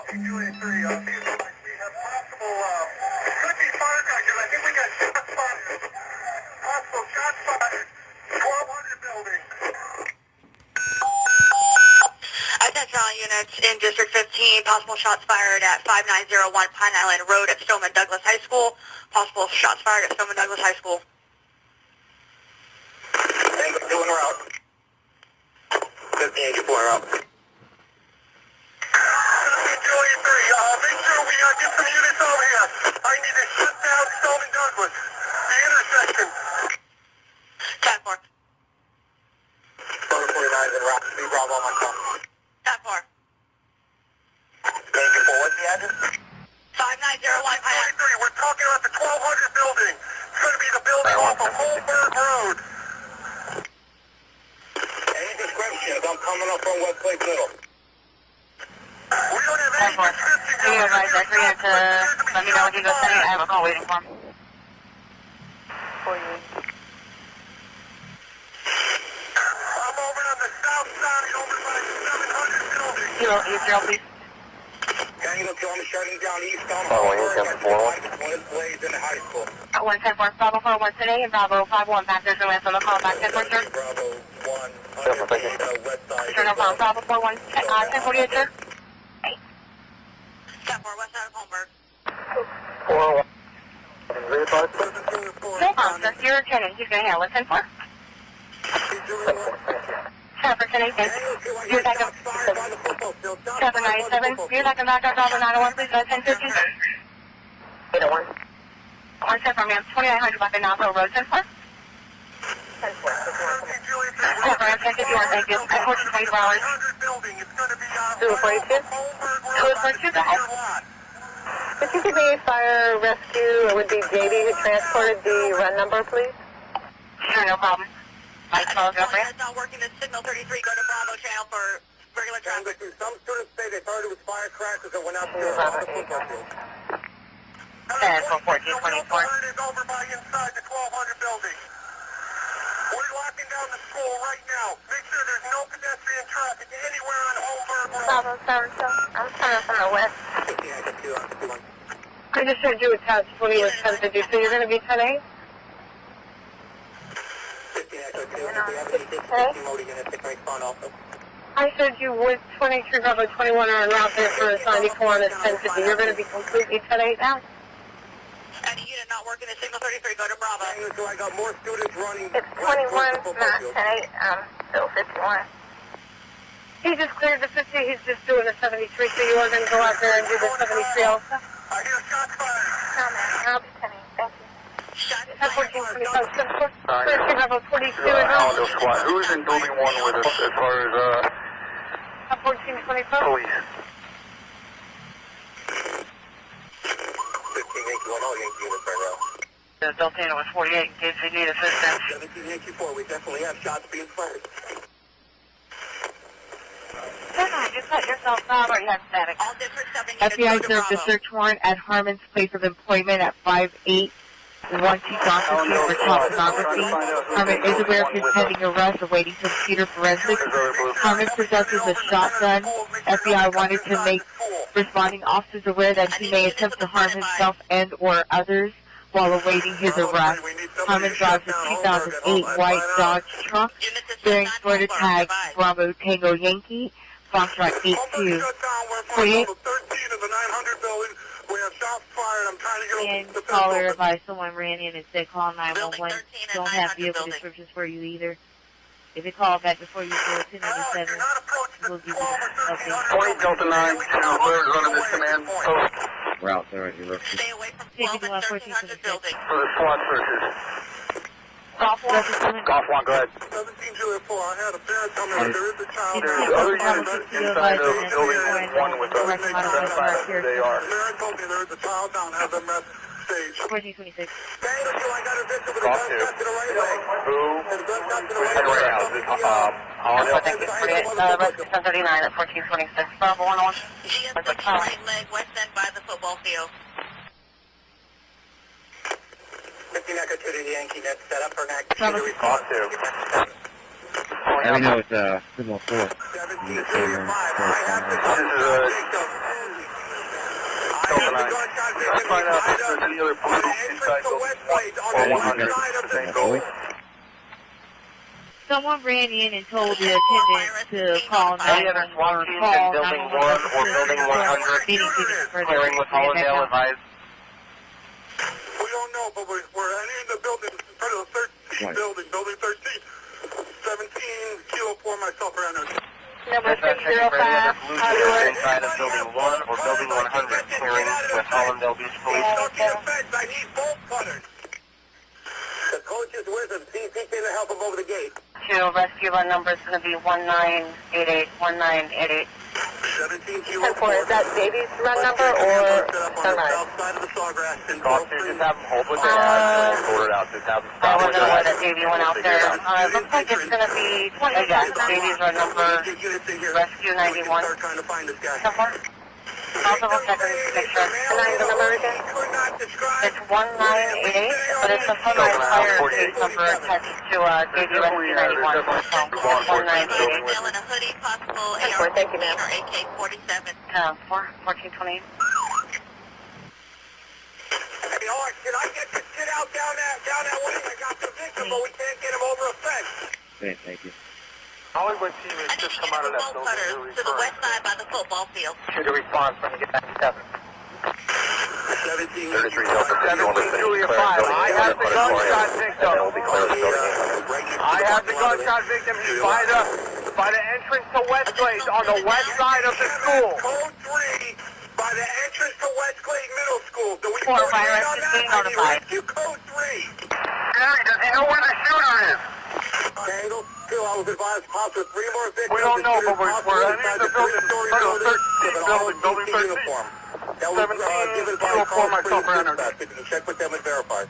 Juliet 3, we have possible, it could be firecrackers. I think we got shots fired. Possible shots fired. 1200 building. Attention all units in District 15, possible shots fired at 5901 Pine Island Road at Stoneman Douglas High School. Possible shots fired at Stoneman Douglas High School. Tango 2 en route. 1584 en route. Juliet 3, make sure we get some units over here. I need to shut down Stoneman Douglas. The intersection. 10-4. Stoneman 49 en route. Be Bravo on my phone. 10-4. Thank you for what's the address? 5901 Pine Island. We're talking about the 1200 building. It's going to be the building off of Holberg Road. Any descriptions? I'm coming up from West Lake Middle. We don't have any descriptions. Can you advise that we have to let me know when you go setting? I have a call waiting for him. For you. I'm over on the south side, over by the 700 building. Kilo 80, please. Tango 2, I'm shutting down east on Holberg. That's one is Blaze in the high school. 110-4, Bravo 41 today, and Bravo 51 passengers and last on the call back 10-4, sir. Bravo 1, west side. Sure, no problem. Bravo 41, 1048, sir. 10-4, west side of Holmberg. 401. No problem, sir. You're attending. He's going to handle it. 10-4. Sir, for today, thank you. You're back up. 797. You're back back up. Bravo 901, please. 1015. 801. 1 step from ma'am. 2900 back in Navajo Road. 10-4. 10-4. 10-4, thank you. At 14 24 hours. 042? 042, go ahead. Could you give me a fire rescue? It would be JD who transported the run number, please. Sure, no problem. Mike, call It's not working. The signal 33. Go to Bravo channel for regular traffic. Some students say they thought it was firecrackers that went out there on the football field. 10-4-14-24. Over by inside the 1200 building. We're locking down the school right now. Make sure there's no pedestrian traffic anywhere on Holberg Road. Bravo 7, I'm coming from the west. I just heard you attached what he was trying to do. So you're going to be 10-8? I said you would 23 Bravo 21 are allowed there for a 94 on a 1050. You're going to be completely 10-8 now? Any unit not working the signal 33, go to Bravo. So I got more students running. It's 21, not 10-8, still 51. He just cleared the 50. He's just doing the 73, so you are going to go out there and do the 73 also? I hear shots fired. No, ma'am, I'll be 10-8, thank you. Shots At fired. 1425, 13 Bravo 22 and Allendale Squad. Who's in building 1 with us as far as at 1425. police? 1581, all Yankee units right now. The Deltano was 48 in case they need assistance. 1784, we definitely have shots being fired. Just let yourself out or you have static. All district 7 units FBI go to served a Bravo. search warrant at Harmon's place of employment at 5812 Johnson Street for child pornography. Harmon is aware of his pending arrest, awaiting computer forensics. Harmon possesses a shotgun. FBI wanted to make responding officers aware that he may attempt to harm himself and or others while awaiting his arrest. Harmon drives a 2008 white Dodge truck bearing Florida tag Bravo Tango Yankee. Foxtrot 82. 48. 13 of the 900 building. We have shots fired. I'm trying to get And caller advised someone ran in and said call 911. Don't have vehicle descriptions for you either. If you call back before you go to 97, we'll give you an update. 20 Delta 9, whoever's running this command post Route there, you look. Stay away from 12 and 1300 building. for the SWAT searches. Golf one. Golf 1, go ahead. 1704. I had a parent tell me that there is a child There's there. other units inside of building 1 with us. Identify who they are. Parent told me there is a child down at the mess stage. 1426. Tango 2, I got a victim with a Golf gunshot to the right leg. Who? There's a gunshot to the right And leg. right now, is it, Allendale? Thank you. 48, resident 1039 at 1426. Bravo 101. GS 6 right leg, west end by the football field. 15 Echo 2 to the Yankee net set up for an active Bravo. response. I know it's signal 4. 17 Julia 5. I have to This is Let's find out if there's any other blue inside building 1. Someone ran in and told the attendant to call 911 Any other SWAT teams in Building 1 or Building 100 clearing with Hollandale advised? We don't know, but we're entering the building in front of the 13th building, building 13. 17 kilo for myself around there. Number 605, Hollywood. Inside of Building 1 or Building 100 clearing with Hollandale Beach Police. I need bolt cutters. The coach is with him. See if he can help him over the gate. To rescue run number is going to be 1988, 1988. 17 kilo. 10-4, is that Davy's run number or Sunrise? Outside of the Sawgrass and Officers, just have them hold with their eyes sorted out. Just have them I stop with wasn't their aware eyes. that Davy went out there. Looks like it's going to be, Davy's run number, rescue 91. Start trying to find this guy. 10-4. I'll double check and make sure. The number again? It's 1988, but it's a Sunrise fire case number attached to Davy Rescue 91. So, 1988. Male in a hoodie, possible Four, thank you, ma'am. or AK-47. 1428. Hey, Art, can I get this shit out down that way? I got the victim, but we can't get him over a fence. Okay, thank you. Hollywood team has I need just to come out of get that the bolt building. cutters to the west side by the football field. Shoot a response when you get back to 7. 17 Julia 5. I have the gunshot victim. I have the gunshot victim. He's by the entrance to Westglade on the west side of the school. Code 3 by the entrance to Westglade Middle School. Do we Four, coordinate fire on rescue that? I need notified. rescue code 3. Gary, does he know where the shooter is? Tangle 2, I was advised possible 3 more victims. We don't know, but we're inside entering the building, building 13 uniform. That was 17, given by I'll call myself Call 3 around. dispatch. If you can check with them and verify.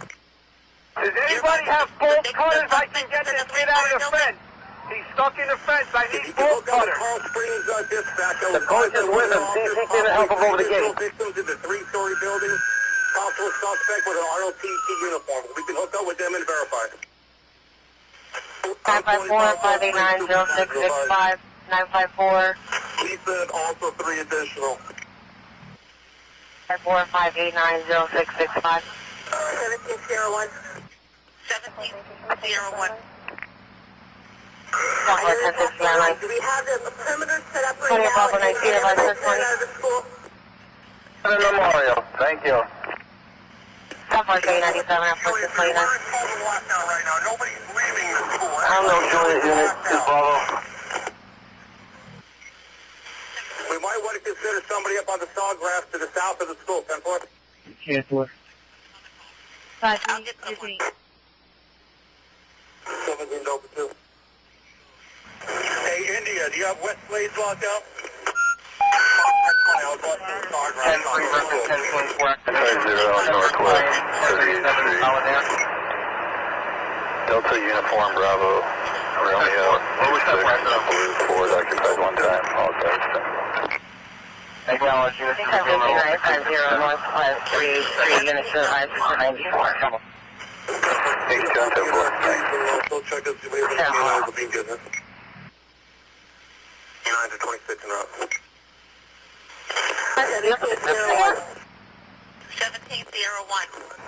Does anybody have bolt cutters? I can get this kid out of the fence. He's stuck in the fence. I need bolt cutters. Carl Springs dispatch. The coach is with him. See if he can help him over the gate. Victims in the 3-story building. Possible suspect with an ROTC uniform. We can hook up with them and verify. 954-589-0665, 954. He said also 3 additional. 954-589-0665. 1701. 1701. Do we have the perimeter set up right now? 20 Bravo 19, advice 20. For the memorial. Thank you. Southwest 897, Airport 629. Nobody's leaving the school. I don't know, Juliet unit is Bravo. We might want to consider somebody up on the Sawgrass to the south of the school. 10-4. 10-4. 5-3. 17 Delta 2. Hey, India, do you have West Glades locked up? I was watching the Sawgrass. 10-3 versus 10-4. 10-0 Northwest. 37 Hollandale. Delta Uniform Bravo, Romeo, What was that last number? Blue 4, occupied 1 time, all guys. Acknowledge unit 659-50 Northwest 3 units to advise 94. Hey, John 10-4, thanks. Also check us if we have any lines of being goodness. 9 to 26 in route. 1701.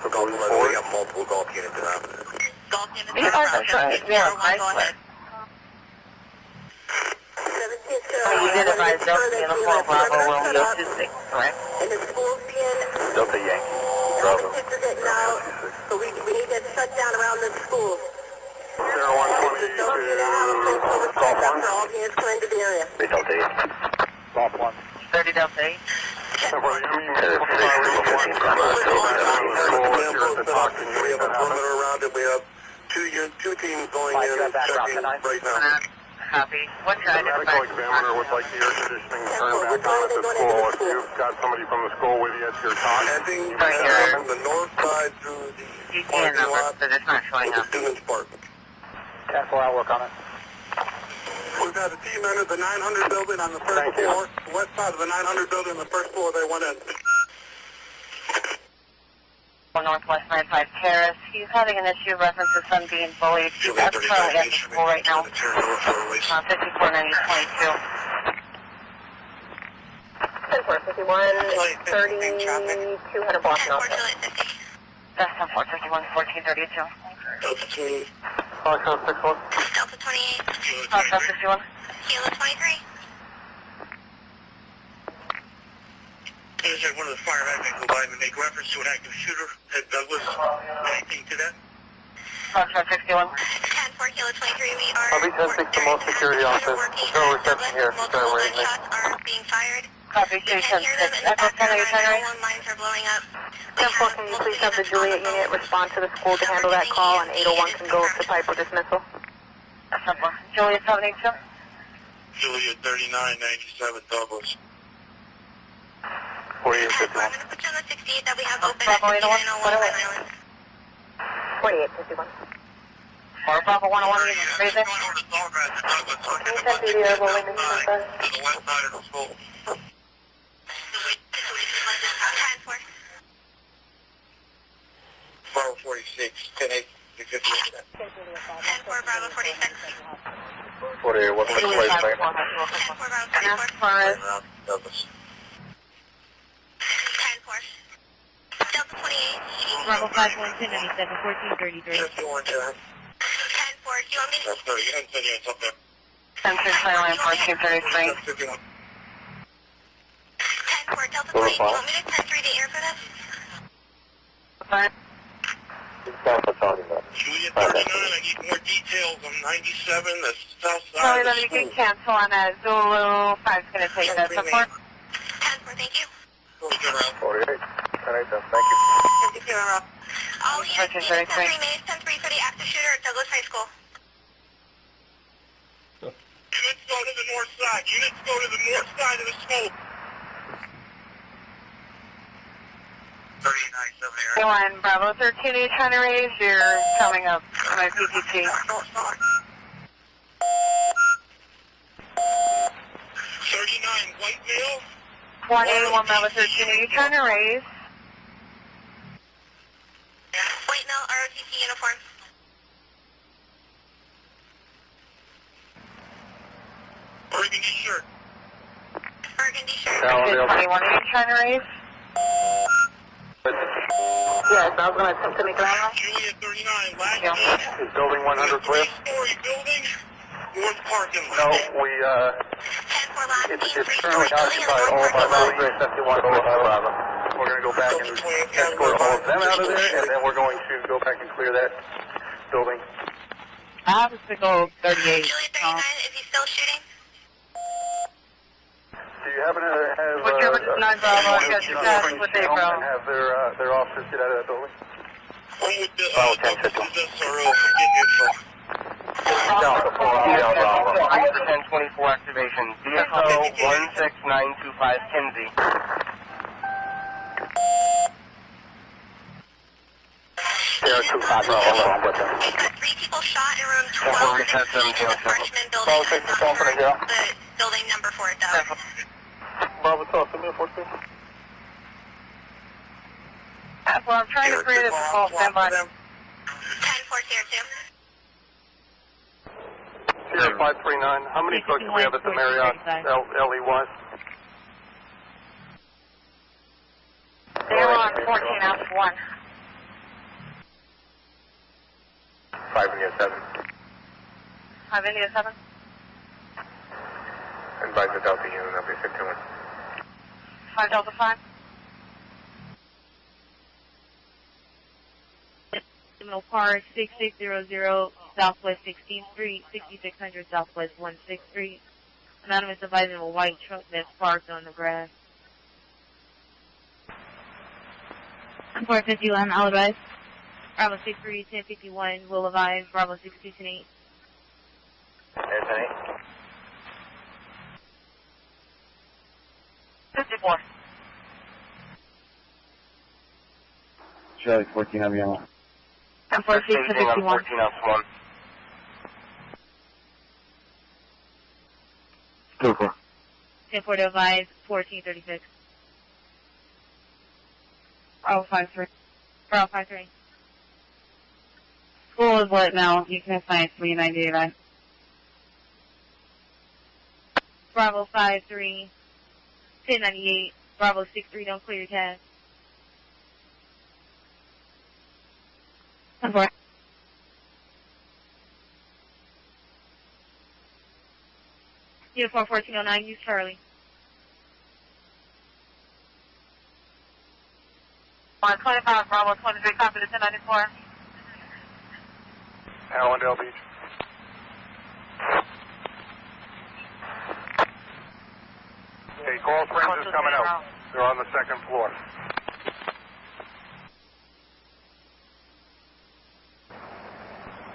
For golf, we have multiple golf units in route. Golf units You are correct. Yeah, 1701, go ahead. You did advise Delta Uniform Bravo Romeo 26, correct? And the school's being, Delta Yankee, all Bravo. the kids are getting out, so we need to shut down around the school. 0122, Golf 1. All hands come into the area. Hey, Delta 8. Golf 1. 30 Delta 8. We have a perimeter around it. We have two teams going in and checking right now. Copy. What's your Medical examiner would like the air conditioning turned back on at the school. If you've got somebody from the school with you at your talk. Heading Right here. from the north side through the GTN parking number, lot but it's not showing to the up. students' park. 10-4, I'll work on it. We've had a team enter the 900 building on the first floor. The west side of the 900 building on the first floor, they went in. Northwest 95 Terrace. He's having an issue reference to son being bullied. He's currently at the school right now. 549022. 10-4, 10-451, 3200 block north. That's 10-451, 1432. Delta 28. Foxtrot 61. Delta 28. Foxtrot 61. Kilo 23. Seems like one of the fire admins will by and make reference to an active shooter at Douglas. Anything to that? Foxtrot 61. 10-4, Kilo 23. We are... I'll be 10-6 to most security office. There's no reception here. Multiple gunshots are being fired. Copy, We can hear them in the background. Our 911 lines are blowing up. 10-4, can you please have the Juliet unit respond to the school to handle that call, and 801 can go to pipe for dismissal? Juliet 782. Julia 3997 Douglas. 4851. I'm going to put you on the 68 that we have open at Bravo 801. 5901 Pine Island. 4851. Bravo 101, you raise it? Going over to Sawgrass at Douglas. Can you send video rolling in the inside? To the west side of the school. 10-4. Bravo 46, 10-8, 650. 10-4, Bravo 46. 48, what's the place, 10-4, man? Bravo 44. Douglas. 10-4. Delta 28. Bravo 51, 1097, 1433. 10-4, do you want me to... That's 30. You haven't said yet. It's up there. 10-6, Highland 1433. 51. 10-4, Delta 28. Do you want me to 10-3 to air for this? Fine. That's what I'm talking about. Julia 39, I need more details on 97, the south side Sorry, of let the me school. get cancel on that. Zulu 5's going to take that. 10-4, So thank you. 48, 10-8, thank you. All units, units 10-3, Maze 10-3 for the active shooter at Douglas High School. Units go to the north side. Units go to the north side of the school. 39, 7 Bravo 13, are you trying to raise? You're coming up on my PPT. 39, white male. 181 Bravo 13, are you trying to raise? White male, ROTC uniform. Burgundy shirt. Burgundy shirt. Good 21, are you trying to raise? Yes, I was going to attempt to make a landline. Julia 39, last Yeah. name. Is building 100 clear? Three-story building, north parking No, lot. we, 10-4 last it's name, currently 3-story building in the occupied north all by parking lot. Military 51 Bravo. We're going to go back and escort all of them out of there, and then we're going to go back and clear that building. I have a signal 38. Julia 39, is he still shooting? Do you happen to have, What's your 9 Bravo? I got you passed with a Bravo. and have their officers get out of that building? I'm with the, Bravo 10, 51. SRO for getting info. Delta 4, Bravo. Ice for 1024 activation. DSO 16925 Kinsey. There are 2 5 Bravo along with them. We've got 3 people shot in room 12 Temple in reset the 1707. freshman building. I'm not sure the building number for it though. Bravo 12, send me a 14. Well, I'm trying to create a small standby. 10-4 tier 2. Sierra 539, how many folks do we have at the Marriott LEY? They're on 14 out of 1. 5 India 7. 5 India 7. Advise the Delta unit, I'll be 51. 5 Delta 5. Terminal Park, 6600 Southwest 16th Street, 6600 Southwest 16th Street. Anonymous advising a white truck that's parked on the grass. 451, I'll advise. Bravo 63, 1051, will advise. Bravo 62, 10-8. There's an 8. 54. Charlie 14, I'm yellow. 10-4, Staging on 51. 14 off 1. Go for 10-4 to advise, 1436. Bravo 5-3. Bravo 53. School is lit now. You can assign 390 event. Bravo 53, 1098, Bravo 6-3, don't clear your cab. Uniform 1409, use Charlie. 125, Bravo 23, copy to 1094. Allendale Beach. Hey, Coral Springs is coming out. They're on the second floor.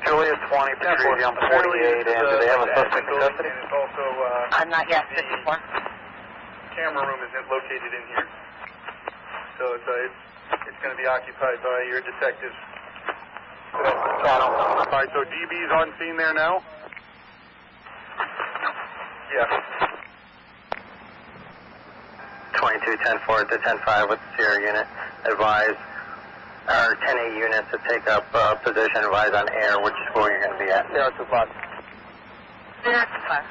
Julius 20, Patricia on 48, and do they have a suspect in custody? And it's also, Not yet, the 54. camera room isn't located in here. So it's going to be occupied by your detectives. All right, so DB's on scene there now? Yeah. 22, 10-4 to 10-5 with the Sierra unit. Advise our 10A units to take up position. Advise on air which school you're going to be at. 025.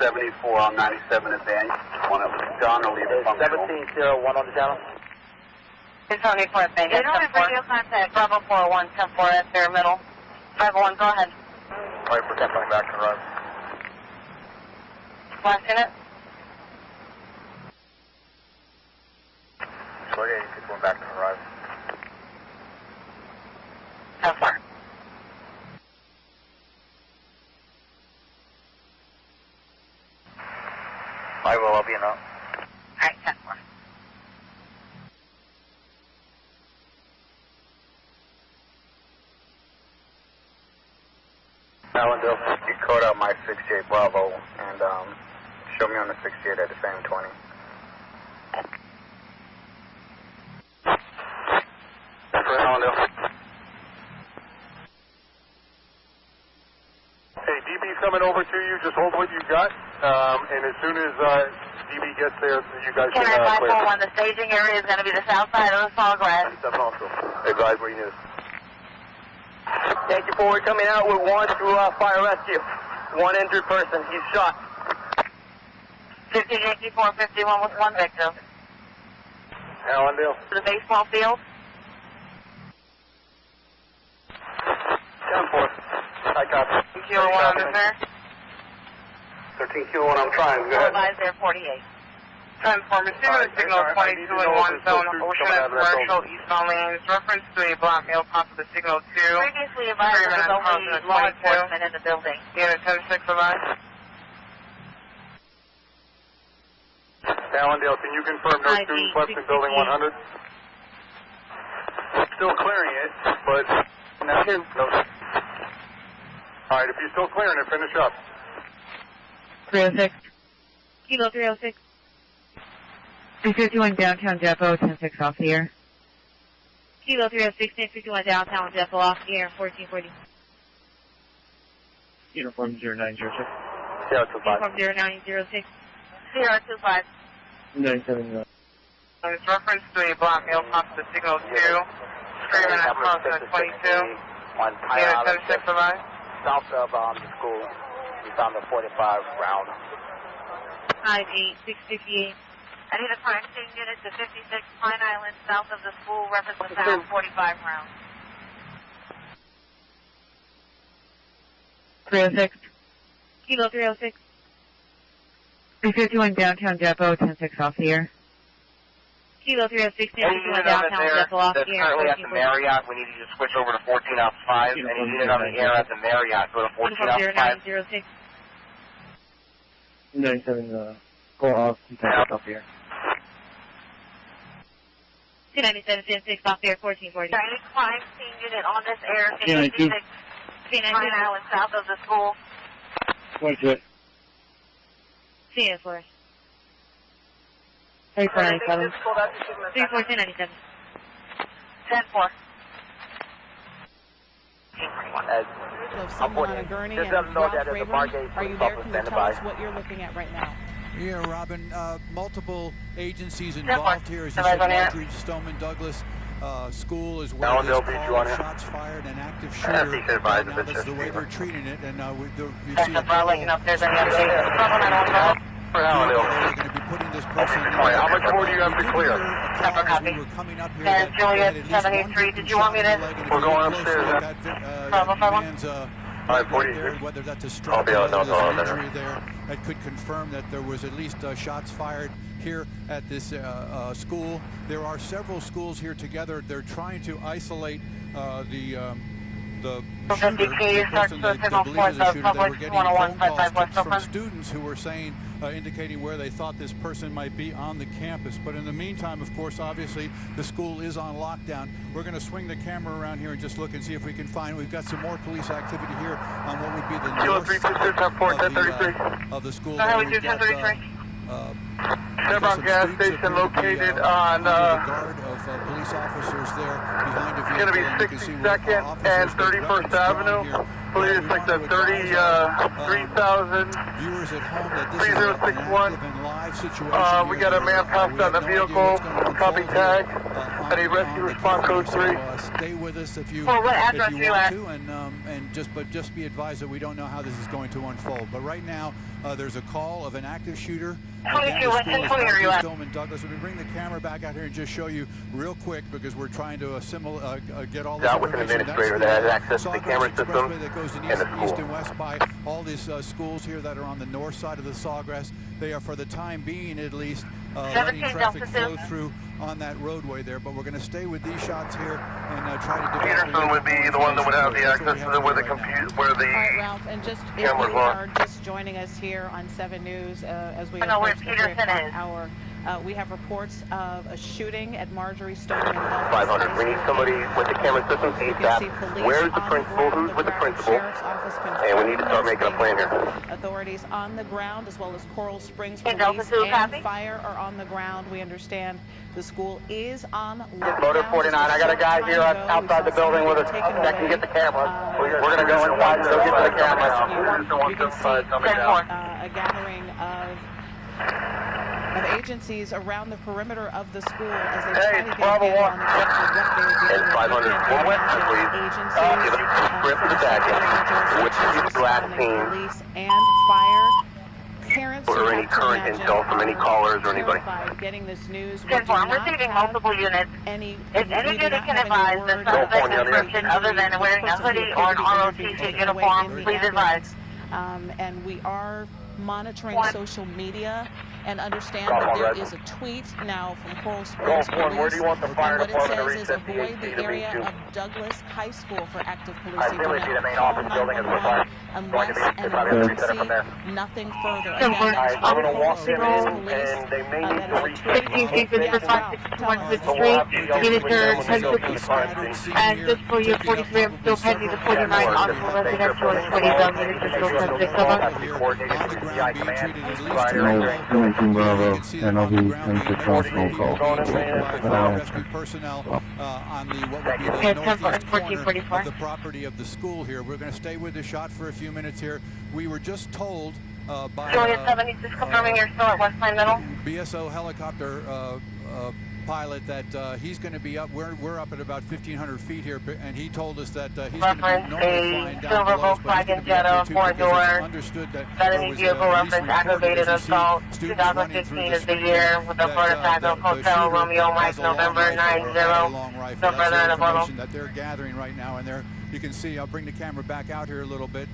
74 on 97 advance. One of John or leave it functional. 1701 on the channel. Tony for Bay. They don't have radio contact. Bravo 401, 10-4 at their middle. 501, go ahead. 5% coming back to the run. Last unit. So yeah, you keep going back to the run. 10-4. I will, I'll be in up. Alright, 10-4. Allendale, you code out my 68 Bravo and show me on the 68 at the same 20. For Allendale. Hey, DB's coming over to you. Just hold what you got. And as soon as DB gets there, you guys Can can I clear. 541, the staging area is going to be the south side of the Sawgrass. Advise where you need us. Thank you for coming out with one through fire rescue. One injured person. He's shot. 50 Yankee 451 with one victim. Allendale. To the baseball field. 10-4. I got 13 Kilo 1 on there. 13 Kilo 1, I'm trying. Go ahead. Advise there 48. 10-4, receiving signal 22 in 1 zone, Ocean and Commercial, eastbound lanes, reference to a block mail top of the signal 2. Previously advised there was only law enforcement in the building. Unit 10-6 advised. Allendale, can you confirm no students left in building 100? Still clearing it, but no. All right, if you're still clearing it, finish up. 306. Kilo 306. 351 downtown depot, 10-6 off the air. Kilo 306, 1051 downtown depot off the air, 1440. Uniform 0906. 025. Uniform 0906. 025. 97. It's reference to a block mail top of the signal 2. Screaming at crossing 22. Unit 10-6 advised. South of the school, we found a 45 round. 58658. I need a crime scene unit to 56 Pine Island, south of the school, reference the sound 45 rounds. 306. Kilo 306. 351 downtown depot, 10-6 off the air. Kilo 306, 1051 downtown depot off the air, Currently at the Marriott, we need you to switch over to 14 off 5. Any unit on the air at the Marriott, go to 14 off 5. 0906. 97, go off, contact off here. 297, 10-6 off the air, 1440. Any crime scene unit on this air to Yeah, 56 Pine Island, south of the school. Point to it. CS for us. 3497. 341097. 10-4. Of someone on a gurney and Ralph Rayburn, are you there? Can you tell us what you're looking at right now? Yeah, Robin, multiple agencies involved here. As you said, Marjorie Stoneman Douglas School as well as shots fired and active shooter. Now that's the way they're treating it, and we've seen I'll let you know if there's any updates. they're going to be putting this person. How much more do you have to clear? We were coming up here. And Juliet 73, did you want me to? We're going upstairs. Whether that's a strike or an injury there, that could confirm that there was at least shots fired here at this school. There are several schools here together. They're trying to isolate the person that believes is a shooter. They were getting phone calls from students who were saying, indicating where they thought this person might be on the campus. But in the meantime, of course, obviously, the school is on lockdown. We're going to swing the camera around here and just look and see if we can find. We've got some more police activity here on what would be the north side of the school. Chevron gas station located on guard of police officers there behind a vehicle. It's going to be 62nd and 31st Avenue. Please, like the 30,000 viewers at home that this is an active and live situation. We got a man passed out in the vehicle. Copy tag. Any rescue response code 3. Stay with us if you what address if you want to, and just be advised that we don't know how this is going to unfold. But right now, there's a call of an active shooter. 22, what are you at? Stoneman Douglas. So we bring the camera back out here and just show you real quick because we're trying to get all this with an administrator that has access to the camera system that goes in and the east school. and west by all these schools here that are on the north side of the Sawgrass. They are, for the time being at least, letting traffic flow through on that roadway there. But we're going to stay with these shots here and try to develop. Peterson would be the one that would have the access to where the All right, Ralph, and just if you are just joining us here on 7 News as we approach the 3 o'clock hour, we have reports of a shooting at Marjorie Stoneman. 500. We need somebody with the camera system ASAP. Where's the principal? Who's with the principal? And we need to start making a plan here. Authorities on the ground, as well as Coral Springs Police and Fire are on the ground. We understand the school is on lockdown. Motor 49. I got a guy here outside the building with us that can get the camera. We're going to go inside and go get the camera. You can see a gathering of agencies around the perimeter of the school as they try to get a handle on exactly what they're doing. 500. Give us a script for the jacket. Which is the last team? Police and fire. Parents or any current intel from any callers or anybody. Getting this news. I'm receiving multiple units. If any unit can advise the suspect description other than wearing a hoodie or an ROTC uniform, please advise. And we are monitoring social media and understand that there is a tweet now from Coral Springs Police, and what it says is avoid the area of Douglas High School for active policing. Unless an emergency, nothing further. Again, that's Coral Springs Police. And just for your 43, I'm still pending the 49 Honorable Residential and 20 zone units are still subject Bravo, and I'll be in the phone call. Personnel on the what would be the northeast corner of the property of the school here. We're going to stay with the shot for a few minutes here. We were just told by Juliet 76 confirming you're still at West Plain Middle. BSO helicopter pilot that he's going to be up. We're up at about 1,500 feet here, and he told us that he's going to be normally flying down below, but he's going to be up here too because it's understood that felony vehicle reference aggravated assault. 2015 is the year with the Florida Taco Hotel Romeo Mike November 90. No further in the bottle. That they're gathering right now, and you can see. I'll bring the camera back out here a little bit,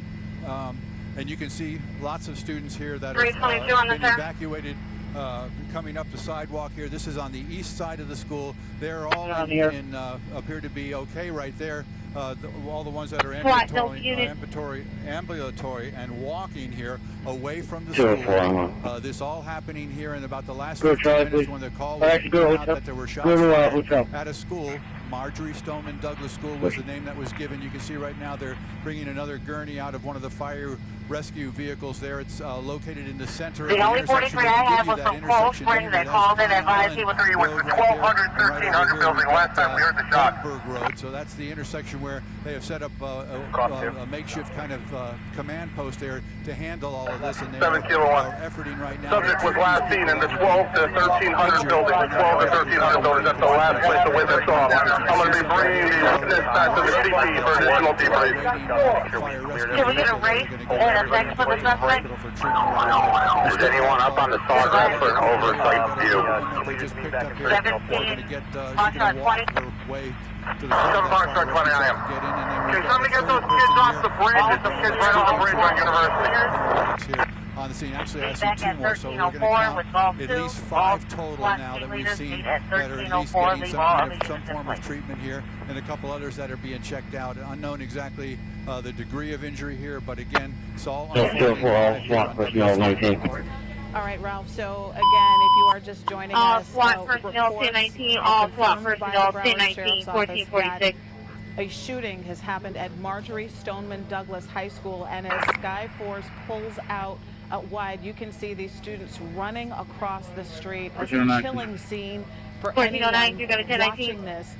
and you can see lots of students here that have been evacuated. Coming up the sidewalk here. This is on the east side of the school. They're all appear to be okay right there. All the ones that are ambulatory and walking here away from the school. This all happening here in about the last 15 minutes when the call was out that there were shots at a school. Marjorie Stoneman Douglas School was the name that was given. You can see right now they're bringing another gurney out of one of the fire rescue vehicles there. It's located in the center of the only 43 I have was from Coral Springs that called in advised he was with the 1200, 1300 building last time we heard the shot. Road. So that's the intersection where they have set up a makeshift kind of command post there to handle all of this. And they're efforting right now. Subject was last seen in the 12 to 1300 building. The 12 to 1300 building. That's the last place the witness saw. I'm going to be bringing the witness back to the CT for additional debrief. Can we get a race and everybody's waiting for it. Is anyone up on the saw grass for an oversight view? They just picked up here. We're going to get, she's going to walk her way to the front of that fire rescue truck and get in, and then we've got Somebody get those kids off the bridge. There's some kids right off the bridge on University. here on the scene. Actually, I see two more, so we're going to count at least 5 total now that we've seen that are at least getting some form of treatment here, and a couple others that are being checked out. Unknown exactly the degree of injury here, but again, it's all unfolding. All right, Ralph. So again, if you are just joining us, SWAT personnel 1019, all SWAT personnel 1019, 1446. A shooting has happened at Marjorie Stoneman Douglas High School, and as Sky Force pulls out wide, you can see these students running across the street. It's a chilling scene for anyone watching this.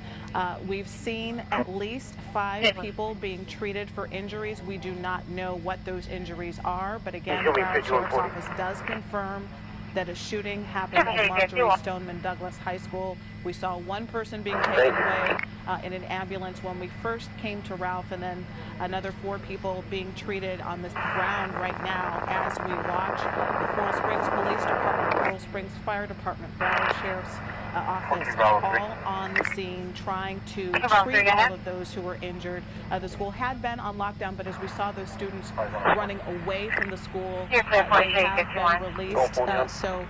We've seen at least 5 people being treated for injuries. We do not know what those injuries are, but again, the Broward Sheriff's Office does confirm that a shooting happened at Marjorie Stoneman Douglas High School. We saw 1 person being taken away in an ambulance when we first came to Ralph, and then another 4 people being treated on the ground right now as we watch. The Coral Springs Police Department, Coral Springs Fire Department, Broward Sheriff's Office are all on the scene trying to treat all of those who were injured. The school had been on lockdown, but as we saw those students running away from the school, they have been released. So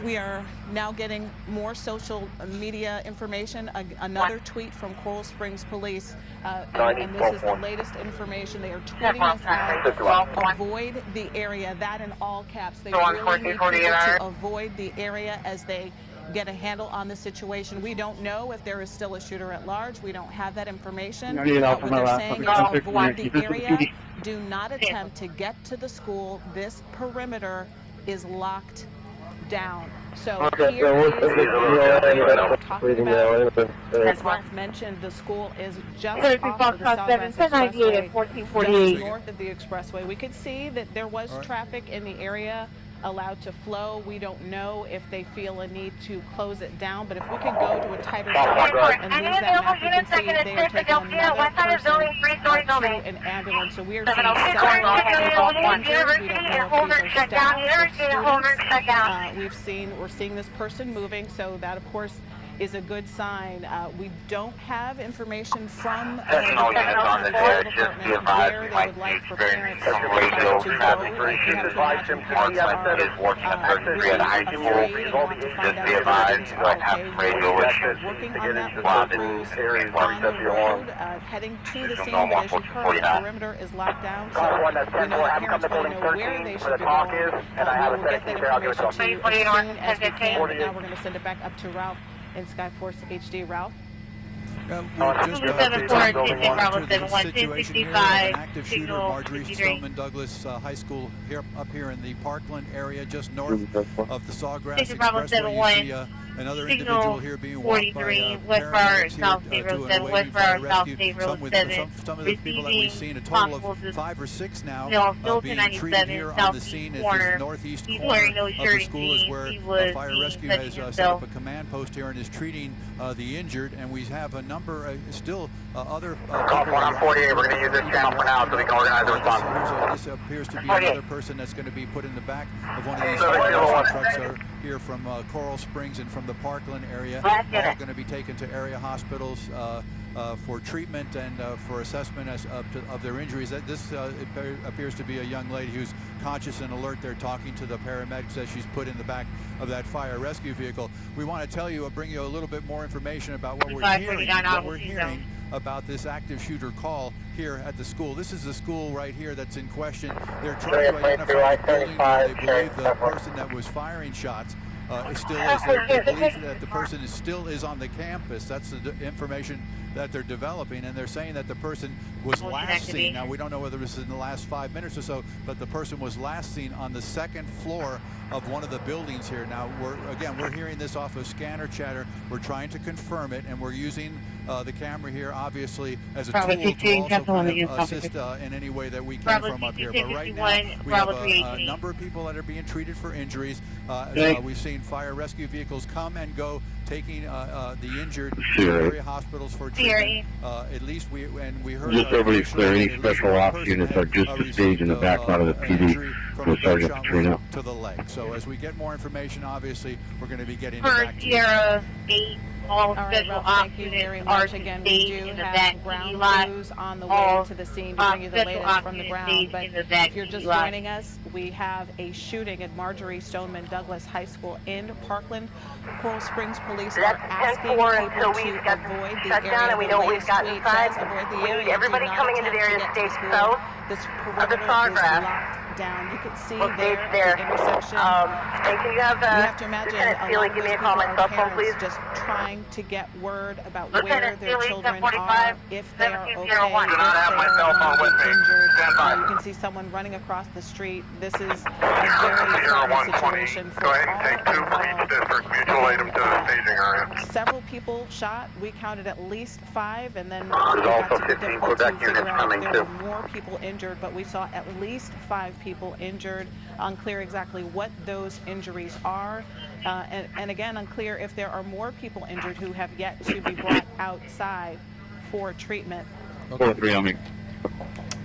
we are now getting more social media information. Another tweet from Coral Springs Police, and this is the latest information. They are tweeting us out. Avoid the area. That in all caps. They really need people to avoid the area as they get a handle on the situation. We don't know if there is still a shooter at large. We don't have that information. What they're saying is avoid the area. Do not attempt to get to the school. This perimeter is locked down. So here is what we're talking about. As Ralph mentioned, the school is just off of the Southwest Expressway, just north of the expressway. We could see that there was traffic in the area allowed to flow. We don't know if they feel a need to close it down, but if we could go to a tighter shot and lose that map, you can see they are taking another person to an ambulance. So we are seeing several people injured. We don't know if these are staff or students. We're seeing this person moving, so that of course is a good sign. We don't have information from the fire department where they would like for parents to go. If you have to imagine parents are working on that radio on the road, heading to the scene. But as you heard, the perimeter is locked down, so we know that parents want to know where they should be going. We will get that information to you as soon as we can, but now we're going to send it back up to Ralph in Skyforce HD. Ralph? We're just to the situation here. An active shooter, Marjorie Stoneman Douglas High School, up here in the Parkland area, just north of the Sawgrass Expressway. You see another individual here being walked by paramedics here to an awaiting fire rescue. Some of the people that we've seen, a total of 5 or 6 now, being treated here on the scene. As this northeast corner of the school is where fire rescue has set up a command post here and is treating the injured, and we have a number, still other people. On 48, we're going to use this channel for now so we can organize the response. This appears to be another person that's going to be put in the back of one of these trucks here from Coral Springs and from the Parkland area. All going to be taken to area hospitals for treatment and for assessment of their injuries. This appears to be a young lady who's conscious and alert. They're talking to the paramedics as she's put in the back of that fire rescue vehicle. We want to tell you, bring you a little bit more information about what we're hearing about this active shooter call here at the school. This is the school right here that's in question. They're trying to identify the building where they believe the person that was firing shots still is. They believe that the person still is on the campus. That's the information that they're developing, and they're saying that the person was last seen. Now, we don't know whether this is in the last 5 minutes or so, but the person was last seen on the 2nd floor of one of the buildings here. Now, we're hearing this off of scanner chatter. We're trying to confirm it, and we're using the camera here, obviously, as a tool to also kind of assist in any way that we can from up here. But right now, we have a number of people that are being treated for injuries. We've seen fire rescue vehicles come and go, taking the injured to area hospitals for treatment. At least we heard. Just everybody's clear. Any special ops units are just a stage in the back lot of the PD for Sergeant Katrina. To the leg. So as we get more information, obviously, we're going to be getting First back to Sierra 8, all special ops thank you units very are much. Again, we do in the have back ground lot. crews on the way to the scene to bring you the latest from the ground. But if you're just lot. joining us, we have a shooting at Marjorie Stoneman Douglas High School in Parkland. Coral Springs police are asking people to avoid the area. And we know what we've got inside. Avoid the area. Everybody coming into the area stays south this of the progress. Down. You can see there at the intersection. And can you have to imagine Lieutenant Sealy give me a call on my cell phone, please? Just trying to get word about Lieutenant where their Sealy, children 1045, are, if they are okay, if Do not have my cell phone with me. injured. Stand by. You can see someone running across the street. This is a very frightening situation for Go ahead and take 2 for each district. Mutual aid them to the staging area. Several people shot. We counted at least 5, and then There's also 15 Quebec units coming there too. were more people injured, but we saw at least 5 people injured. Unclear exactly what those injuries are, and again, unclear if there are more people injured who have yet to be brought outside for treatment. 4-3 on me.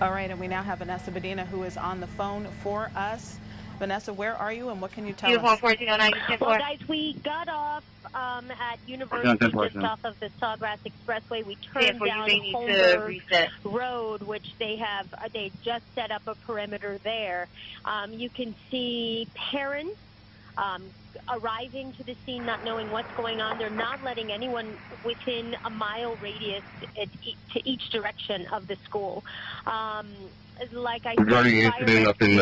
All right, and we now have Vanessa Bedina, who is on the phone for us. Vanessa, where are you, and what can you tell us? Well, guys, we got off at University just off of the Sawgrass Expressway. We turned down Holmberg Road, which they just set up a perimeter there. You can see parents arriving to the scene, not knowing what's going on. They're not letting anyone within a mile radius to each direction of the school. Like I regarding the incident up in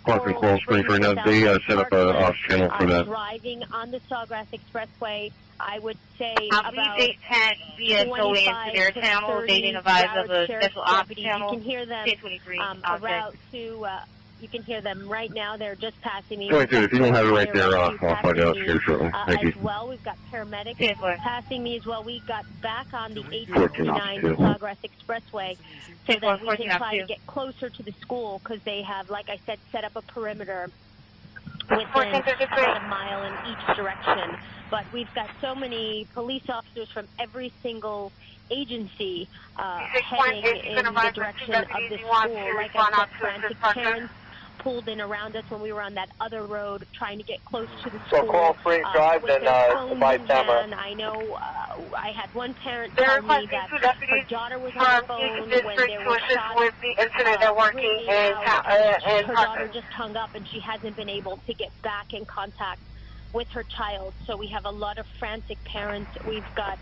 Parkland, Coral Springs right now, they set up an off channel for that. Driving on the Sawgrass Expressway, I would say about 25 into their channel. They didn't advise of a special ops channel. You can hear them route to. You can hear them right now. They're just passing me. If you don't have it right there, I'll find out here shortly. Thank you. As well, we've got paramedics passing me as well. We got back on the 859 Sawgrass Expressway so that we can try to get closer to the school because they have, like I said, set up a perimeter within about a mile in each direction. But we've got so many police officers from every single agency heading in the direction of the school. Like I said, frantic parents pulled in around us when we were on that other road trying to get close to the school. So Coral Springs Drive, then by camera. I know I had one parent tell me that her daughter was on the phone when there was shots with the incident that working and her daughter just hung up and she hasn't been able to get back in contact with her child. So we have a lot of frantic parents. We've got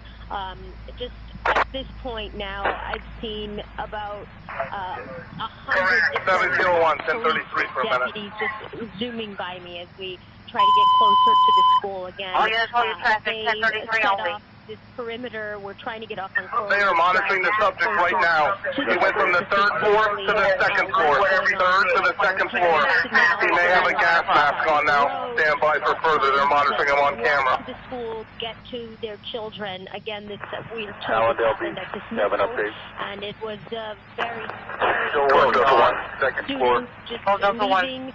just at this point now, I've seen about 100 deputies just zooming by me as we try to get closer to the school again. Oh, yeah, hold your traffic, 1033 only. This perimeter, we're trying to get off on Coral. They are monitoring the subject right now. He went from the 3rd floor to the 2nd floor. 3rd to the 2nd floor. He may have a gas mask on now. Stand by for further. They're monitoring him on camera. To the school, get to their children. Again, this we are told this happened at this middle, and it was very Second floor. Just leaving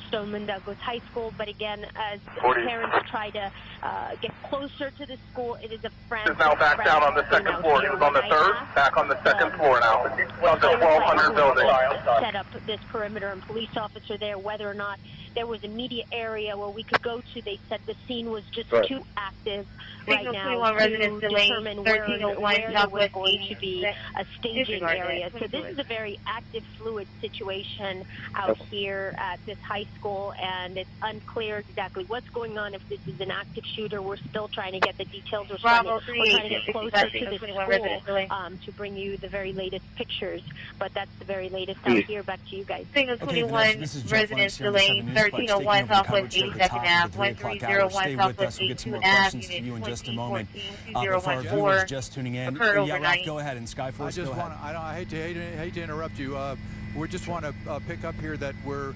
Stoneman Douglas High School, but again, as parents try to get closer to the school, it is a frantic. He's now back down on the 2nd floor. He was on the 3rd, back on the 2nd floor now. On the 1200 building. Set up this perimeter and police officer there. Whether or not there was a media area where we could go to, they said the scene was just too active right now to determine where there was going to be a staging area. So this is a very active, fluid situation out here at this high school, and it's unclear exactly what's going on. If this is an active shooter, we're still trying to get the details. We're trying to get closer to the school to bring you the very latest pictures. But that's the very latest out here. Back to you guys. Single 21 residents delayed 1301 Southwest 82nd Ave, 1301 Southwest 82nd Ave, Unit 2014-2014, For our viewers just tuning in, occurred overnight. Go ahead, and Skyforce, go ahead. I hate to interrupt you. we just want to pick up here that we're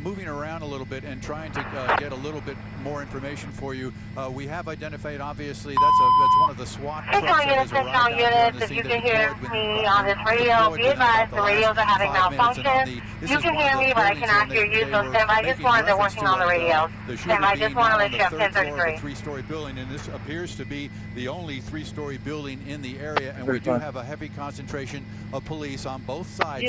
moving around a little bit and trying to get a little bit more information for you. We have identified, obviously, that's one of the SWAT trucks that has arrived out here on the scene. If you can hear me on this radio, be advised the radios are having malfunctions. You can hear me, but I cannot hear you, so stand by. Just wanted, they're working on the radios. Stand by, just want to let you have 1033. Three-story building, and this appears to be the only three-story building in the area, and we do have a heavy concentration of police on both sides.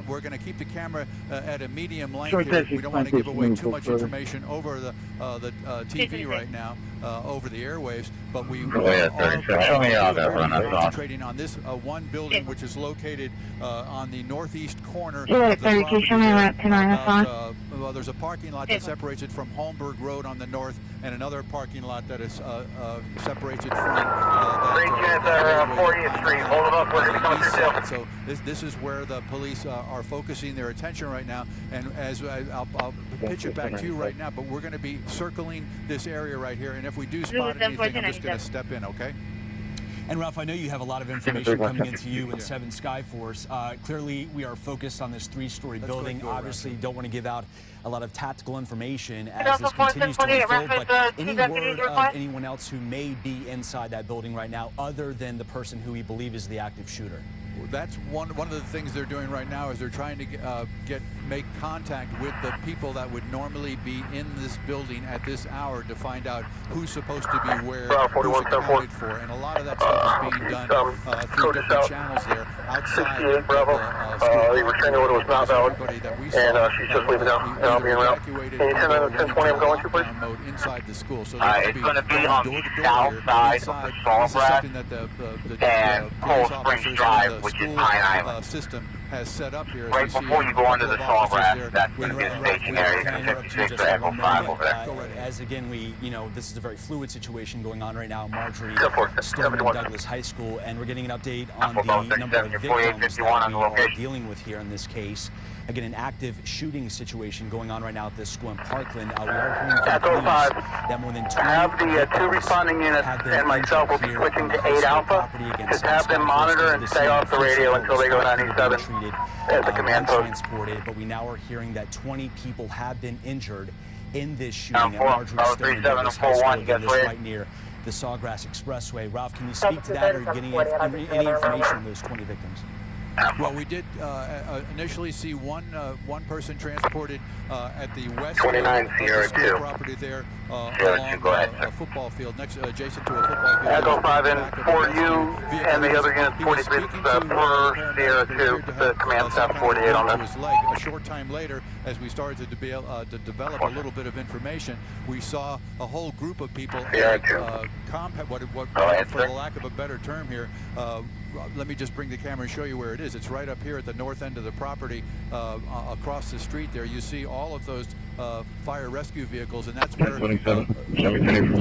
We're going to keep the camera at a medium length here. We don't want to give away too much information over the TV right now, over the airwaves, but we are concentrating on this one building, which is located on the northeast corner of the property. Well, there's a parking lot that separates it from Holmberg Road on the north, and another parking lot that is separates it from 40th Street. Hold them up. We're going to come through. So this is where the police are focusing their attention right now, and as I'll pitch it back to you right now, but we're going to be circling this area right here, and if we do spot anything, I'm just going to step in, okay? And Ralph, I know you have a lot of information coming into you and 7 Skyforce. Clearly, we are focused on this three-story building. Obviously, don't want to give out a lot of tactical information as this continues to unfold, but any word of anyone else who may be inside that building right now, other than the person who we believe is the active shooter? That's one of the things they're doing right now is they're trying to make contact with the people that would normally be in this building at this hour to find out who's supposed to be where, who's accounted for, and a lot of that stuff is being done through different channels there outside of the school. The restraining order was not valid, and she's just leaving now, and I'll be around. Can you send out a 1020 I'm going to, please? Inside the school. So it's going to be on the south side of the Sawgrass and Cold Springs Drive, which is Pine Island. System has set up here. Right before you go under the Sawgrass, that's going to be a staging area for 56 or Echo 5 over there. As again, this is a very fluid situation going on right now. Marjorie Stoneman Douglas High School, and we're getting an update on the number of victims that we are dealing with here in this case. Again, an active shooting situation going on right now at this school in Parkland. We are hearing from police that more than 20 have the 2 responding units and myself will be switching to 8 Alpha. Just have them monitor and stay off the radio until they go 97 at the command post. Transported, but we now are hearing that 20 people have been injured in this shooting at Marjorie Stoneman Douglas High School. Again, this right near the Sawgrass Expressway. Ralph, can you speak to that, or are you getting any information on those 20 victims? Well, we did initially see one person transported at the west 29 Sierra 2 property there along a football field, adjacent to a football field. Echo 5 in for you, and the other unit 43 per Sierra 2, the command staff 48 on that. A short time later, as we started to develop a little bit of information, we saw a whole group of people, for the lack of a better term here, let me just bring the camera and show you where it is. It's right up here at the north end of the property, across the street there. You see all of those fire rescue vehicles, and that's where the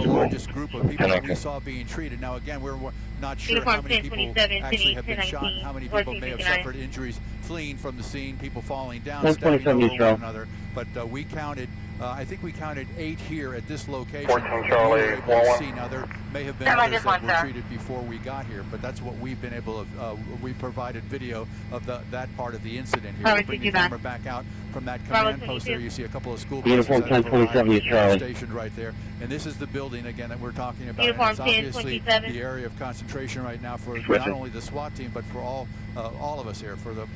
largest group of people that we saw being treated. Now, again, we're not sure how many people actually have been shot, and how many people may have suffered injuries fleeing from the scene, people falling down, stepping over one another. But we counted, I think we counted 8 here at this location. 14 Charlie, now there may have been others that were treated before we got here, but that's what we've been able to, we provided video of that part of the incident here. We'll bring the camera back out from that command post there. You see a couple of school buses stationed right there. And this is the building, again, that we're talking about. And it's obviously the area of concentration right now for not only the SWAT team, but for all of us here, for the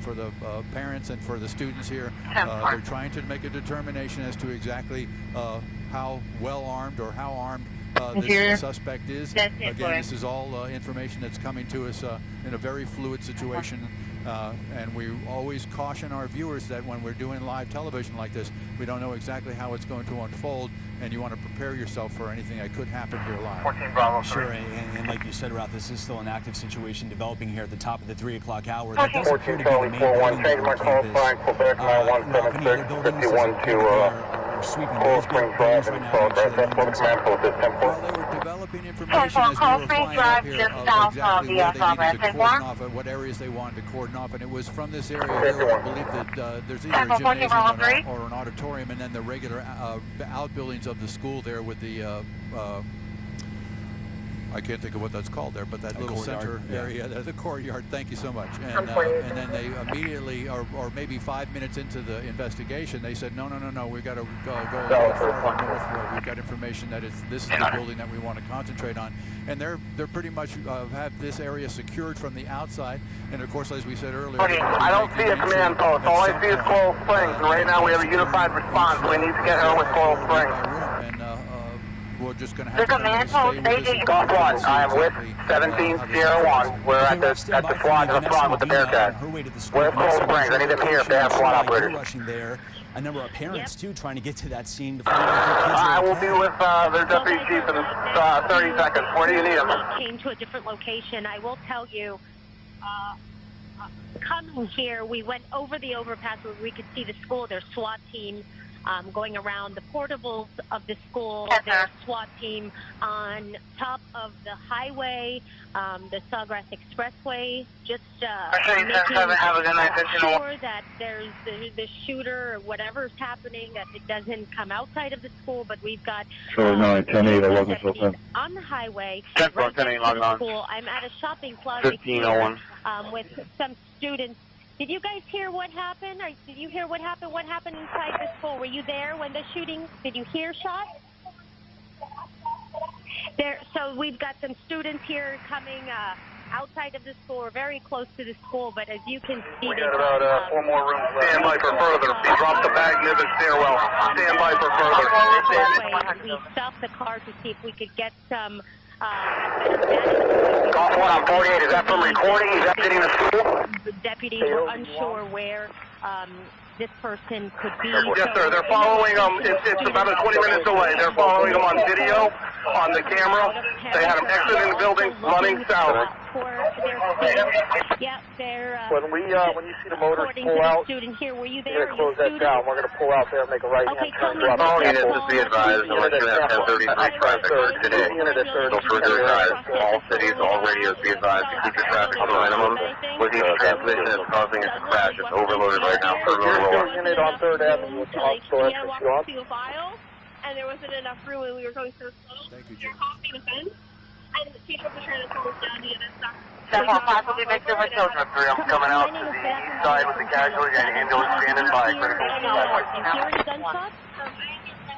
parents and for the students here. They're trying to make a determination as to exactly how well armed or how armed this suspect is. Again, this is all information that's coming to us in a very fluid situation. And we always caution our viewers that when we're doing live television like this, we don't know exactly how it's going to unfold, and you want to prepare yourself for anything that could happen here live. 14 Bravo. Sure, and like you said, Ralph, this is still an active situation developing here at the top of the 3 o'clock hour. That does appear to be the main building on campus. Ralph, any other buildings are sweeping those buildings right now? Well, they were developing information as we were flying up here of exactly where they needed to cordon off, what areas they wanted to cordon off, and it was from this area here. I believe that there's either a gymnasium or an auditorium, and then the regular outbuildings of the school there with the I can't think of what that's called there, but that little center area, the courtyard. Thank you so much. And then they immediately, or maybe 5 minutes into the investigation, they said, no, we've got to go a little farther north where we've got information that this is the building that we want to concentrate on. And they're pretty much have this area secured from the outside. And of course, as we said earlier, I don't see a command post. All I see is Coral Springs. And right now we have a unified response. We need to get her with Coral Springs. We're just going to have to Golf 1, I am with 17 Sierra 1. We're at the SWAT in the front with the Bearcat. Where's Coral Springs? I need them here if they have SWAT operators. Rushing there. A number of parents, too, trying to get to that scene. To I will be with their deputy chief in 30 seconds. Where do you need them? Came to a different location. I will tell you, coming here, we went over the overpass where we could see the school. There's SWAT team going around the portables of the school. There's SWAT team on top of the highway, the Sawgrass Expressway, just making sure that there's the shooter or whatever's happening, that it doesn't come outside of the school. But we've got on the highway right next to the school. I'm at a shopping plaza here with some students. Did you guys hear what happened? Or did you hear what happened? What happened inside the school? Were you there when the shooting? Did you hear shots? So we've got some students here coming outside of the school, or very close to the school. But as you can see, we got about 4 more rooms. Stand by for further. We dropped the bag near the stairwell. Stand by for further. We stopped the car to see if we could get some. Golf 1 on 48, is that from recording? He's exiting the school? The deputies were unsure where this person could be. Yes, sir. They're following them. It's about 20 minutes away. They're following them on video, on the camera. They had them exiting the building, running south. Yeah, they're. When you see the motors pull out, student here, were you we're there? going to close that down. We're going to pull out there and make a right-hand turn. All units, just be advised, unit at 1033 traffic today. So further advised, all cities, all radios, be advised to keep your traffic to a minimum. With each transmission is causing it to crash. It's overloaded right now for removal. Unit on 3rd Avenue. And there wasn't enough room when we were going so slow. Thank you, we were crossing the fence, and the teacher was trying to slow us down to get us stuck. Possibly make them a children. I'm coming out to the east side with the casualty and ambulance standing by.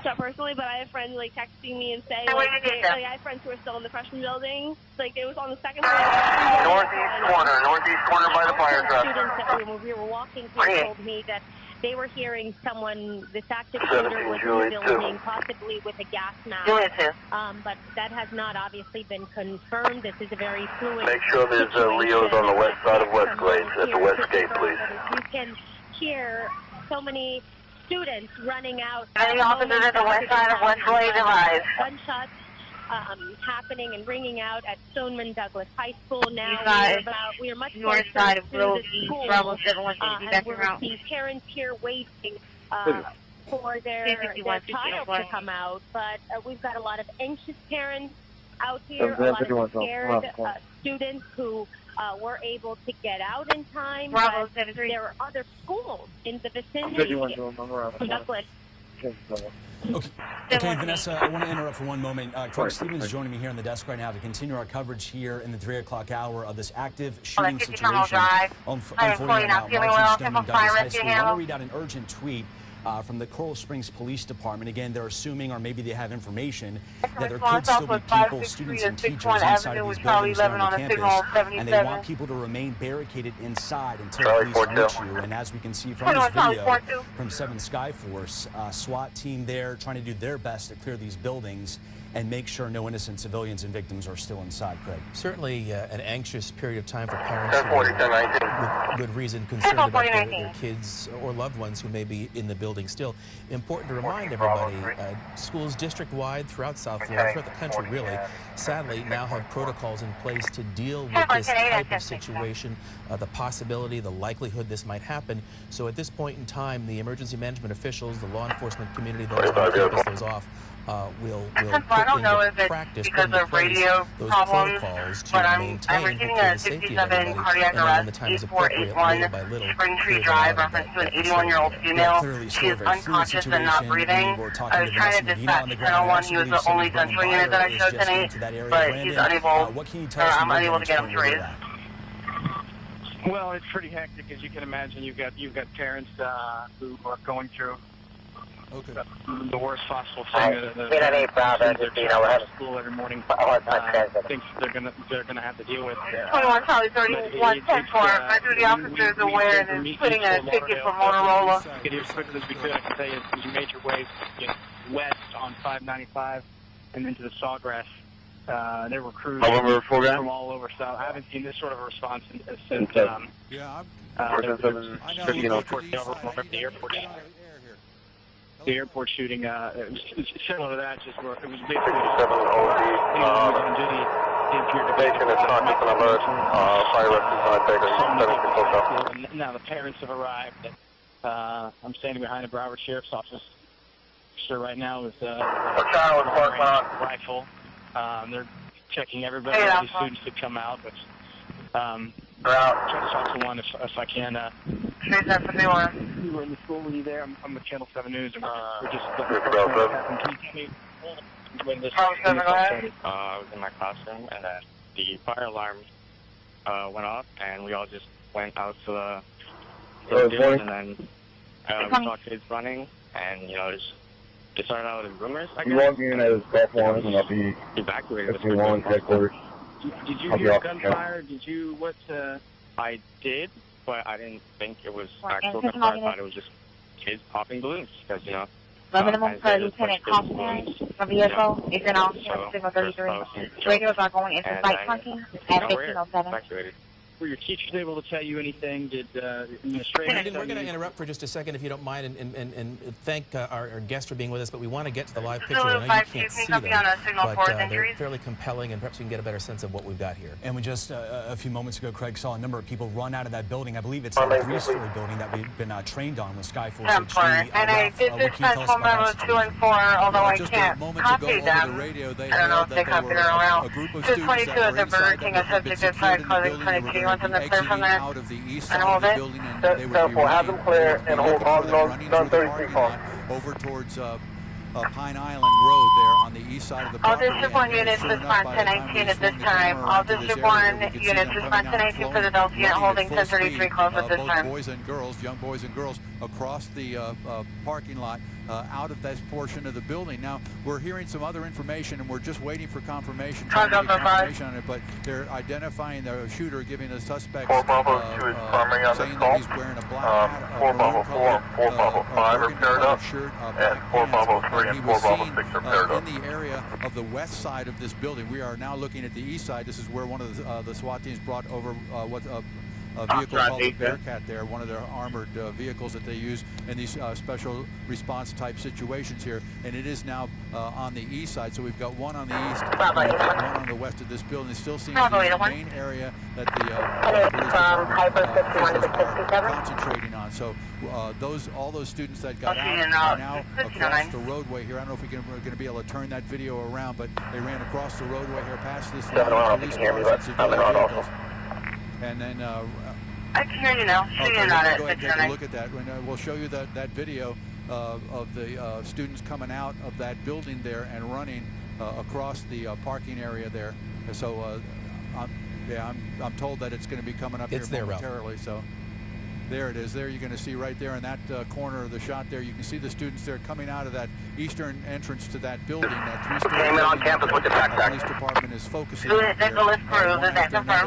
Not personally, but I have friends like texting me and saying like I have friends who are still in the freshman building. Like it was on the 2nd floor. Northeast corner by the fire truck. Students that we were walking through told me that they were hearing someone, this active shooter was in the building, possibly with a gas mask. But that has not obviously been confirmed. This is a very fluid. Make sure there's Leo's on the west side of Westglade, at the west gate, please. You can hear so many students running out. Any officers at the west side of Westglade device. Gunshots happening and ringing out at Stoneman Douglas High School now. We are much north side of Grove East, Bravo 718. And we're seeing parents here waiting for their child to come out. But we've got a lot of anxious parents out here, a lot of scared students who were able to get out in time. But there are other schools in the vicinity of Douglas. Okay, Vanessa, I want to interrupt for one moment. Craig Stevens is joining me here on the desk right now to continue our coverage here in the 3 o'clock hour of this active shooting situation unfolding now at Martin Stoneman Douglas High School. I want to read out an urgent tweet from the Coral Springs Police Department. Again, they're assuming, or maybe they have information, that there could still be people, students and teachers inside of these buildings here on the campus, and they want people to remain barricaded inside until police reach you. And as we can see from this video from 7 Skyforce, SWAT team there trying to do their best to clear these buildings and make sure no innocent civilians and victims are still inside, Craig. Certainly an anxious period of time for parents with good reason concerned about their kids or loved ones who may be in the building still. Important to remind everybody, schools district-wide throughout South Florida, throughout the country really, sadly now have protocols in place to deal with this type of situation, the possibility, the likelihood this might happen. So at this point in time, the emergency management officials, the law enforcement community, those on campus, those off, will I put don't know into if practice, it's because put into of place radio those problems, protocols to but I'm maintain receiving hopefully a the safety of 67 everybody, cardiac and then when arrest, the time is appropriate, 8481 little by little, Spring Tree clear them Drive, out of reference to an that 81-year-old facility female. Clearly She still a is very fluid unconscious and not situation. breathing. We were I talking was to trying to Vanessa Medina dispatch on the ground. 1001. He was the only central unit that I showed tonight, but he's unable, What can you tell us I'm unable to get him to raise. Well, it's pretty hectic, as you can imagine. You've got parents who are going through the worst possible thing. School every morning thinks they're gonna have to deal with. 21 Charlie 31 10 4. My duty officer is aware and is putting a ticket for Motorola. Get here as quickly as we could. I can tell you, as you made your way west on 595 and into the Sawgrass, there were crews from all over. So I haven't seen this sort of a response since there was the airport shooting. It was similar to that, just where it was basically anyone who was on duty appeared to be and now the parents have arrived. I'm standing behind the Broward Sheriff's Office right now with a rifle. They're checking everybody, all these students to come out, but trying to talk to one if I can. We were in the school. Were you there? I'm with Channel 7 News, and we're just looking for what happened. Can you tell me when this started? I was in my classroom, and then the fire alarm went off, and we all just went out to the field, and then we saw kids running, and it started out with rumors, I guess. You walk in as golf one, and I'll be evacuated. SB1 headquarters. Did you hear gunfire? Did you, I did, but I didn't think it was actual gunfire. I thought it was just kids popping balloons, because, Minimum for Lieutenant Costner, a vehicle is an officer, signal 33. Radios are going into site parking at 1507. Were your teachers able to tell you anything? Did administration? Brandon, we're going to interrupt for just a second, if you don't mind, and thank our guests for being with us, but we want to get to the live picture. I know you can't see them, but they're fairly compelling, and perhaps we can get a better sense of what we've got here. And we just, a few moments ago, Craig saw a number of people run out of that building. I believe it's a 3-story building that we've been trained on with Skyforce HD. And I did dispatch phone numbers 2 and 4, although I can't copy them. I don't know if they copied it around. 222 at the Burger King, a subject is tried causing 22. Want them to clear from there out of the east and side hold of the it? building, and they would be have them clear and hold on non-33 call. Over towards Pine Island Road there on the east side of the property. All District 1 units respond to 19 at this time. All District 1 units respond to 19 for the Delta unit holding 1033 calls at this time. Both boys and girls, young boys and girls, across the parking lot out of that portion of the building. Now, we're hearing some other information, and we're just waiting for confirmation, on it, but they're identifying the shooter, giving the suspect saying that he's wearing a black hat, 4 Bravo 4, 4 Bravo 5 are paired up, and 4 Bravo 3 and 4 Bravo 6 are paired up. In the area of the west side of this building. We are now looking at the east side. This is where one of the SWAT teams brought over a vehicle called the Bearcat there, one of their armored vehicles that they use in these special response type situations here. And it is now on the east side. So we've got one on the east, we've got one on the west of this building. It still seems to be the main area that the police department is concentrating on. So all those students that got out are now across the roadway here. I don't know if we're going to be able to turn that video around, but they ran across the roadway here past this line of police cars and civilian vehicles. And then I can hear you now. Go ahead and take a look at that. We'll show you that video of the students coming out of that building there and running across the parking area there. So I'm told that it's going to be coming up here momentarily. So there it is. There you're going to see right there in that corner of the shot there. You can see the students there coming out of that eastern entrance to that building. That 3-story Came in on campus with the backpack. police department is focusing on there.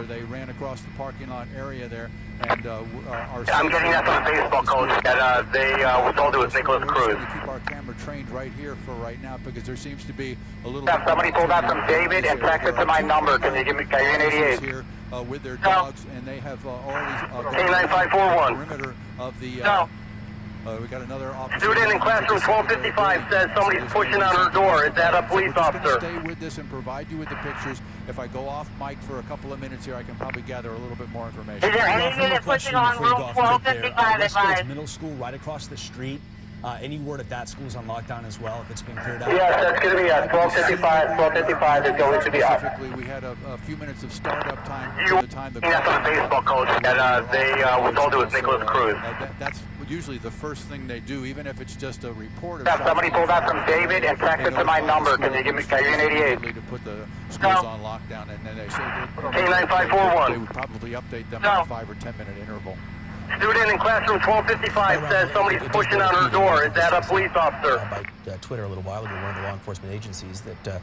They ran across the parking lot area there. And I'm getting that from the baseball coach that they were told it was Nicholas Cruz. We're going to keep our camera trained right here for right now because there seems to be a little. Yeah, somebody pulled out from David and texted to my number. Can you give me an 88? Here with their dogs, and they have all these. 89541. Perimeter of the. We got another officer. Student in classroom 1255 says somebody's pushing on her door. Is that a police officer? Stay with this and provide you with the pictures. If I go off mic for a couple of minutes here, I can probably gather a little bit more information. Is there any unit pushing on room 1255 advised? Middle school right across the street. Any word if that school's on lockdown as well, if it's been cleared out? Yes, that's going to be at 12:55. 12:55 is going to be up. Specifically, we had a few minutes of startup time to the time the That's a baseball coach, and they were told it was Nicholas Cruz. That's usually the first thing they do, even if it's just a report. Yeah, somebody pulled that from David and text it to my number. Can you give me an 88? To put the schools on lockdown, and then they say K9541. they would probably update them in a 5 or 10 minute interval. Student in classroom 1255 says somebody's pushing on her door. Is that a police officer? By Twitter a little while ago, one of the law enforcement agencies that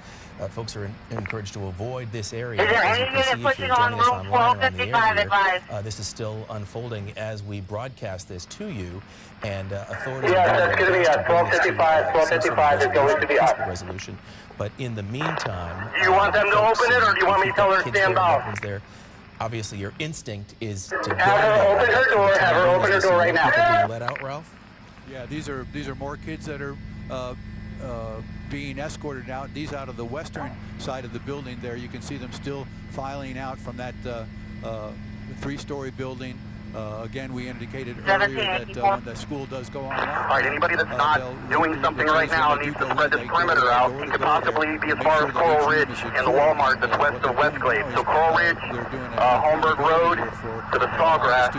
folks are encouraged to avoid this area. Is there any unit pushing on room 1255 advised? This is still unfolding as we broadcast this to you, and authorities. Yes, that's going to be at 12:55. 12:55 is going to be up. Resolution, but in the meantime, do you want them to open it, or do you want me to tell her to stand off? Obviously, your instinct is to have her open her door. Have her open her door right now. Being let out, Ralph? Yeah, these are more kids that are being escorted out. These out of the western side of the building. There, you can see them still filing out from that 3-story building. Again, we indicated earlier that when the school does go on lockdown, all right, anybody that's not doing something right now needs to spread this perimeter out. It could possibly be as far as Coral Ridge and the Walmart that's west of Westglade. So Coral Ridge, Holmberg Road to the Sawgrass,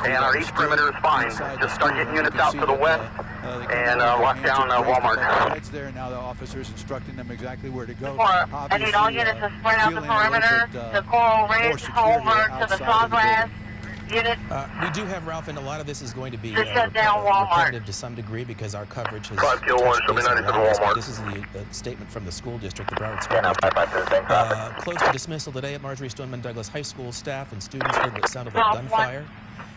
and our east perimeter is fine. Just start getting units out to the west and lock down Walmart. Heads there now. The officers instructing them exactly where to go. I need all units to spread out the perimeter to Coral Ridge, Holmberg to the Sawgrass. We do have, Ralph, and a lot of this is going to be shut down Walmart repetitive to some degree because our coverage has This is the statement from the school district, the Broward School District. Close to dismissal today at Marjorie Stoneman Douglas High School. Staff and students heard the sound of a gunfire.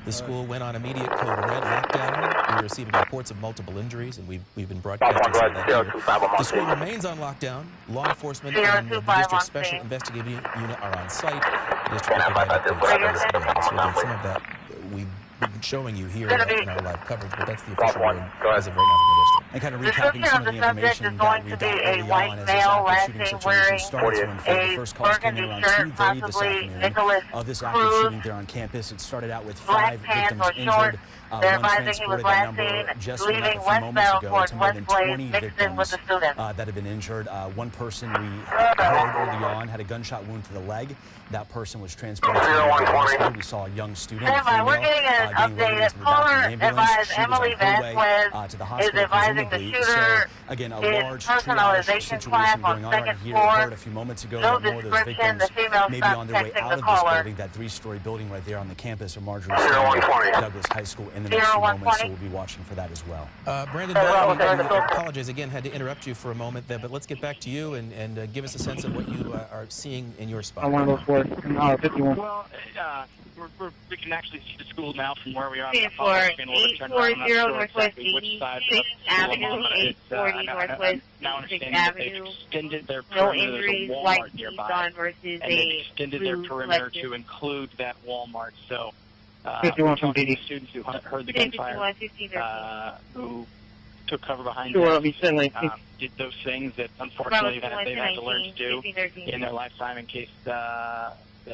The school went on immediate code red lockdown. We're receiving reports of multiple injuries, and we've been broadcasting some of that here. The school remains on lockdown. Law enforcement and the district special investigative unit are on site. The district will provide updates as well. So again, some of that we've been showing you here in our live coverage, but that's the official word as of right now from the district. And kind of recapping some of the information that we got early on as this active shooting situation started to unfold. The first calls came in around 2:30 this afternoon of this active shooting there on campus. It started out with 5 victims injured. One transported that number just went up a few moments ago to more than 20 victims that have been injured. One person we heard early on had a gunshot wound to the leg. That person was transported to the hospital. We saw a young student, a female, we're getting an update. Caller advised Emily Vasquez to the hospital, is advising the shooter so, again, a large triage situation going on right here. We heard a few moments ago that more of those victims may be on their way out of this building, that 3-story building right there on the campus of Marjorie Stoneman Douglas High School in the next few moments, so we'll be watching for that as well. Brandon, I apologize again, had to interrupt you for a moment there, but let's get back to you and give us a sense of what you are seeing in your spot. I want to go for 51. Well, we can actually see the school now from where we are. 840 Northwest 86th Avenue, 840 Northwest 86th Avenue. Extended their No perimeter injuries, to like Walmart nearby, versus and they extended their perimeter to include that Walmart. So, 51 from talking to students who heard the gunfire, who took cover behind them, did those things that unfortunately they've had to learn to do in their lifetime in case a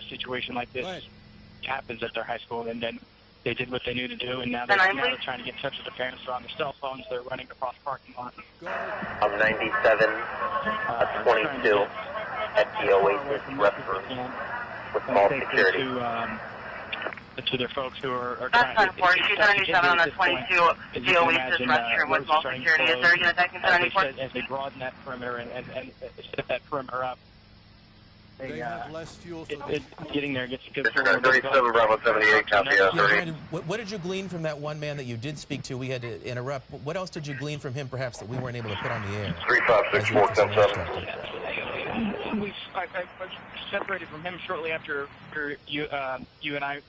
situation like this happens at their high school. And then they did what they knew to do, and now they're trying to get in touch with the parents. They're on their cell phones. They're running across parking lots. I'm 97, 22 at the Oasis restroom with mall security. To their folks who are trying to... That's 277 on the 22, the Oasis restroom with mall security. Is there a unit that can as they broaden that perimeter and set that perimeter up, they have less fuel. Getting there gets good. 37 Bravo 78, copy. Brandon, what did you glean from that one man that you did speak to? We had to interrupt. What else did you glean from him, perhaps, that we weren't able to put on the air? 356 I separated from him shortly after you and I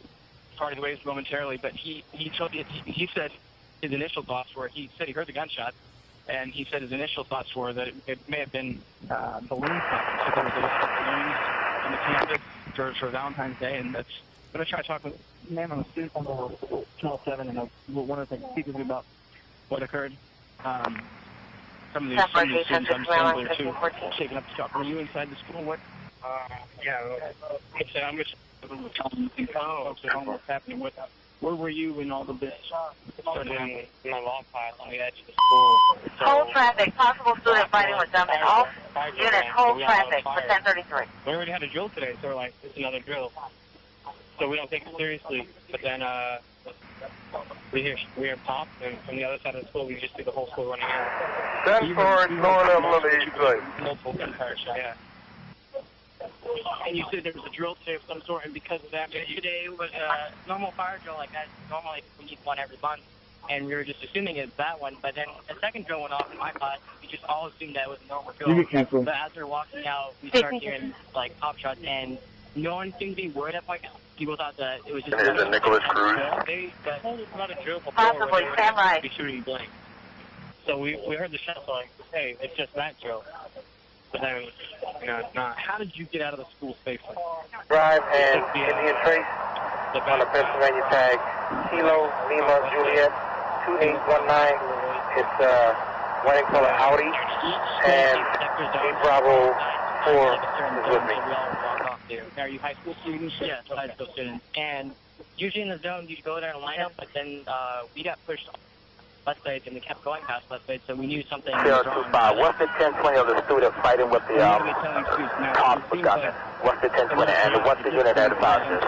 parted ways momentarily, but he said his initial thoughts were, he said he heard the gunshot, and he said his initial thoughts were that it may have been balloon popping. So there was a lot of balloons on the campus for Valentine's Day, and that's. I'm going to try to talk with the man on the student on the Channel 7, and one of the things speak with me about what occurred. Some of these students I'm saying there too, shaking up the shop. Were you inside the school? What? Yeah. I'm just folks at home what's happening with Where were you when all the bits started happening? In my log pile on the edge of the school. Hold traffic. Possible student fighting with them. All units, hold traffic for 1033. We already had a drill today, so we're like, it's another drill. So we don't take it seriously. But then we hear pop, and from the other side of the school, we just see the whole school running out. 10-4 going up on the east side. Multiple gunfire shots. Yeah. And you said there was a drill today of some sort, and because of that, today was a normal fire drill like that. Normally we need one every month, and we were just assuming it's that one. But then a second drill went off in my class. We just all assumed that was a normal drill. But as we're walking out, we start hearing like pop shots, and no one seemed to be worried at like people thought that it was just. Is it Nicholas Cruz? They told us about a drill before. Possibly, stand by. Be shooting blank. So we heard the shots like, hey, it's just that drill. But then, you know, it's not. How did you get out of the school safely? Drive and Indian Trace on the Pennsylvania tag. Kilo Lima Juliet 2819. It's white and color Audi. And 8 Bravo 4 is with me. Are you high school students? Yes, high school students. And usually in the zone, you go there and line up, but then we got pushed left side, and we kept going past left side, so we knew something was wrong. What's the 1020 of the student fighting with the cops? What's the 1020 and what's the unit advisor?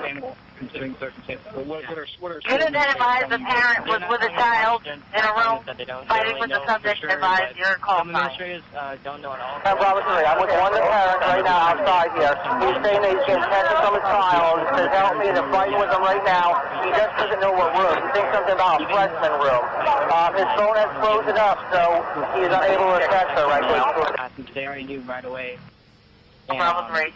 Considering circumstances. What are Unit advised the parent was with a child in a room fighting with the subject. Advised your call sign. Some administrators don't know at all. I'm with one of the parents right now outside here. He's saying that he's getting attention from his child. He says, help me, they're fighting with him right now. He just doesn't know what room. He thinks something about a freshman room. His phone has frozen up, so he is unable to catch her right now. They already knew right away. Bravo 3.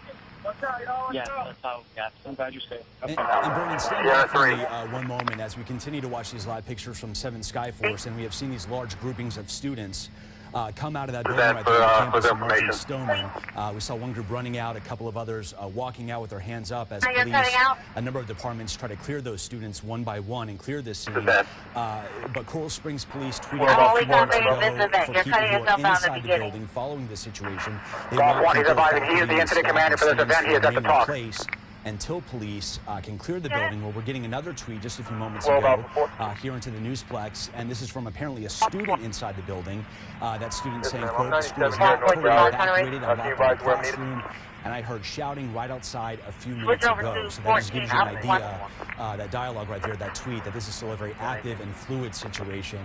Yeah, that's how, yeah. I'm glad you're safe. And Brandon, stand by for me one moment as we continue to watch these live pictures from 7 Skyforce, and we have seen these large groupings of students come out of that building right there on campus in Northeast Stoneman. We saw one group running out, a couple of others walking out with their hands up as police, a number of departments try to clear those students one by one and clear this scene. But Coral Springs Police tweeted out a few minutes ago for people who are inside the building following this situation. They want people he is the incident commander for this event. He is at the top. Until police can clear the building. Well, we're getting another tweet just a few moments ago here into the Newsplex, and this is from apparently a student inside the building. That student saying, quote, the school is not totally evacuated, I'm locked in the classroom, and I heard shouting right outside a few minutes ago. So that just gives you an idea, that dialogue right there, that tweet, that this is still a very active and fluid situation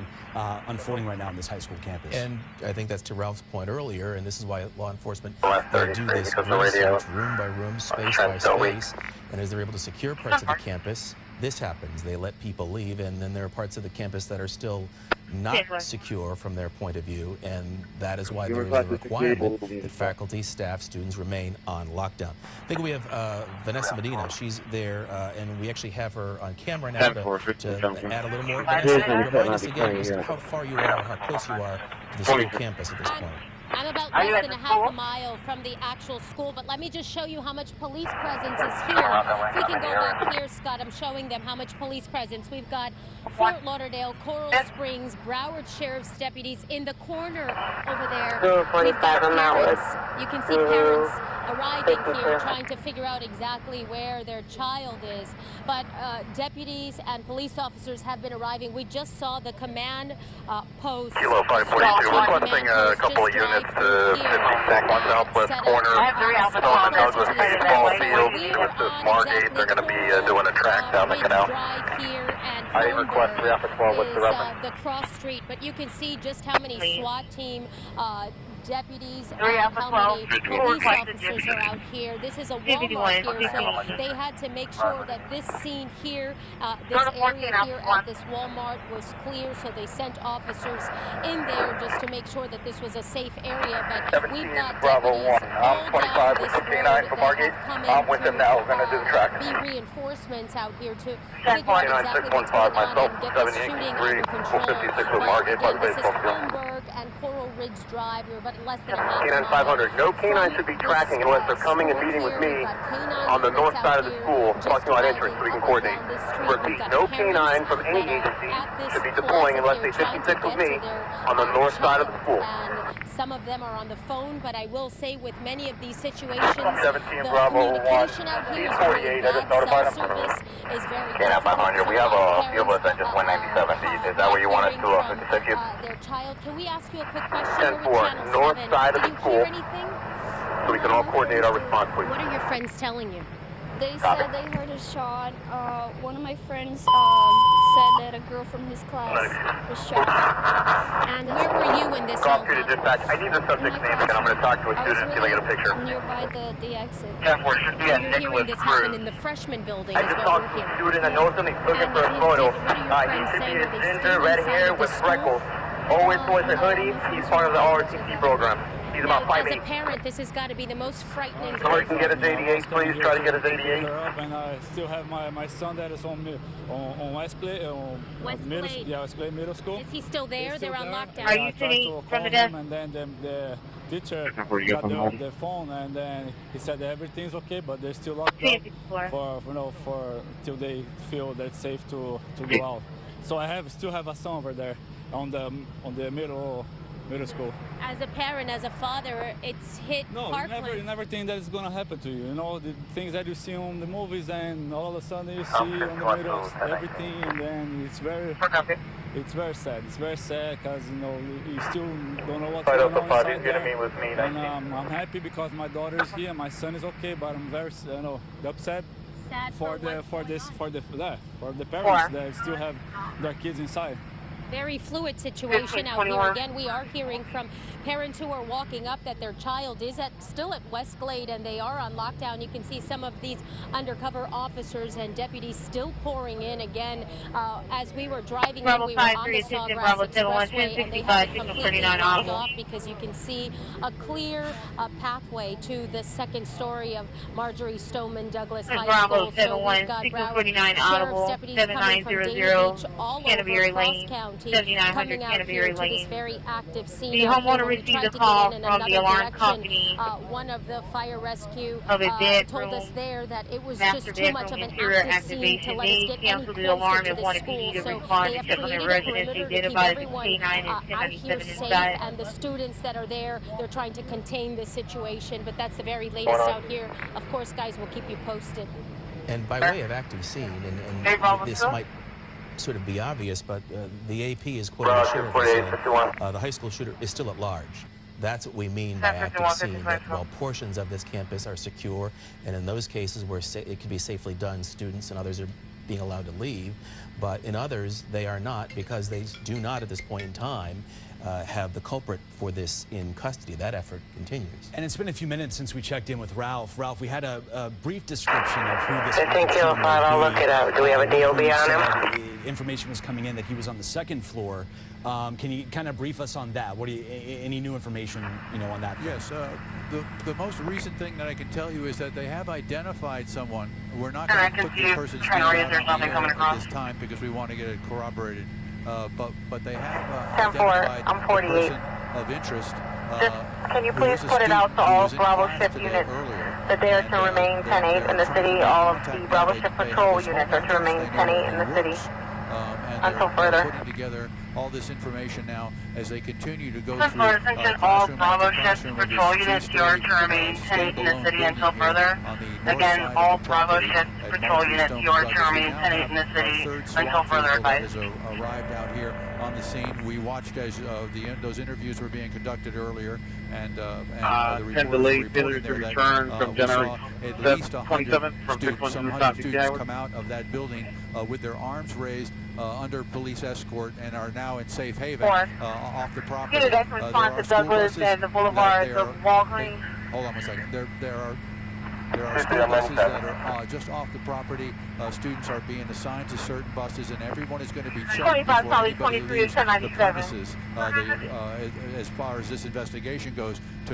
unfolding right now on this high school campus. And I think that's to Ralph's point earlier, and this is why law enforcement do this research room by room, space by space, and as they're able to secure parts of the campus, this happens. They let people leave, and then there are parts of the campus that are still not secure from their point of view, and that is why there is a requirement that faculty, staff, students remain on lockdown. I think we have Vanessa Medina. She's there, and we actually have her on camera now to add a little more. Vanessa, remind us again just how far you are, how close you are to the school campus at this point. I'm about less than a half a mile from the actual school, but let me just show you how much police presence is here. If we can go back here, Scott, I'm showing them how much police presence. We've got Fort Lauderdale, Coral Springs, Broward Sheriff's deputies in the corner over there. We've got parents. You can see parents arriving here trying to figure out exactly where their child is. But deputies and police officers have been arriving. We just saw the command post. Kilo 542, requesting a couple of units to 52nd Southwest corner. Stoneman Douglas baseball field. With this Margate, they're going to be doing a track down the canal. I request 3 Alpha 12 with the reference. The cross street, but you can see just how many SWAT team deputies and how many police officers are out here. This is a Walmart here, so they had to make sure that this scene here, this area here at this Walmart was clear, so they sent officers in there just to make sure that this was a safe area. But we've got deputies all down this road that have come in with them now. We're going to do the track. be reinforcements out here to figure out exactly what's going on and get the shooting under control. But again, this is Holmberg. Park and Coral Ridge Drive. We're about less than a half Canine 500. No canine should be tracking unless they're coming and meeting with me on the north side of the school, parking lot entrance, so we can coordinate. Repeat, no canine from any agency should be deploying unless they 56 with me on the north side of the school. Some of them are on the phone, but I will say with many of these situations, 17 the Bravo 1, communication out here is very 48, I just notified bad. Cell service is very Canine 500, we have a field list at just 197. Is that where you want us to 56 you? Their child. Can we ask you a quick question? 10-4, north side of the school, so we can all coordinate our response, please. What are your friends telling you? They said they heard a shot. One of my friends said that a girl from his class was shot. And where were you when this Call to the dispatch. I need the subject's name again. I'm going to talk to a student and see if I get a picture. Nearby the exit. 10-4 should be at You're hearing Nicholas this Cruz. happen in the freshman building. I just talked to a student. I know somebody's looking for a photo. He should be a ginger, red hair with freckles. Always wears a hoodie. He's part of the ROTC program. He's about 5'8". As a parent, this has got to be the most frightening. Somebody can get his 88, please. Try to get his 88. And I still have my son that is on Westglade, Westglade Middle School. Is he still there? They're on lockdown. Are you sitting from the desk? And then the teacher got the phone, and then he said that everything's okay, but they're still locked down for till they feel that it's safe to go out. So I still have a son over there on the middle school. As a parent, as a father, it's hit Parkland. You never think that it's going to happen to you. You know, the things that you see on the movies, and all of a sudden you see on the middle of everything, and then it's very sad. It's very sad because, you know, you still don't know what's going on inside there. And I'm happy because my daughter is here, my son is okay, but I'm very, upset for the parents that still have their kids inside. Very fluid situation out here. Again, we are hearing from parents who are walking up that their child is still at Westglade and they are on lockdown. You can see some of these undercover officers and deputies still pouring in. Again, as we were driving in, we were on the Sawgrass Expressway and they have it completely blocked off because you can see a clear pathway to the second story of Marjorie Stoneman Douglas High School. So we've got sheriff's deputies coming from Dana Beach all over Cross County. Coming out here to this very active scene. The homeowner received a call from the alarm company. One of the fire rescue told us there that it was just too much of an active scene to let us get any closer to the school. So they have created a perimeter to keep everyone out here safe, and the students that are there, they're trying to contain the situation. But that's the very latest out here. Of course, guys, we'll keep you posted. And by way of active scene, and this might sort of be obvious, but the AP is quoting the sheriff saying the high school shooter is still at large. That's what we mean by active scene, that while portions of this campus are secure, and in those cases where it can be safely done, students and others are being allowed to leave, but in others they are not, because they do not at this point in time have the culprit for this in custody. That effort continues. And it's been a few minutes since we checked in with Ralph. Ralph, we had a brief description of who this 15 Kilo 5, I'll look it up. Do we have a DOB on him? Information was coming in that he was on the second floor. Can you kind of brief us on that? Any new information, on that? Yes. The most recent thing that I can tell you is that they have identified someone. We're not going to put the person's name at this time because we want to get it corroborated. But they have identified a person of interest. Can you please put it out to all Bravo Shift units that they are to remain 10-8 in the city? All of the Bravo Shift patrol units are to remain 10-8 in the city until further. Putting together all this information now as they continue to go through all Bravo Shift patrol units are to remain 10-8 in the city until further. Again, all Bravo Shift patrol units are to remain 10-8 in the city until further advice. Arrived out here on the scene. We watched as those interviews were being conducted earlier, and the reported there that we saw at least 100 students, some 100 students come out of that building with their arms raised under police escort and are now in safe haven off the property. That's response to Douglas and the boulevards of Walgreens. Hold on one second. There are school buses that are just off the property. Students are being assigned to certain buses, and everyone is going to be checked before anybody leaves the premises. As far as this investigation goes, to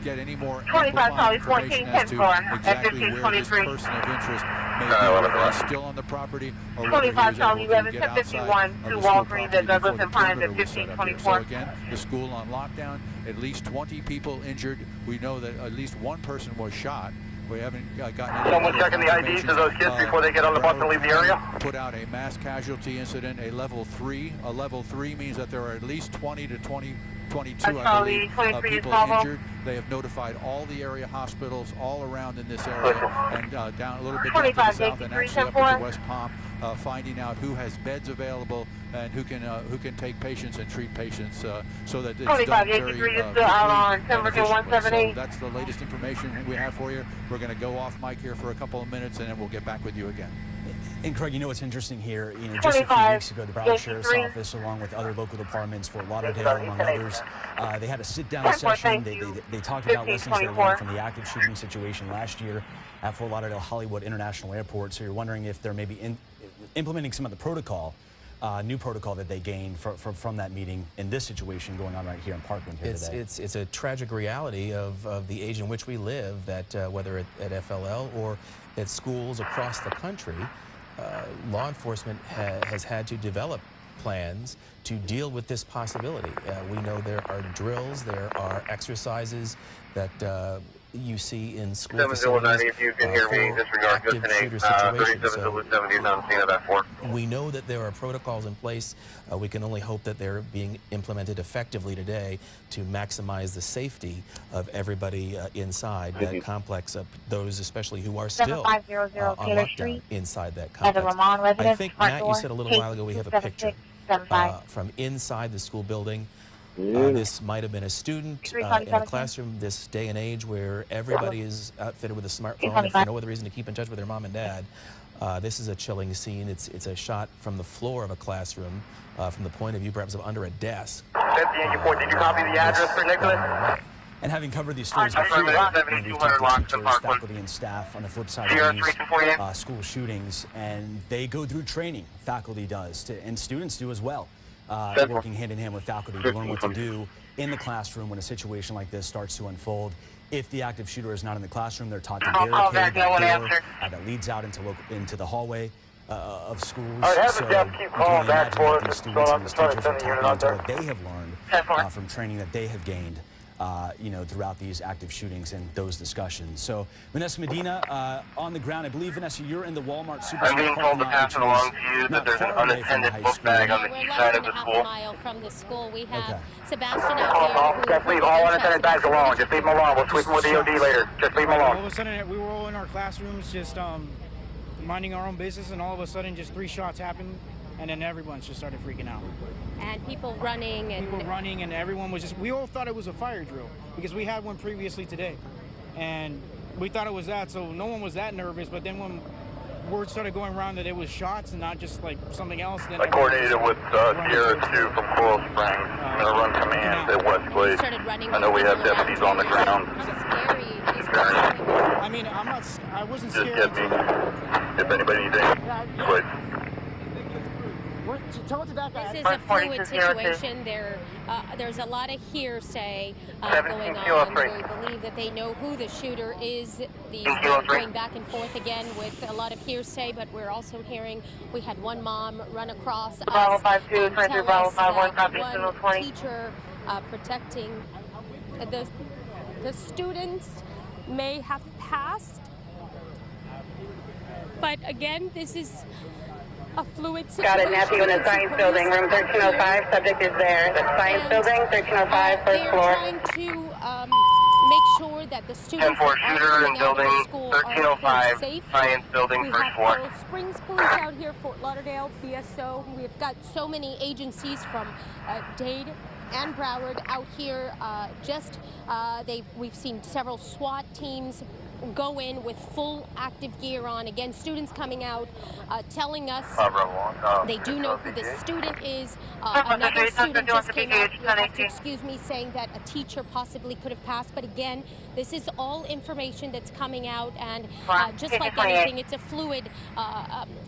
get any more information as to exactly where this person of interest may be whether he's still on the property or whether he was able to get outside of the school property before the perimeter was set up here. So again, the school on lockdown, at least 20 people injured. We know that at least one person was shot. We haven't gotten any. Someone checking the IDs of those kids before they get on the bus and leave the area? Put out a mass casualty incident, a level 3. A level 3 means that there are at least 20 to 22, I believe, people injured. They have notified all the area hospitals all around in this area and down a little bit down to the south and actually up into West Palm, finding out who has beds available and who can take patients and treat patients so that it's done very quickly and efficiently. So that's the latest information we have for you. We're going to go off mic here for a couple of minutes and then we'll get back with you again. And Craig, you know what's interesting here? You know, just a few weeks ago, the Broward Sheriff's Office, along with other local departments, Fort Lauderdale, among others, they had a sit-down session. They talked about lessons they learned from the active shooting situation last year at Fort Lauderdale Hollywood International Airport. So you're wondering if they're maybe implementing some of the protocol, new protocol that they gained from that meeting in this situation going on right here in Parkland here today. It's a tragic reality of the age in which we live, that whether at FLL or at schools across the country, law enforcement has had to develop plans to deal with this possibility. We know there are drills, there are exercises that you see in school facilities if you can hear me, disregard active shooter situations. So we know that there are protocols in place. We can only hope that they're being implemented effectively today to maximize the safety of everybody inside that complex, those especially who are still on lockdown inside that complex. I think, Matt, you said a little while ago we have a picture from inside the school building. This might have been a student in a classroom this day and age where everybody is outfitted with a smartphone and for no other reason to keep in touch with their mom and dad. This is a chilling scene. It's a shot from the floor of a classroom, from the point of view perhaps of under a desk. Did you copy the address for Nicholas? And having covered these stories before, we've talked to teachers, faculty, and staff on the flip side of these school shootings, and they go through training, faculty does, and students do as well. Working hand in hand with faculty to learn what to do in the classroom when a situation like this starts to unfold. If the active shooter is not in the classroom, they're taught to barricade that door that leads out into the hallway of schools. So you can imagine what these students and these teachers are talking about what they have learned from training that they have gained you know, throughout these active shootings and those discussions. So, Vanessa Medina, on the ground, I believe, Vanessa, you're in the Walmart Supercenter. I'm being told to pass it along to you that there's an unattended book bag on the east side of the school. We're less than a mile from the school. We have Sebastian out here. Just leave all unattended bags alone. Just leave them alone. We'll sweep them with the EOD later. Just leave them alone. All of a sudden, we were all in our classrooms just minding our own business, and all of a sudden, just 3 shots happened. And then everyone just started freaking out. And people running and everyone was just, we all thought it was a fire drill because we had one previously today. And we thought it was that, so no one was that nervous. But then when word started going around that it was shots and not just like something else, then I coordinated with Sierra 2 from Coral Springs. I'm going to run command at Westglade. I know we have deputies on the ground. I mean, I wasn't scared. Just get me if anybody needs anything. Quick. This is a fluid situation. There's a lot of hearsay going on. We believe that they know who the shooter is. These are going back and forth again with a lot of hearsay, but we're also hearing we had one mom run across us Bravo 52, 23, Bravo 51, copy, one teacher protecting the students may have passed. But again, this is a fluid situation. Got it, Matthew, in the science building, room 1305. Subject is there. The science building, 1305, first floor. They're trying to make sure that the students are shooter in building 1305, safe. science building, we first have floor. Coral Springs Police out here, Fort Lauderdale, BSO. We've got so many agencies from Dade and Broward out here. We've seen several SWAT teams go in with full active gear on. Again, students coming out telling us they do know who this student is. Another student just came out, excuse me, saying that a teacher possibly could have passed. But again, this is all information that's coming out, and just like anything, it's a fluid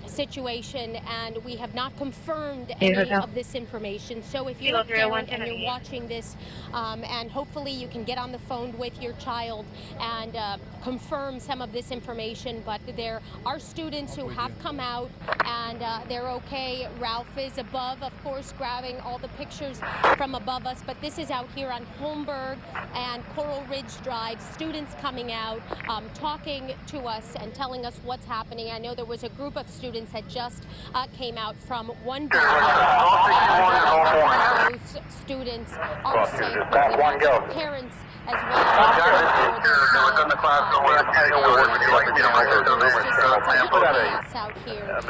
situation, and we have not confirmed any of this information. So if you're a parent and you're watching this, and hopefully you can get on the phone with your child and confirm some of this information, but there are students who have come out and they're okay. Ralph is above, of course, grabbing all the pictures from above us, but this is out here on Holmberg and Coral Ridge Drive. Students coming out, talking to us and telling us what's happening. I know there was a group of students that just came out from one building. Those students are safe. Parents as out here, and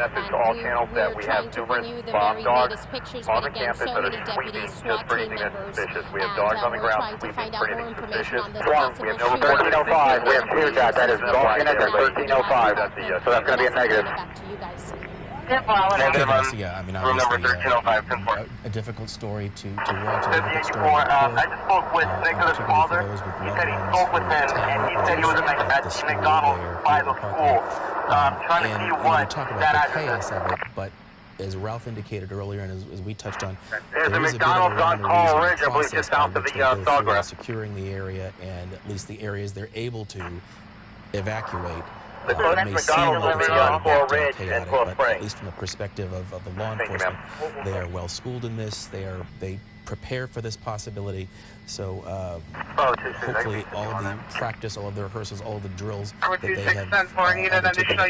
we're trying to bring you the very latest pictures, but again, so many deputies, SWAT team members, and we're trying to find out more information on this possible shooting. 1305, we have two that is golf unit at 1305, so that's going to be a negative. Back to you guys. Yeah, I mean, obviously, a difficult story to watch, a difficult story to report, I just spoke with Nicholas' father. He said he spoke with him, and he said he was at McDonald's by the school, trying to see what that chaos of it, but as Ralph indicated earlier, and as we touched on, there's a bit McDonald's of a on Coral Ridge, I believe, just south of the Sawgrass. Securing the area, and at least the areas they're able to evacuate. The may McDonald's seem like it's on Coral very Ridge and chaotic, Coral but Springs. at least from the perspective of the law enforcement, they are well schooled in this. They prepare for this possibility. So hopefully all of the practice, all of the rehearsals, all of the drills that they have undertaken in the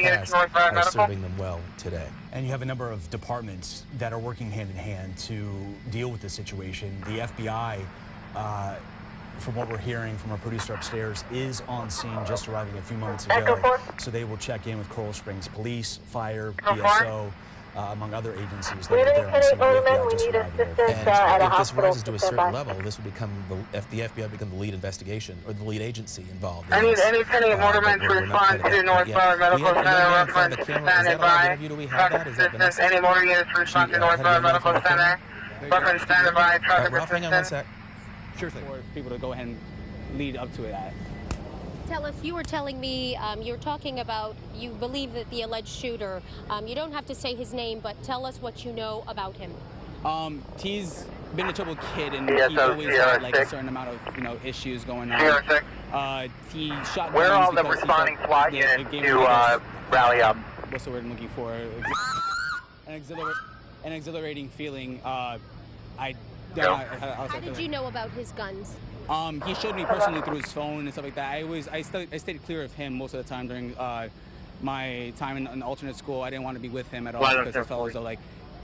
past are serving them well today. And you have a number of departments that are working hand in hand to deal with the situation. The FBI, from what we're hearing from our producer upstairs, is on scene, just arriving a few moments ago. So they will check in with Coral Springs Police, Fire, BSO, among other agencies that are there on scene. The FBI just arrived there. And if this rises to a certain level, this would become the FBI become the lead investigation or the lead agency involved. I need any penny motorman to respond to North Florida Medical Center reference standing by. Assistance, any motor units to respond to North Florida Medical Center. Reference standing by, traffic assistance. Sure thing. For people to go ahead and lead up to it. Tell us, you were telling me, you were talking about, you believe that the alleged shooter, you don't have to say his name, but tell us what you know about him. He's been a troubled kid, and he always had like a certain amount of, issues going on. He shot Where are all the responding SWAT units to rally up? What's the word I'm looking for? An exhilarating feeling. How did you know about his guns? He showed me personally through his phone and stuff like that. I stayed clear of him most of the time during my time in alternate school. I didn't want to be with him at all because I felt as though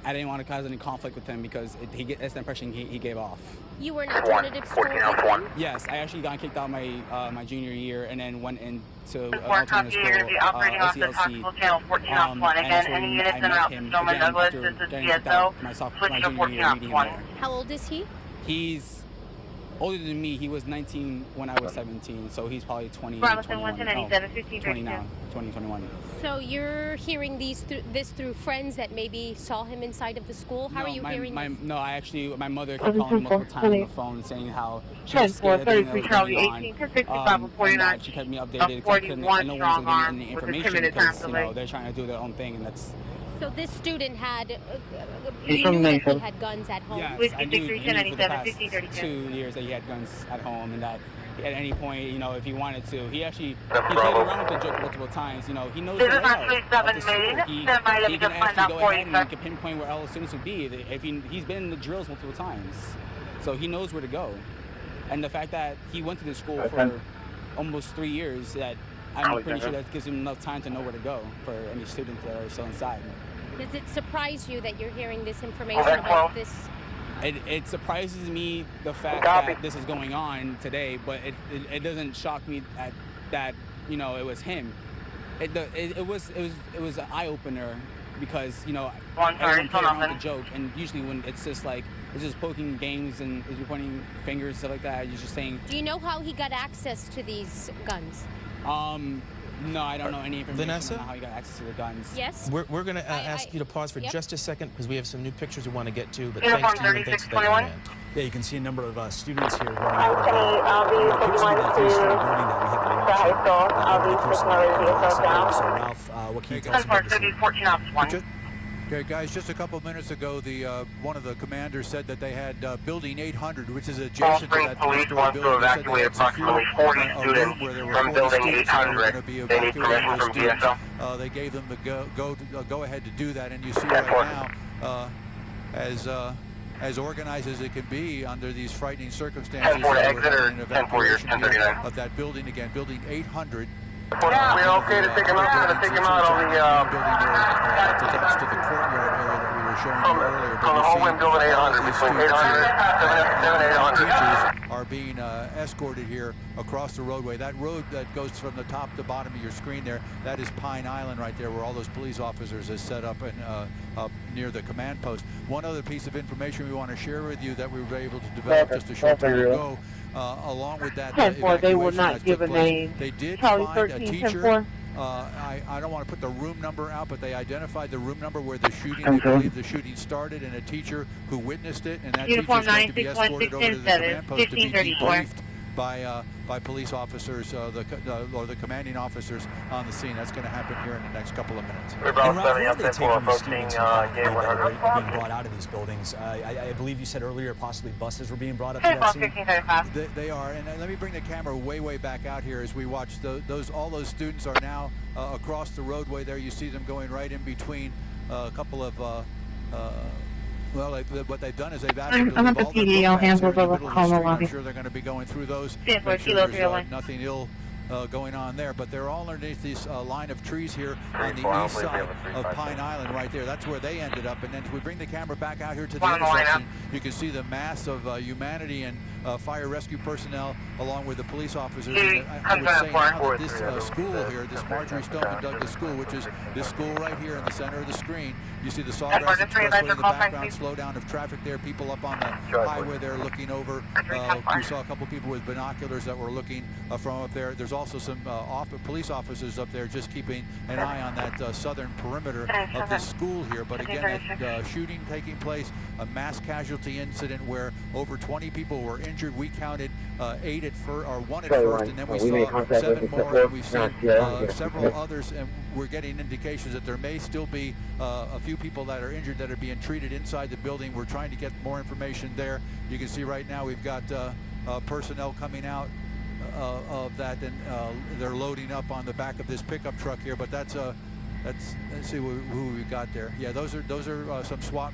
I didn't want to cause any conflict with him because that's the impression he gave off. You were in alternative school with him? Yes, I actually got kicked out my junior year and then went into alternative school, SCLC. Channel 14-1. Again, any units in route to Stoneman Douglas, this is CSO. Switch to 14-1. How old is he? He's older than me. He was 19 when I was 17, so he's probably 20 now, 21. So you're hearing this through friends that maybe saw him inside of the school? How are you hearing this? No, my mother kept calling him multiple times on the phone saying how she was scared that was going on. And she kept me updated because no one's getting any information because they're trying to do their own thing, and that's... So this student had, you knew that he had guns at home? Yes, I knew for the past 2 years that he had guns at home, and that at any point, if he wanted to, he played around with the joke multiple times. He knows the layout of the school. He can actually go ahead and he can pinpoint where all the students would be. If he's been in the drills multiple times, so he knows where to go. And the fact that he went to the school for almost 3 years, that I'm pretty sure that gives him enough time to know where to go for any students that are still inside. Does it surprise you that you're hearing this information about this? It surprises me the fact that this is going on today, but it doesn't shock me that it was him. It was an eye opener because everyone played around with the joke, and usually when it's just poking games and you're pointing fingers and stuff like that, you're just saying. Do you know how he got access to these guns? No, I don't know any information Vanessa? on how he got access to the guns. Yes? We're going to ask you to pause for just a second because we have some new pictures we want to get to, but Uniform thanks to you and thanks for that, man. Yeah, you can see a number of students here running out of the three-story building that we had to launch. So Ralph, what can you tell us about this? 14-1. Okay, guys, just a couple of minutes ago, one of the commanders said that they had Building 800, which is adjacent to that police wants to evacuate approximately 40 students from Building 800. They need permission from DSO. They gave them the go ahead to do that, and you see right now, as organized as it can be under these frightening circumstances, we're having an evacuation of that building again, Building 800. We're okay to take him out. We're going to take him out on the that's attached to the courtyard area that we were showing you earlier. From the whole wind Building 800, between 800 and 800. Teachers are being escorted here across the roadway. That road that goes from the top to bottom of your screen there, that is Pine Island right there, where all those police officers are set up and up near the command post. One other piece of information we want to share with you that we were able to develop just a short time ago. Along with that, they will not give a name. They did Charlie find 13, a teacher. I don't want to put the room number out, but they identified the room number where the shooting, they believe the shooting started, and a teacher who witnessed it, and that teacher is going to be escorted over to the command post to be debriefed by police officers, or the commanding officers on the scene. That's going to happen here in the next couple of minutes. And Ralph, what are they taking the students that are being brought out of these buildings? I believe you said earlier possibly buses were being brought up to that scene. They are, and let me bring the camera way back out here as we watch all those students are now across the roadway there. You see them going right in between a couple of well, what they've done is they've actually I'm at the PDO handles of Oklahoma lobby. I'm sure they're going to be going through those. Make sure there's nothing ill going on there, but they're all underneath this line of trees here on the east side of Pine Island right there. That's where they ended up. And then if we bring the camera back out here to the intersection, you can see the mass of humanity and fire rescue personnel along with the police officers. And I would say now that this school here, this Marjorie Stoneman Douglas School, which is this school right here in the center of the screen, you see the Sawgrass Expressway in the background, slowdown of traffic there, people up on the highway there looking over. We saw a couple people with binoculars that were looking from up there. There's also some police officers up there just keeping an eye on that southern perimeter of this school here. But again, that shooting taking place, a mass casualty incident where over 20 people were injured. We counted 8 at first, or 1 at first, and then we saw 7 more, and we've seen several others, and we're getting indications that there may still be a few people that are injured that are being treated inside the building. We're trying to get more information there. You can see right now we've got personnel coming out of that, and they're loading up on the back of this pickup truck here. But let's see who we got there. Yeah, those are some SWAT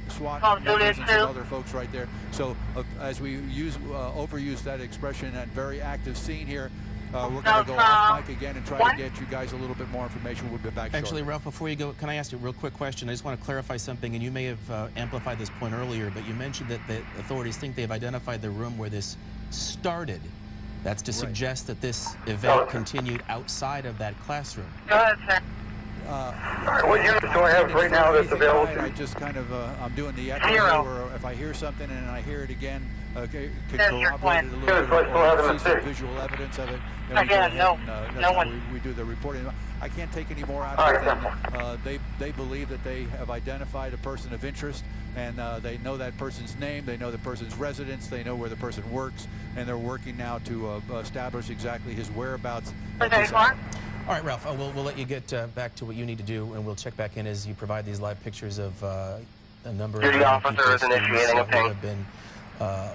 members and some other folks right there. So as we overuse that expression, that very active scene here. We're going to go off mic again and try to get you guys a little bit more information. We'll be back shortly. Actually, Ralph, before you go, can I ask you a real quick question? I just want to clarify something, and you may have amplified this point earlier, but you mentioned that the authorities think they've identified the room where this started. That's to suggest that this event continued outside of that classroom. Go ahead, sir. What units do I have right now that's available? I just kind of, I'm doing the echo, or if I hear something and I hear it again, can corroborate it a little bit, or see some visual evidence of it. Again, no one. We do the reporting. I can't take any more out of it. They believe that they have identified a person of interest, and they know that person's name, they know the person's residence, they know where the person works, and they're working now to establish exactly his whereabouts. All right, Ralph, we'll let you get back to what you need to do, and we'll check back in as you provide these live pictures of a number of people who have been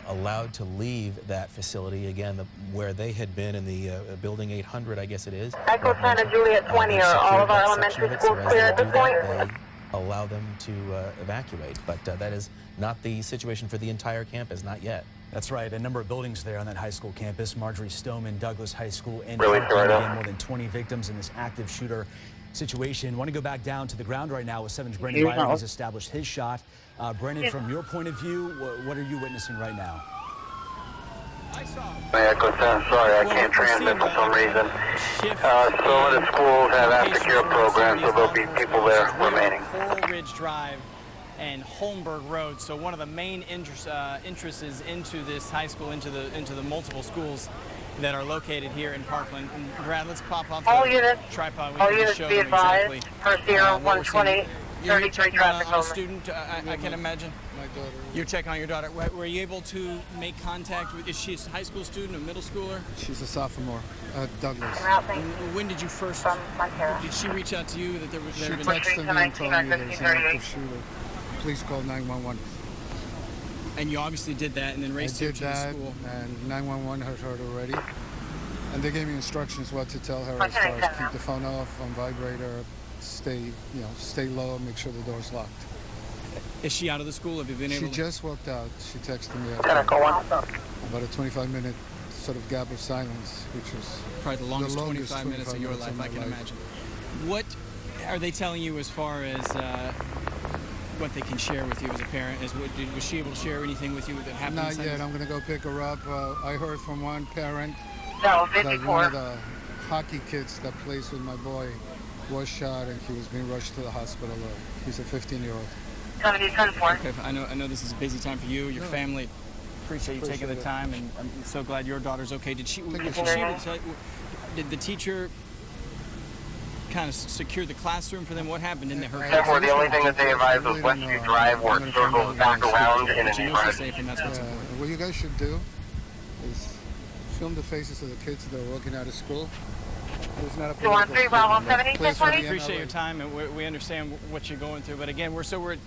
allowed to leave that facility, again, where they had been in the Building 800, I guess it is. Echo Santa Juliet 20, are all of our elementary schools clear at this point? They allow them to evacuate, but that is not the situation for the entire campus, not yet. That's right. A number of buildings there on that high school campus, Marjorie Stoneman Douglas High School, and again, more than 20 victims in this active shooter situation. Want to go back down to the ground right now with 7's Brendan Riley has established his shot. Brendan, from your point of view, what are you witnessing right now? Sorry, I can't transmit for some reason. Some of the schools have aftercare programs, so there'll be people there remaining. Coral Ridge Drive and Holmberg Road. So one of the main interests is into this high school, into the multiple schools that are located here in Parkland. And Brad, let's pop up the tripod. All units be advised, per Sierra 120. You're checking on a student, I can imagine. My daughter. You're checking on your daughter. Were you able to make contact with, is she a high school student, a middle schooler? She's a sophomore at Douglas. When did you first, did she reach out to you that there was... She texted me and told me there was an active shooter. Please call 911. And you obviously did that and then raced her to the school. And 911 had heard already. And they gave me instructions what to tell her as far as keep the phone off, on vibrator, stay low, make sure the door's locked. Is she out of the school? Have you been able to... She just walked out. She texted me about a 25-minute sort of gap of silence, which was probably the longest 25 minutes of your life, I can imagine. What are they telling you as far as what they can share with you as a parent? Was she able to share anything with you that happened? Not yet. I'm going to go pick her up. I heard from one parent that one of the hockey kids that plays with my boy was shot and he was being rushed to the hospital. He's a 15-year-old. Okay, I know this is a busy time for you, your family. Appreciate you taking the time, and I'm so glad your daughter's okay. Did the teacher kind of secure the classroom for them? What happened in the hurricane? Therefore, the only thing that they advised was Westview Drive where it circles back around in an What you guys should do is film the faces of the kids that are walking out of school. We appreciate your time, and we understand what you're going through. But again, we're at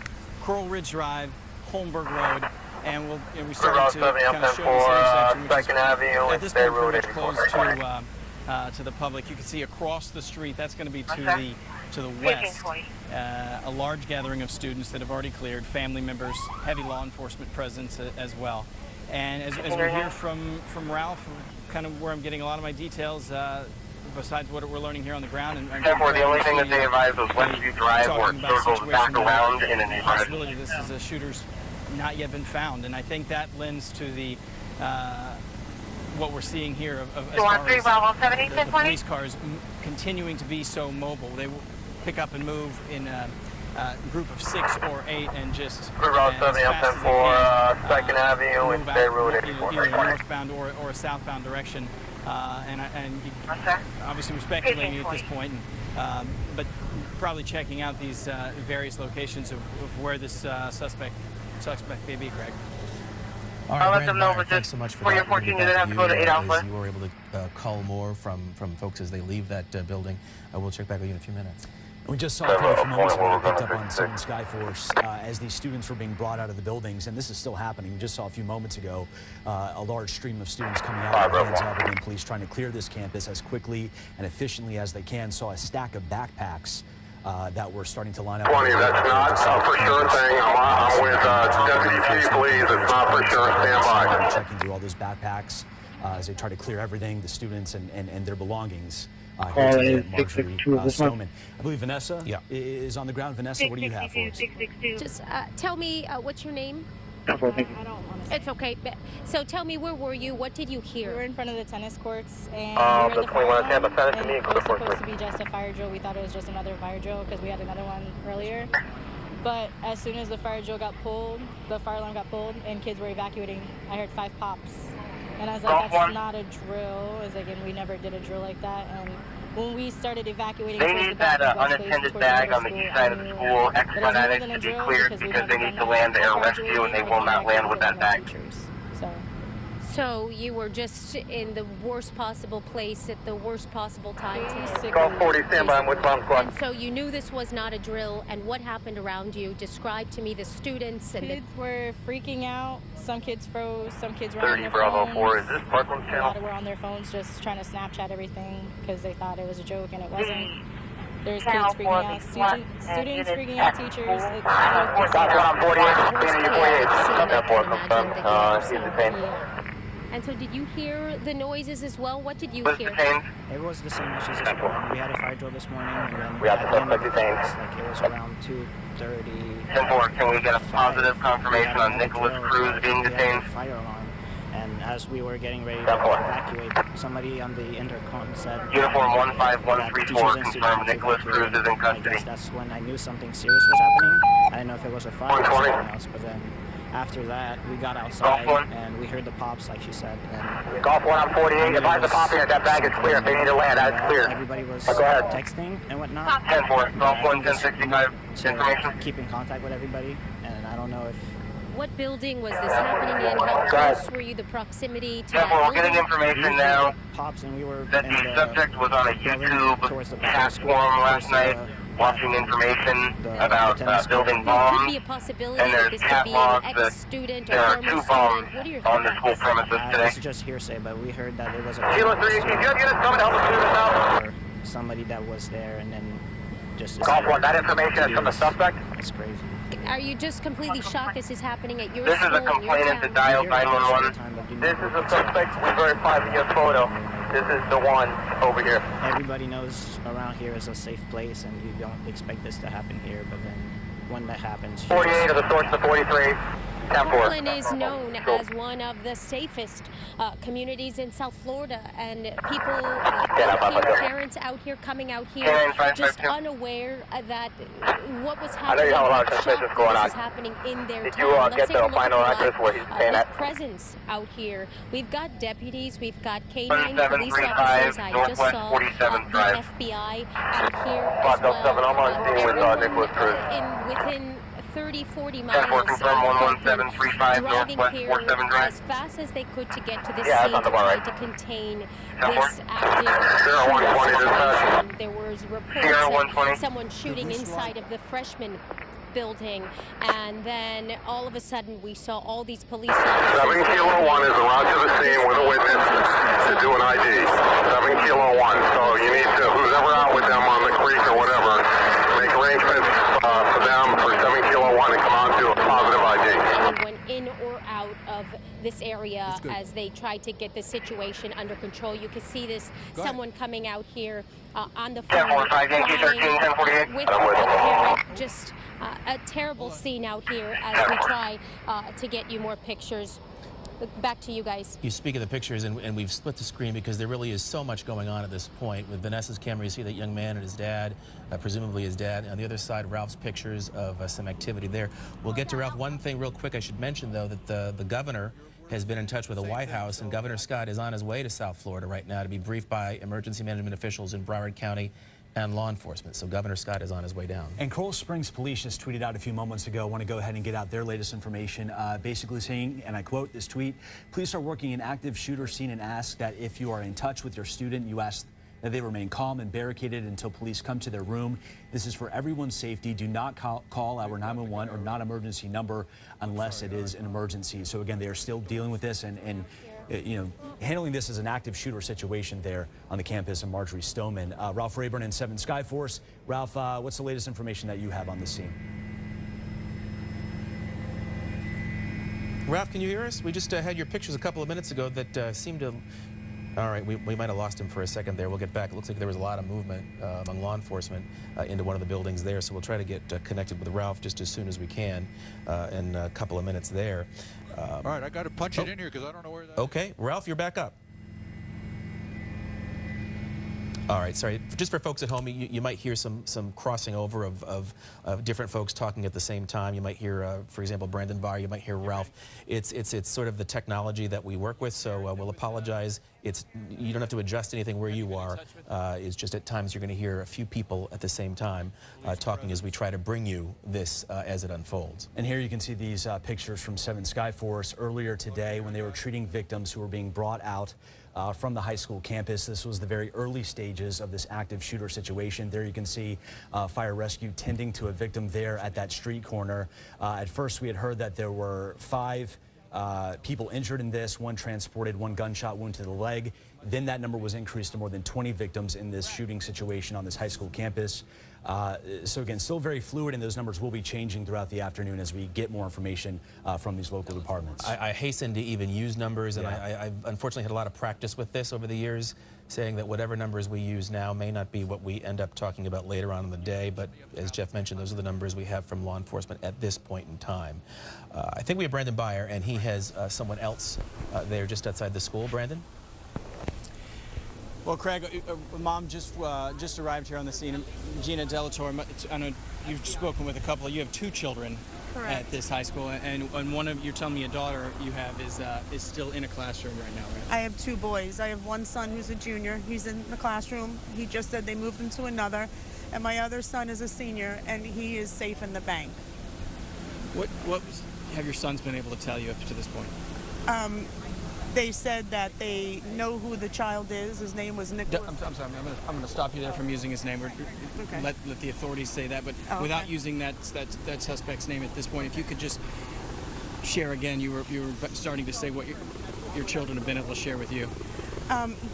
Coral Ridge Drive, Holmberg Road, and we started to kind of show this intersection, at this point pretty much closed to the public. You can see across the street. That's going to be to the west. A large gathering of students that have already cleared, family members, heavy law enforcement presence as well. And as we hear from Ralph, kind of where I'm getting a lot of my details. Besides what we're learning here on the ground, and therefore the only thing that they advised was Westview Drive where it circles back around in an possibility this is a shooter's not yet been found, and I think that lends to the what we're seeing here of as far as the police cars continuing to be so mobile. They will pick up and move in a group of 6 or 8 and just Route 70 on 10-4 2nd Avenue and Bay Road either a northbound or a southbound direction. And obviously we're speculating at this point, but probably checking out these various locations of where this suspect may be, Greg. All right, Brandon, thanks so much for that. We'll get back to you as you were able to call more from folks as they leave that building. We'll check back with you in a few minutes. We just saw a few moments ago, I picked up on 7 Skyforce as these students were being brought out of the buildings, and this is still happening. We just saw a few moments ago a large stream of students coming out with hands up, again, police trying to clear this campus as quickly and efficiently as they can. Saw a stack of backpacks that were starting to line up. 20, that's not a for sure thing. I'm with Deputy Chief Lee. It's not for sure. Stand by. Checking through all those backpacks as they try to clear everything, the students and their belongings. Marjorie Stoneman. I believe Vanessa is on the ground. Vanessa, what do you have for us? Just tell me what's your name? It's okay. So tell me, where were you? What did you hear? We were in front of the tennis courts, and we were the fire alarm, and it was supposed to be just a fire drill. We thought it was just another fire drill because we had another one earlier. But as soon as the fire drill got pulled, the fire alarm got pulled, and kids were evacuating, I heard 5 pops. And I was like, that's not a drill. I was like, and we never did a drill like that. And when we started evacuating, they need that unattended bag on the east side of the school, expedited to be cleared because they need to land the air rescue and they will not land with that bag. So you were just in the worst possible place at the worst possible time. Golf 40, stand by, I'm with bomb squad. And so you knew this was not a drill, and what happened around you? Describe to me the students. And kids were freaking out. Some kids froze, some kids were on their Bravo phones. 4, is this Parkland channel? A lot were on their phones just trying to Snapchat everything because they thought it was a joke and it wasn't. There's kids freaking out, students freaking out, teachers. And so did you hear the noises as well? What did you hear? It was the same issues this morning. We had a fire drill this morning, and then we had the suspect detained. Like it was around 2:30. 10-4, can we get a positive confirmation on Nicholas Cruz being detained? Fire alarm. And as we were getting ready to evacuate, somebody on the intercom said... Uniform 15134, confirmed Nicholas Cruz is in custody. I guess that's when I knew something serious was happening. I didn't know if it was a fire or something else, but then After that, we got outside and we heard the pops, like she said. And Golf 1 on 48, advise the popping at that bag is clear. If they need to land, that's clear. Everybody was texting and whatnot. 10-4, Golf 1, 1065, information. Keep in contact with everybody, and I don't know if... What building was this happening in? How close were you, the proximity to that we're getting information now pops and we were that the subject was on a YouTube chat forum last night watching information about building bombs. Could be a possibility and that there's this could be catalogs an that ex-student or there are former 2 bombs student. What are your on the school premises today. This is just hearsay, but we heard that it was a... Kilo 3, can you have units coming to help us clear this out? Or somebody that was there and then just... Golf 1, that information is from the suspect? It's crazy. Are you just completely shocked this is happening at your This school? is a complainant that dialed 911. This is a suspect. We verified the photo. This is the one over here. Everybody knows around here is a safe place, and you don't expect this to happen here, but then when that happens... 48 of the source to 43. Brooklyn is known as one of the safest communities in South Florida, and people out here, parents out here, coming out here, just unaware that what was happening, is happening in their town. Let's take a look at the presence out here. We've got deputies, we've got K-9 police officers. I just saw the FBI out here as well. Within 30-40 miles, driving here as fast as they could to get to the scene to try to contain this active. There was reports of someone shooting inside of the freshman building, and then all of a sudden we saw all these police officers. 7 Kilo 1 is around to the scene with a witness to do an ID. 7 Kilo 1, so you need to, who's ever out with them on the creek or whatever, make arrangements for them for 7 Kilo 1 and come on to a positive ID. Went in or out of this area as they tried to get the situation under control. You can see this, someone coming out here on the phone with a parent. Just a terrible scene out here as we try to get you more pictures. Back to you guys. You speak of the pictures, and we've split the screen because there really is so much going on at this point. With Vanessa's camera, you see that young man and his dad, presumably his dad. On the other side, Ralph's pictures of some activity there. We'll get to Ralph. One thing real quick I should mention, though, that the governor has been in touch with the White House, and Governor Scott is on his way to South Florida right now to be briefed by emergency management officials in Broward County and law enforcement. So Governor Scott is on his way down. And Coral Springs Police just tweeted out a few moments ago, want to go ahead and get out their latest information, basically saying, and I quote this tweet, "Police are working an active shooter scene and ask that if you are in touch with your student, you ask that they remain calm and barricaded until police come to their room. This is for everyone's safety. Do not call our 911 or non-emergency number unless it is an emergency." So again, they are still dealing with this and you know, handling this as an active shooter situation there on the campus of Marjorie Stoneman. Ralph Rayburn and 7 Skyforce. Ralph, what's the latest information that you have on the scene? Ralph, can you hear us? We just had your pictures a couple of minutes ago that seemed to... All right, we might have lost him for a second there. We'll get back. It looks like there was a lot of movement among law enforcement into one of the buildings there, so we'll try to get connected with Ralph just as soon as we can in a couple of minutes there. All right, I got to punch it in here because I don't know where that is. Okay, Ralph, you're back up. All right, sorry. Just for folks at home, you might hear some crossing over of different folks talking at the same time. You might hear, for example, Brandon Barr. You might hear Ralph. It's sort of the technology that we work with, so we'll apologize. You don't have to adjust anything where you are. It's just at times you're going to hear a few people at the same time talking as we try to bring you this as it unfolds. And here you can see these pictures from 7 Skyforce earlier today when they were treating victims who were being brought out from the high school campus. This was the very early stages of this active shooter situation. There you can see fire rescue tending to a victim there at that street corner. At first we had heard that there were 5 people injured in this, 1 transported, 1 gunshot wound to the leg. Then that number was increased to more than 20 victims in this shooting situation on this high school campus. So again, still very fluid, and those numbers will be changing throughout the afternoon as we get more information from these local departments. I hasten to even use numbers, and I've unfortunately had a lot of practice with this over the years, saying that whatever numbers we use now may not be what we end up talking about later on in the day, but as Jeff mentioned, those are the numbers we have from law enforcement at this point in time. I think we have Brandon Beyer, and he has someone else there just outside the school. Brandon? Well, Craig, Mom just arrived here on the scene. Gina Delatorre, I know you've spoken with a couple. You have 2 children. correct. At this high school, and one of, you're telling me a daughter you have is still in a classroom right now, right? I have 2 boys. I have one son who's a junior. He's in the classroom. He just said they moved him to another. And my other son is a senior, and he is safe in the bank. What have your sons been able to tell you up to this point? They said that they know who the child is. His name was Nicholas. I'm sorry. I'm going to stop you there from using his name. Okay. Let the authorities say that, but without using that suspect's name at this point, if you could just share again. You were starting to say what your children have been able to share with you.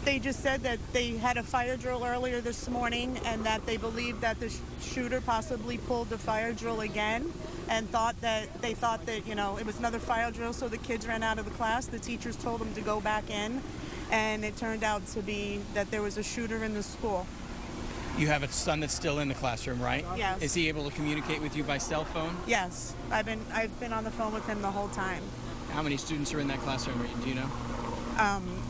They just said that they had a fire drill earlier this morning, and that they believe that the shooter possibly pulled the fire drill again, and they thought that it was another fire drill, so the kids ran out of the class. The teachers told them to go back in, and it turned out to be that there was a shooter in the school. You have a son that's still in the classroom, right? Yes. Is he able to communicate with you by cell phone? Yes, I've been on the phone with him the whole time. How many students are in that classroom? Do you know?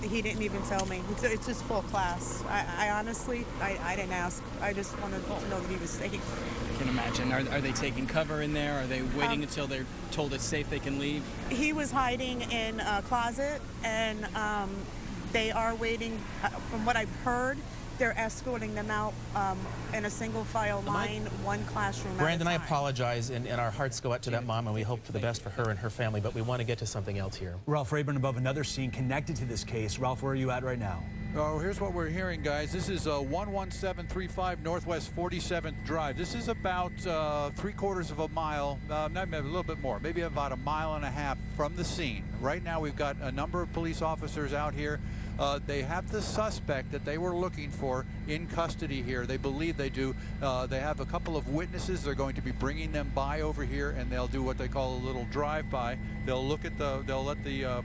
He didn't even tell me. It's his full class. I honestly didn't ask. I just wanted to know that he was safe. I can imagine. Are they taking cover in there? Are they waiting until they're told it's safe they can leave? He was hiding in a closet, and they are waiting. From what I've heard, they're escorting them out in a single file line, one classroom Brandon, at a I time. apologize, and our hearts go out to that mom, and we hope for the best for her and her family, but we want to get to something else here. Ralph Rayburn above another scene connected to this case. Ralph, where are you at right now? Oh, here's what we're hearing, guys. This is 11735 Northwest 47th Drive. This is about 3/4 of a mile, maybe a little bit more, maybe about a mile and a half from the scene. Right now, we've got a number of police officers out here. They have the suspect that they were looking for in custody here. They believe they do. They have a couple of witnesses. They're going to be bringing them by over here, and they'll do what they call a little drive-by. They'll let the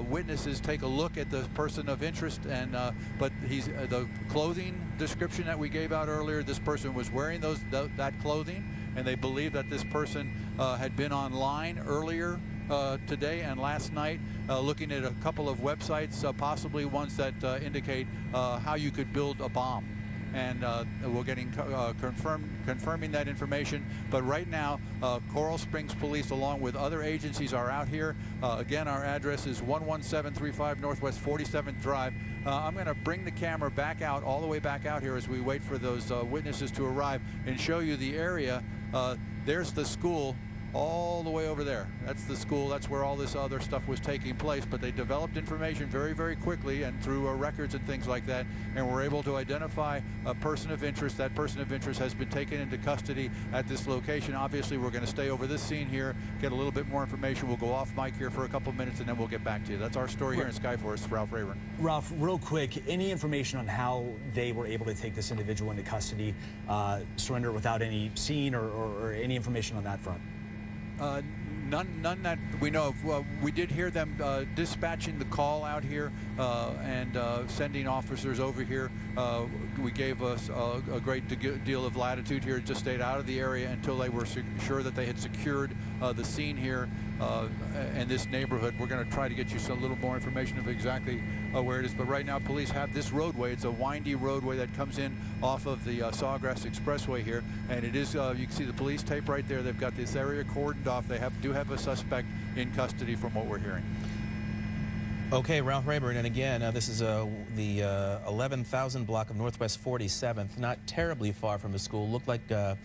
witnesses take a look at the person of interest, and but the clothing description that we gave out earlier, this person was wearing that clothing, and they believe that this person had been online earlier today and last night, looking at a couple of websites, possibly ones that indicate how you could build a bomb. And we're getting confirming that information. But right now, Coral Springs Police, along with other agencies, are out here. Again, our address is 11735 Northwest 47th Drive. I'm going to bring the camera back out, all the way back out here, as we wait for those witnesses to arrive, and show you the area. There's the school all the way over there. That's the school. That's where all this other stuff was taking place. But they developed information very, very quickly, and through records and things like that, and were able to identify a person of interest. That person of interest has been taken into custody at this location. Obviously, we're going to stay over this scene here, get a little bit more information. We'll go off mic here for a couple minutes, and then we'll get back to you. That's our story here in Skyforce. Ralph Rayburn. Ralph, real quick, any information on how they were able to take this individual into custody, surrender without any scene or any information on that front? None that we know of. Well, we did hear them dispatching the call out here and sending officers over here. We gave us a great deal of latitude here, just stayed out of the area until they were sure that they had secured the scene here in this neighborhood. We're going to try to get you some little more information of exactly where it is. But right now, police have this roadway. It's a windy roadway that comes in off of the Sawgrass Expressway here, and it is. You can see the police tape right there. They've got this area cordoned off. They do have a suspect in custody, from what we're hearing. Okay, Ralph Rayburn, and again, this is the 11,000 block of Northwest 47th, not terribly far from the school. Looked like a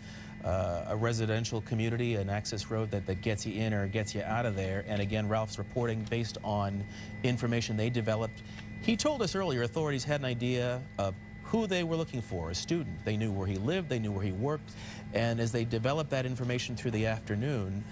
residential community, an access road that gets you in or gets you out of there. And again, Ralph's reporting based on information they developed. He told us earlier authorities had an idea of who they were looking for, a student. They knew where he lived, they knew where he worked, and as they developed that information through the afternoon,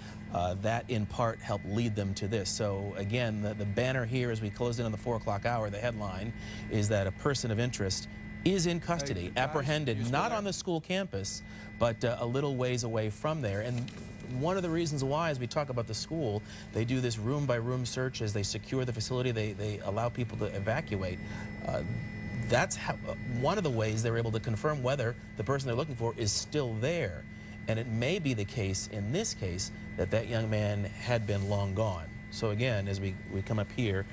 that in part helped lead them to this. So again, the banner here as we close in on the 4 o'clock hour, the headline is that a person of interest is in custody, apprehended, not on the school campus, but a little ways away from there. And one of the reasons why, as we talk about the school, they do this room-by-room search as they secure the facility, they allow people to evacuate. That's how, one of the ways they're able to confirm whether the person they're looking for is still there. And it may be the case, in this case, that young man had been long gone. So again, as we come up here,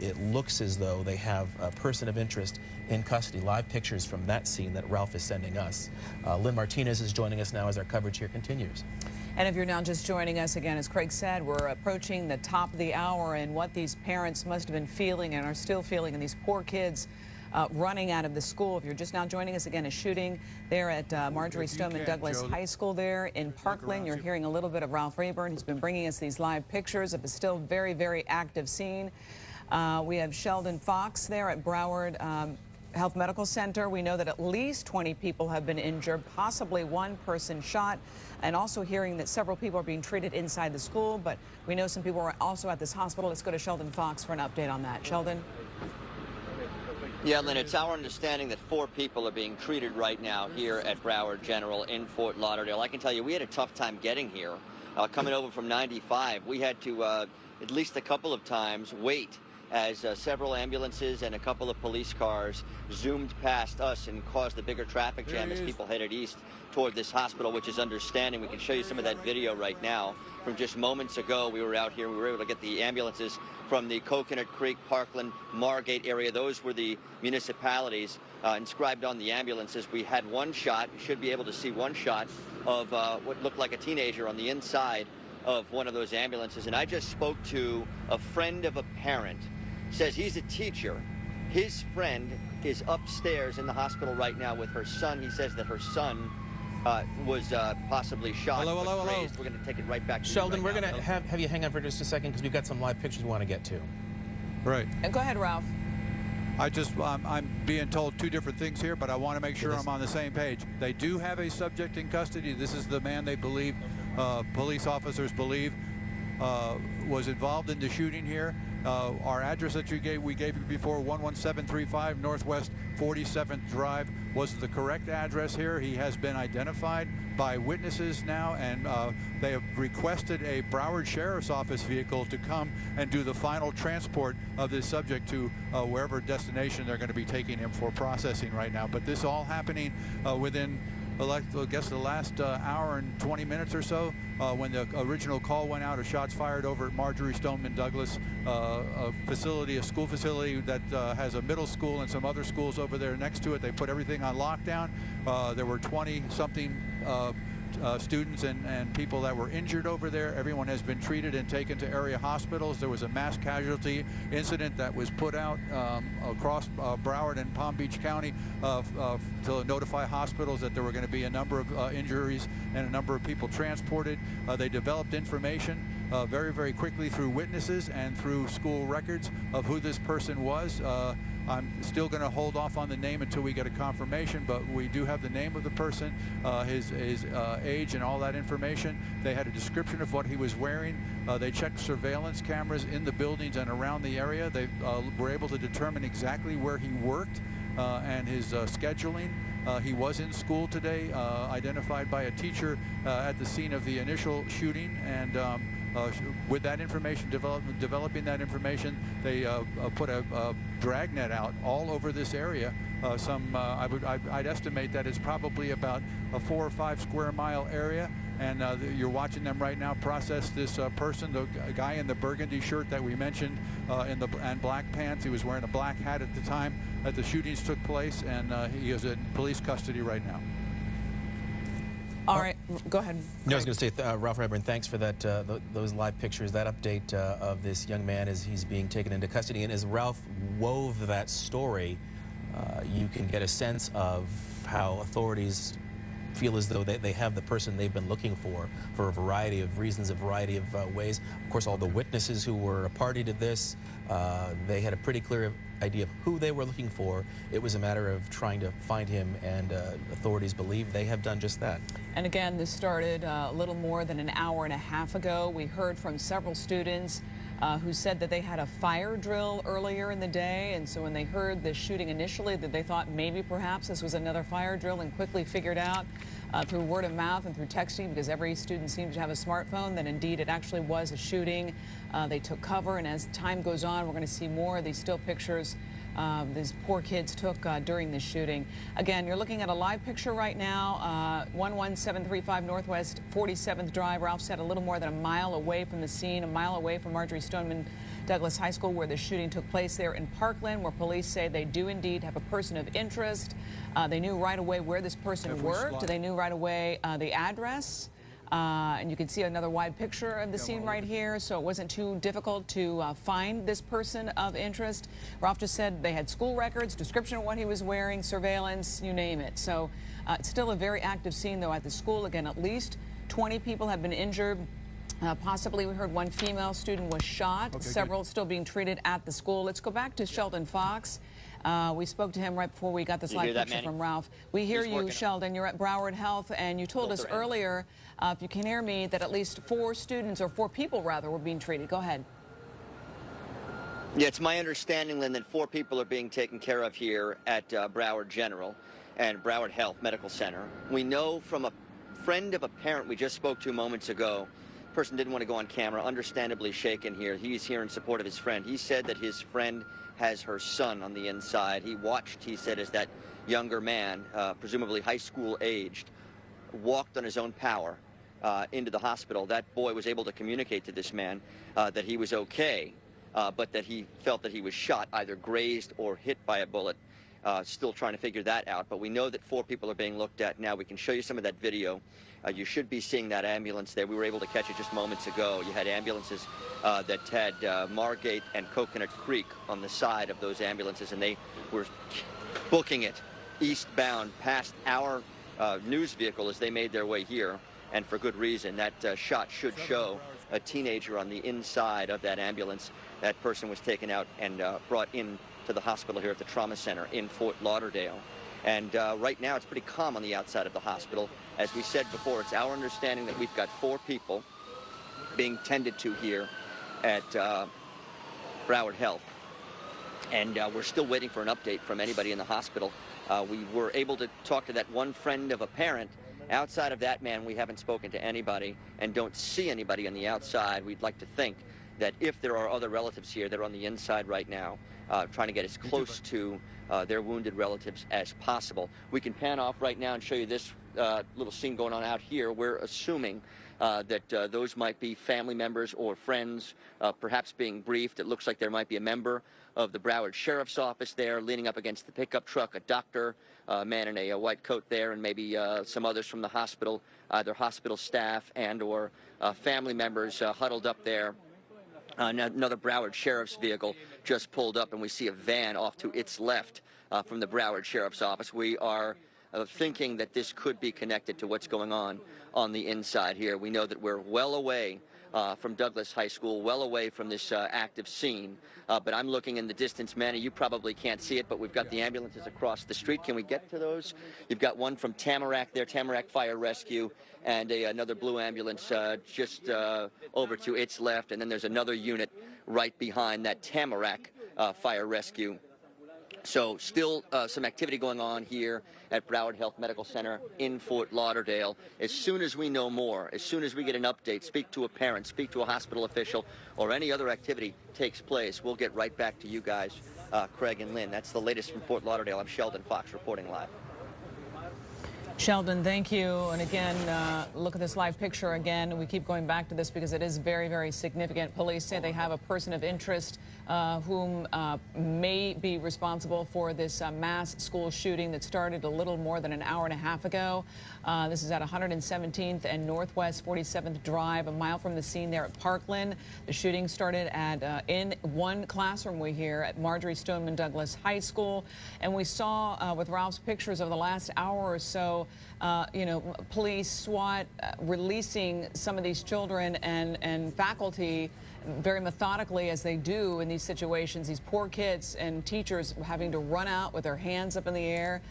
it looks as though they have a person of interest in custody. Live pictures from that scene that Ralph is sending us. Lynn Martinez is joining us now as our coverage here continues. And if you're now just joining us again, as Craig said, we're approaching the top of the hour, and what these parents must have been feeling and are still feeling, and these poor kids running out of the school. If you're just now joining us again, a shooting there at Marjorie Stoneman Douglas High School there in Parkland. You're hearing a little bit of Ralph Rayburn. He's been bringing us these live pictures of a still very, very active scene. We have Sheldon Fox there at Broward Health Medical Center. We know that at least 20 people have been injured, possibly one person shot, and also hearing that several people are being treated inside the school, but we know some people are also at this hospital. Let's go to Sheldon Fox for an update on that. Sheldon? Yeah, Lynn, it's our understanding that 4 people are being treated right now here at Broward General in Fort Lauderdale. I can tell you we had a tough time getting here. Coming over from 95, we had to at least a couple of times wait as several ambulances and a couple of police cars zoomed past us and caused a bigger traffic jam as people headed east toward this hospital, which is understanding. We can show you some of that video right now from just moments ago. We were out here. We were able to get the ambulances from the Coconut Creek, Parkland, Margate area. Those were the municipalities inscribed on the ambulances. We had one shot. You should be able to see one shot of what looked like a teenager on the inside of one of those ambulances. And I just spoke to a friend of a parent. Says he's a teacher. His friend is upstairs in the hospital right now with her son. He says that her son was possibly shot. Hello. We're going to take it right back to Sheldon, you right we're now. going to have you hang on for just a second because we've got some live pictures we want to get to. Right. And go ahead, Ralph. I'm being told 2 different things here, but I want to make sure I'm on the same page. They do have a subject in custody. This is the man they believe, police officers believe, was involved in the shooting here. Our address that we gave you before, 11735 Northwest 47th Drive, was the correct address here. He has been identified by witnesses now, and they have requested a Broward Sheriff's Office vehicle to come and do the final transport of this subject to wherever destination they're going to be taking him for processing right now. But this all happening within, I guess, the last hour and 20 minutes or so, when the original call went out of shots fired over at Marjorie Stoneman Douglas, a school facility that has a middle school and some other schools over there next to it. They put everything on lockdown. There were 20-something students and people that were injured over there. Everyone has been treated and taken to area hospitals. There was a mass casualty incident that was put out across Broward and Palm Beach County to notify hospitals that there were going to be a number of injuries and a number of people transported. They developed information very, very quickly through witnesses and through school records of who this person was. I'm still going to hold off on the name until we get a confirmation, but we do have the name of the person, his age and all that information. They had a description of what he was wearing. They checked surveillance cameras in the buildings and around the area. They were able to determine exactly where he worked and his scheduling. He was in school today, identified by a teacher at the scene of the initial shooting, and with that information, developing that information, they put a dragnet out all over this area. I'd estimate that it's probably about a 4 or 5 square mile area, and you're watching them right now process this person, the guy in the burgundy shirt that we mentioned, and black pants. He was wearing a black hat at the time that the shootings took place, and he is in police custody right now. All right, go ahead. No, I was going to say, Ralph Rayburn, thanks for that, those live pictures, that update of this young man as he's being taken into custody. And as Ralph wove that story, you can get a sense of how authorities feel as though they have the person they've been looking for a variety of reasons, a variety of ways. Of course, all the witnesses who were a party to this, they had a pretty clear idea of who they were looking for. It was a matter of trying to find him, and authorities believe they have done just that. And again, this started a little more than an hour and a half ago. We heard from several students who said that they had a fire drill earlier in the day, and so when they heard the shooting initially, that they thought maybe perhaps this was another fire drill, and quickly figured out through word of mouth and through texting, because every student seems to have a smartphone, that indeed it actually was a shooting. They took cover, and as time goes on, we're going to see more of these still pictures these poor kids took during this shooting. Again, you're looking at a live picture right now, 11735 Northwest 47th Drive. Ralph said a little more than a mile away from the scene, a mile away from Marjory Stoneman Douglas High School, where the shooting took place there in Parkland, where police say they do indeed have a person of interest. They knew right away where this person worked. They knew right away the address. And you can see another wide picture of the scene right here, so it wasn't too difficult to find this person of interest. Ralph just said they had school records, description of what he was wearing, surveillance, you name it. So it's still a very active scene, though, at the school. Again, at least 20 people have been injured. Possibly, we heard one female student was shot. Okay, several still being treated at the school. Let's go back to Sheldon Fox. We spoke to him right before we got this live picture from Ralph. We hear you, Sheldon. You're at Broward Health, and you told us earlier, if you can hear me, that at least 4 students, or 4 people rather, were being treated. Go ahead. Yeah, it's my understanding, Lynn, that 4 people are being taken care of here at Broward General and Broward Health Medical Center. We know from a friend of a parent we just spoke to moments ago. Person didn't want to go on camera, understandably shaken here. He's here in support of his friend. He said that his friend has her son on the inside. He watched, he said, as that younger man, presumably high school aged, walked on his own power into the hospital. That boy was able to communicate to this man that he was okay, but that he felt that he was shot, either grazed or hit by a bullet. Still trying to figure that out, but we know that 4 people are being looked at now. We can show you some of that video. You should be seeing that ambulance there. We were able to catch it just moments ago. You had ambulances that had Margate and Coconut Creek on the side of those ambulances, and they were booking it eastbound past our news vehicle as they made their way here, and for good reason. That shot should show a teenager on the inside of that ambulance. That person was taken out and brought in to the hospital here at the Trauma Center in Fort Lauderdale. And right now it's pretty calm on the outside of the hospital. As we said before, it's our understanding that we've got 4 people being tended to here at Broward Health. And we're still waiting for an update from anybody in the hospital. We were able to talk to that one friend of a parent. Outside of that man, we haven't spoken to anybody and don't see anybody on the outside. We'd like to think that if there are other relatives here, they're on the inside right now, trying to get as close to their wounded relatives as possible. We can pan off right now and show you this little scene going on out here. We're assuming that those might be family members or friends, perhaps being briefed. It looks like there might be a member of the Broward Sheriff's Office there leaning up against the pickup truck, a doctor, a man in a white coat there, and maybe some others from the hospital, either hospital staff and or family members huddled up there. Another Broward Sheriff's vehicle just pulled up, and we see a van off to its left from the Broward Sheriff's Office. We are thinking that this could be connected to what's going on the inside here. We know that we're well away from Douglas High School, well away from this active scene. But I'm looking in the distance, Manny. You probably can't see it, but we've got the ambulances across the street. Can we get to those? You've got one from Tamarack there, Tamarack Fire Rescue, and another blue ambulance just over to its left. And then there's another unit right behind that Tamarack Fire Rescue. So still some activity going on here at Broward Health Medical Center in Fort Lauderdale. As soon as we know more, as soon as we get an update, speak to a parent, speak to a hospital official, or any other activity takes place, we'll get right back to you guys, Craig and Lynn. That's the latest from Fort Lauderdale. I'm Sheldon Fox reporting live. Sheldon, thank you. And again, look at this live picture again. We keep going back to this because it is very, very significant. Police say they have a person of interest whom may be responsible for this mass school shooting that started a little more than an hour and a half ago. This is at 117th and Northwest 47th Drive, a mile from the scene there at Parkland. The shooting started at in one classroom we hear at Marjory Stoneman Douglas High School. And we saw with Ralph's pictures over the last hour or so, you know, police, SWAT, releasing some of these children and faculty very methodically, as they do in these situations. These poor kids and teachers having to run out with their hands up in the air.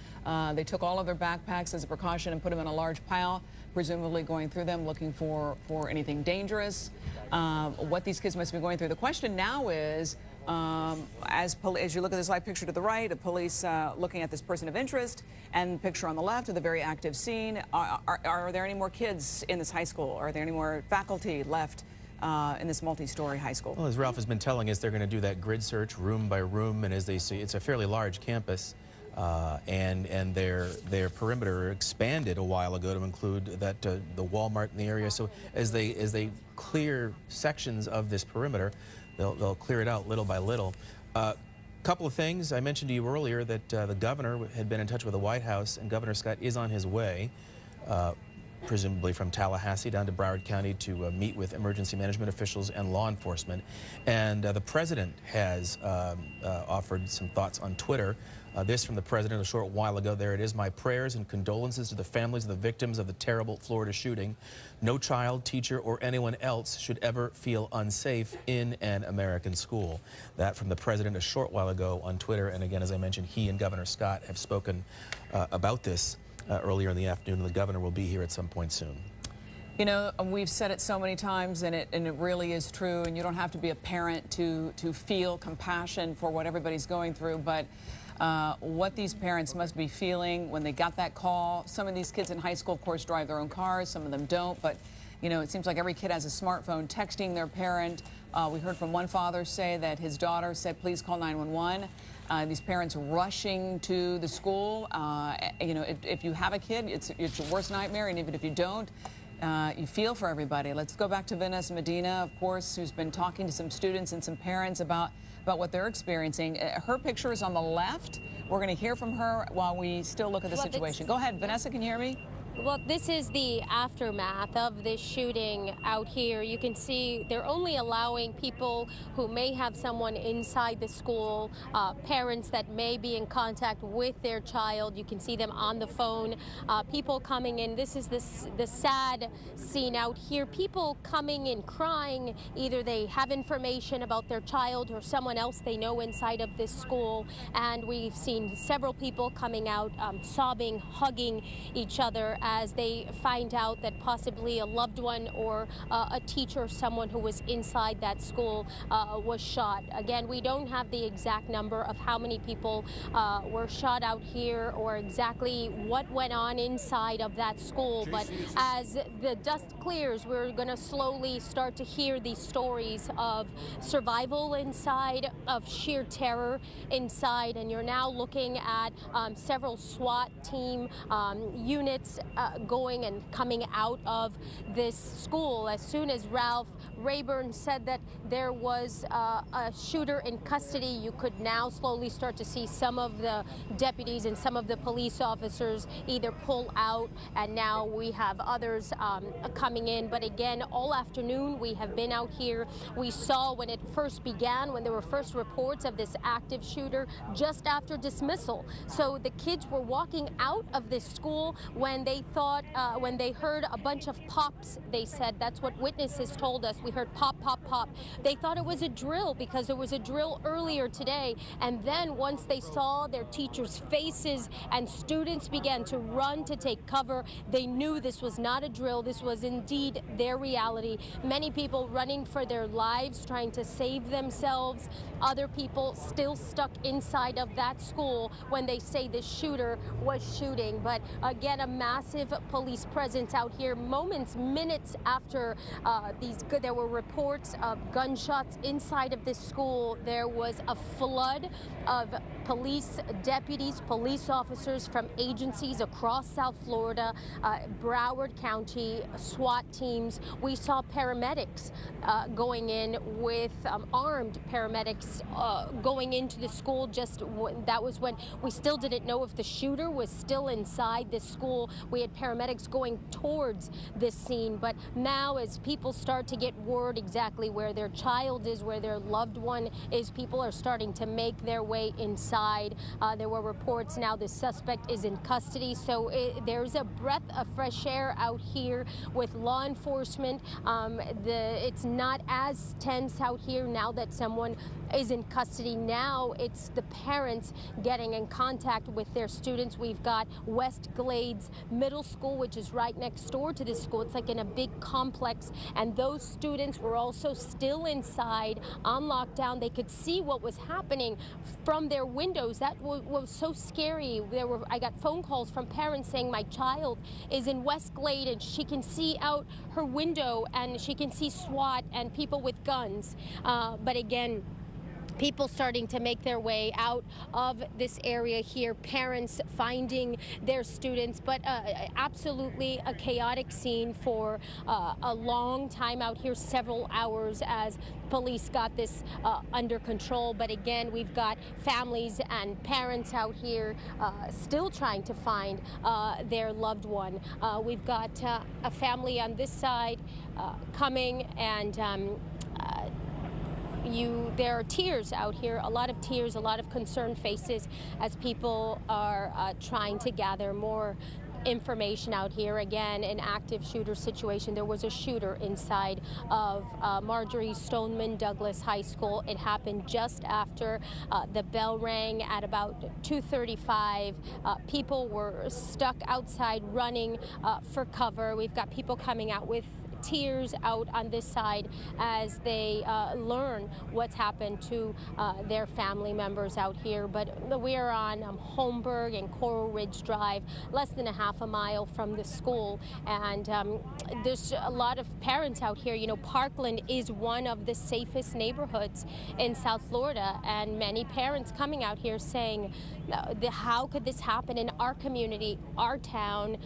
They took all of their backpacks as a precaution and put them in a large pile, presumably going through them looking for anything dangerous. What these kids must be going through. The question now is, as you look at this live picture to the right, the police looking at this person of interest, and the picture on the left of the very active scene, are there any more kids in this high school? Are there any more faculty left in this multi-story high school. Well, as Ralph has been telling us, they're going to do that grid search room by room, and as they see, it's a fairly large campus, and their perimeter expanded a while ago to include that the Walmart in the area. So as they clear sections of this perimeter, they'll clear it out little by little. Couple of things. I mentioned to you earlier that the governor had been in touch with the White House, and Governor Scott is on his way, presumably from Tallahassee down to Broward County to meet with emergency management officials and law enforcement. And the president has offered some thoughts on Twitter. This from the president a short while ago. There it is. My prayers and condolences to the families of the victims of the terrible Florida shooting. No child, teacher, or anyone else should ever feel unsafe in an American school. That from the president a short while ago on Twitter. And again, as I mentioned, he and Governor Scott have spoken about this earlier in the afternoon, and the governor will be here at some point soon. You know, we've said it so many times, and it really is true, and you don't have to be a parent to feel compassion for what everybody's going through, but what these parents must be feeling when they got that call. Some of these kids in high school, of course, drive their own cars. Some of them don't, but, you know, it seems like every kid has a smartphone texting their parent. We heard from one father say that his daughter said, please call 911. These parents rushing to the school. You know, if you have a kid, it's your worst nightmare, and even if you don't, you feel for everybody. Let's go back to Vanessa Medina, of course, who's been talking to some students and some parents about what they're experiencing. Her picture is on the left. We're going to hear from her while we still look at the situation. Go ahead, Vanessa, can you hear me? Well, this is the aftermath of this shooting out here. You can see they're only allowing people who may have someone inside the school, parents that may be in contact with their child. You can see them on the phone, people coming in. This is the sad scene out here. People coming in crying. Either they have information about their child or someone else they know inside of this school. And we've seen several people coming out sobbing, hugging each other as they find out that possibly a loved one or a teacher, someone who was inside that school, was shot. Again, we don't have the exact number of how many people were shot out here or exactly what went on inside of that school, but as the dust clears, we're going to slowly start to hear these stories of survival inside, of sheer terror inside, and you're now looking at several SWAT team units going and coming out of this school. As soon as Ralph Rayburn said that there was a shooter in custody, you could now slowly start to see some of the deputies and some of the police officers either pull out, and now we have others coming in. But again, all afternoon we have been out here. We saw when it first began, when there were first reports of this active shooter, just after dismissal. So the kids were walking out of this school when they thought, when they heard a bunch of pops, they said. That's what witnesses told us. We heard pop, pop, pop. They thought it was a drill because there was a drill earlier today. And then once they saw their teachers' faces and students began to run to take cover, they knew this was not a drill. This was indeed their reality. Many people running for their lives, trying to save themselves. Other people still stuck inside of that school when they say the shooter was shooting. But again, a massive police presence out here. Moments, minutes after there were reports of gunshots inside of this school, there was a flood of police deputies, police officers from agencies across South Florida, Broward County, SWAT teams. We saw paramedics going in with armed paramedics going into the school. That was when we still didn't know if the shooter was still inside the school. We had paramedics going towards this scene, but now as people start to get word exactly where their child is, where their loved one is, people are starting to make their way inside. There were reports now the suspect is in custody, so there's a breath of fresh air out here with law enforcement. It's not as tense out here now that someone is in custody. Now it's the parents getting in contact with their students. We've got West Glades Middle School, which is right next door to this school. It's like in a big complex, and those students were also still inside on lockdown. They could see what was happening from their windows. windows. That was so scary. I got phone calls from parents saying my child is in West Glade and she can see out her window and she can see SWAT and people with guns. But again, people starting to make their way out of this area here, parents finding their students, but absolutely a chaotic scene for a long time out here, several hours, as police got this under control. But again, we've got families and parents out here still trying to find their loved one. We've got a family on this side coming, and there are tears out here, a lot of tears, a lot of concerned faces as people are trying to gather more information out here. Again, an active shooter situation. There was a shooter inside of Marjorie Stoneman Douglas High School. It happened just after the bell rang at about 2:35. People were stuck outside running for cover. We've got people coming out with tears out on this side as they learn what's happened to their family members out here. But we are on Holmberg and Coral Ridge Drive, less than a half a mile from the school, and there's a lot of parents out here. You know, Parkland is one of the safest neighborhoods in South Florida, and many parents coming out here saying, how could this happen in our community, our town,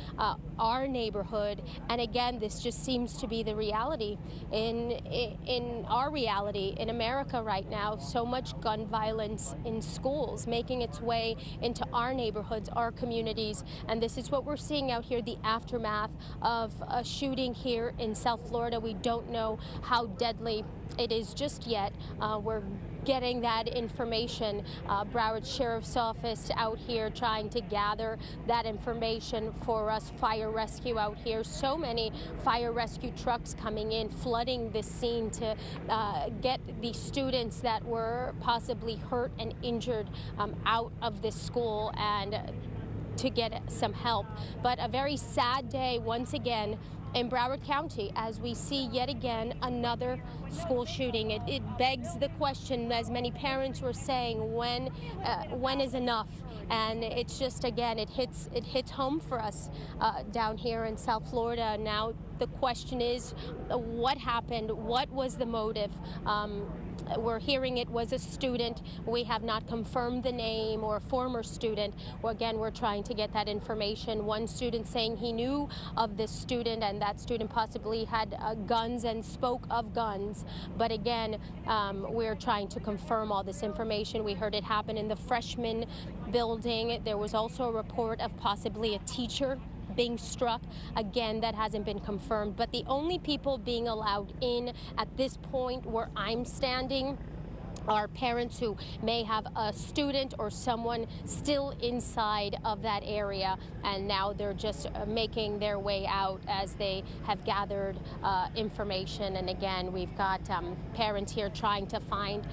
our neighborhood? And again, this just seems to be the reality in our reality in America right now. So much gun violence in schools making its way into our neighborhoods, our communities, and this is what we're seeing out here, the aftermath of a shooting here in South Florida. We don't know how deadly it is just yet. We're getting that information. Broward Sheriff's Office out here trying to gather that information for us. Fire rescue out here. So many fire rescue trucks coming in, flooding the scene to get the students that were possibly hurt and injured out of this school and to get some help. But a very sad day once again in Broward County as we see yet again another school shooting. It begs the question, as many parents were saying, when is enough? And it's just, again, it hits home for us down here in South Florida. Now the question is, what happened? What was the motive? We're hearing it was a student. We have not confirmed the name, or a former student. Well, again, we're trying to get that information. One student saying he knew of this student, and that student possibly had guns and spoke of guns. But again, we're trying to confirm all this information. We heard it happen in the freshman building. There was also a report of possibly a teacher being struck. Again, that hasn't been confirmed. But the only people being allowed in at this point where I'm standing are parents who may have a student or someone still inside of that area, and now they're just making their way out as they have gathered information. And again, we've got parents here trying to find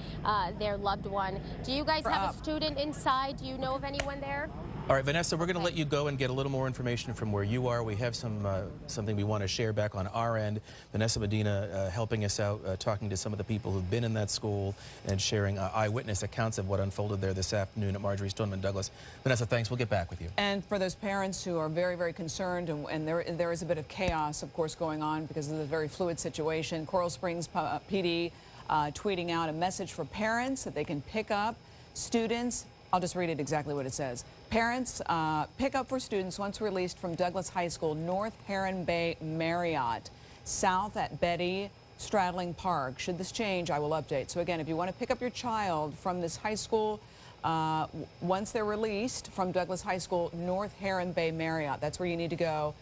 their loved one. Do you guys have a student inside? Do you know of anyone there? All right, Vanessa, we're going to let you go and get a little more information from where you are. We have something we want to share back on our end. Vanessa Medina helping us out, talking to some of the people who've been in that school and sharing eyewitness accounts of what unfolded there this afternoon at Marjorie Stoneman Douglas. Vanessa, thanks. We'll get back with you. And for those parents who are very, very concerned, and there is a bit of chaos, of course, going on because of the very fluid situation, Coral Springs PD tweeting out a message for parents that they can pick up students. I'll just read it exactly what it says. Parents, pick up for students once released from Douglas High School, North Heron Bay Marriott, south at Betty Stradling Park. Should this change, I will update. So again, if you want to pick up your child from this high school, once they're released from Douglas High School, North Heron Bay Marriott, that's where you need to go,